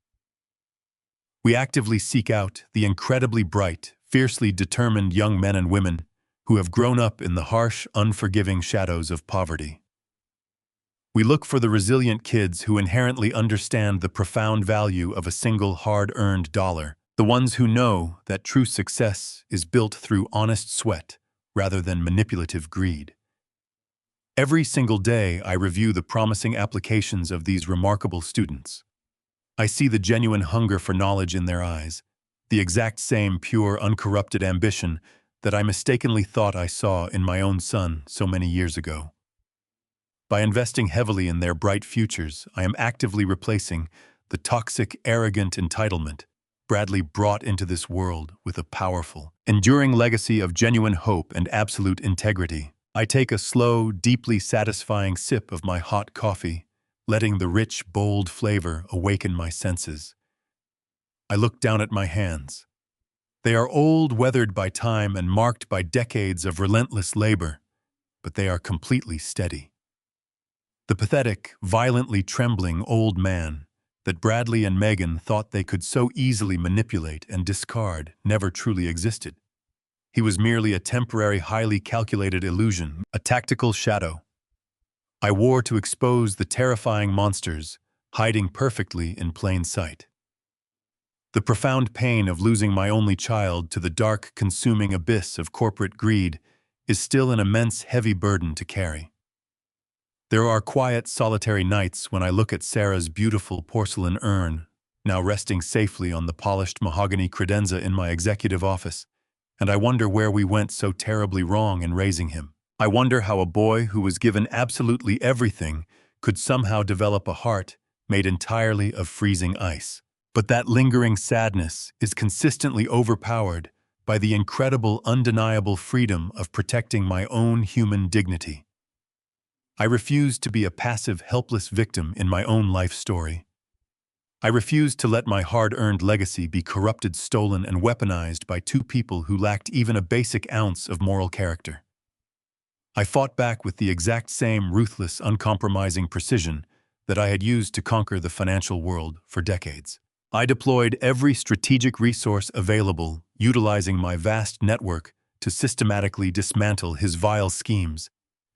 We actively seek out the incredibly bright, fiercely determined young men and women who have grown up in the harsh, unforgiving shadows of poverty. We look for the resilient kids who inherently understand the profound value of a single hard-earned dollar, The ones who know that true success is built through honest sweat rather than manipulative greed. Every single day, I review the promising applications of these remarkable students. I see the genuine hunger for knowledge in their eyes, the exact same pure, uncorrupted ambition that I mistakenly thought I saw in my own son so many years ago. By investing heavily in their bright futures, I am actively replacing the toxic, arrogant entitlement Bradley brought into this world with a powerful, enduring legacy of genuine hope and absolute integrity. I take a slow, deeply satisfying sip of my hot coffee, letting the rich, bold flavor awaken my senses. I look down at my hands. They are old, weathered by time and marked by decades of relentless labor, but they are completely steady. The pathetic, violently trembling old man that Bradley and Megan thought they could so easily manipulate and discard never truly existed. He was merely a temporary, highly calculated illusion, a tactical shadow I wore to expose the terrifying monsters hiding perfectly in plain sight. The profound pain of losing my only child to the dark, consuming abyss of corporate greed is still an immense, heavy burden to carry. There are quiet, solitary nights when I look at Sarah's beautiful porcelain urn, now resting safely on the polished mahogany credenza in my executive office, and I wonder where we went so terribly wrong in raising him. I wonder how a boy who was given absolutely everything could somehow develop a heart made entirely of freezing ice. But that lingering sadness is consistently overpowered by the incredible, undeniable freedom of protecting my own human dignity. I refuse to be a passive, helpless victim in my own life story. I refuse to let my hard-earned legacy be corrupted, stolen, and weaponized by two people who lacked even a basic ounce of moral character. I fought back with the exact same ruthless, uncompromising precision that I had used to conquer the financial world for decades. I deployed every strategic resource available, utilizing my vast network to systematically dismantle his vile schemes,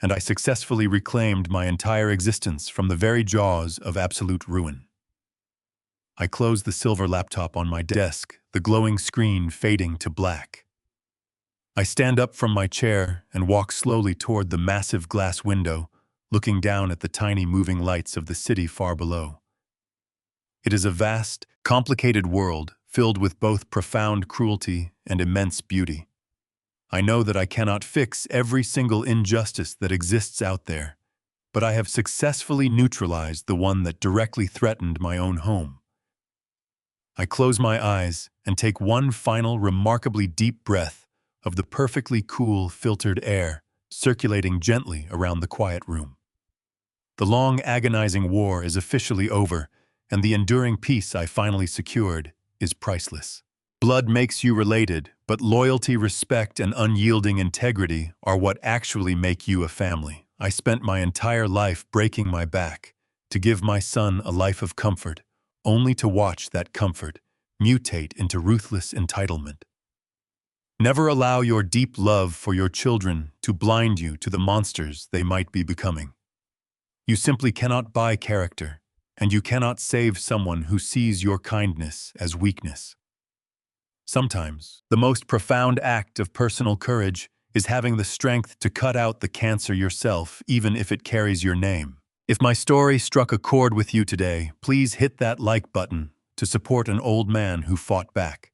and I successfully reclaimed my entire existence from the very jaws of absolute ruin. I closed the silver laptop on my desk, the glowing screen fading to black. I stand up from my chair and walk slowly toward the massive glass window, looking down at the tiny moving lights of the city far below. It is a vast, complicated world filled with both profound cruelty and immense beauty. I know that I cannot fix every single injustice that exists out there, but I have successfully neutralized the one that directly threatened my own home. I close my eyes and take one final remarkably deep breath of the perfectly cool, filtered air circulating gently around the quiet room. The long, agonizing war is officially over, and the enduring peace I finally secured is priceless. Blood makes you related, but loyalty, respect, and unyielding integrity are what actually make you a family. I spent my entire life breaking my back to give my son a life of comfort, only to watch that comfort mutate into ruthless entitlement. Never allow your deep love for your children to blind you to the monsters they might be becoming. You simply cannot buy character, and you cannot save someone who sees your kindness as weakness. Sometimes, the most profound act of personal courage is having the strength to cut out the cancer yourself, even if it carries your name. If my story struck a chord with you today, please hit that like button to support an old man who fought back.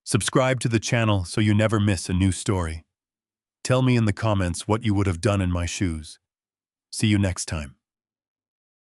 Subscribe to the channel so you never miss a new story. Tell me in the comments what you would have done in my shoes. See you next time.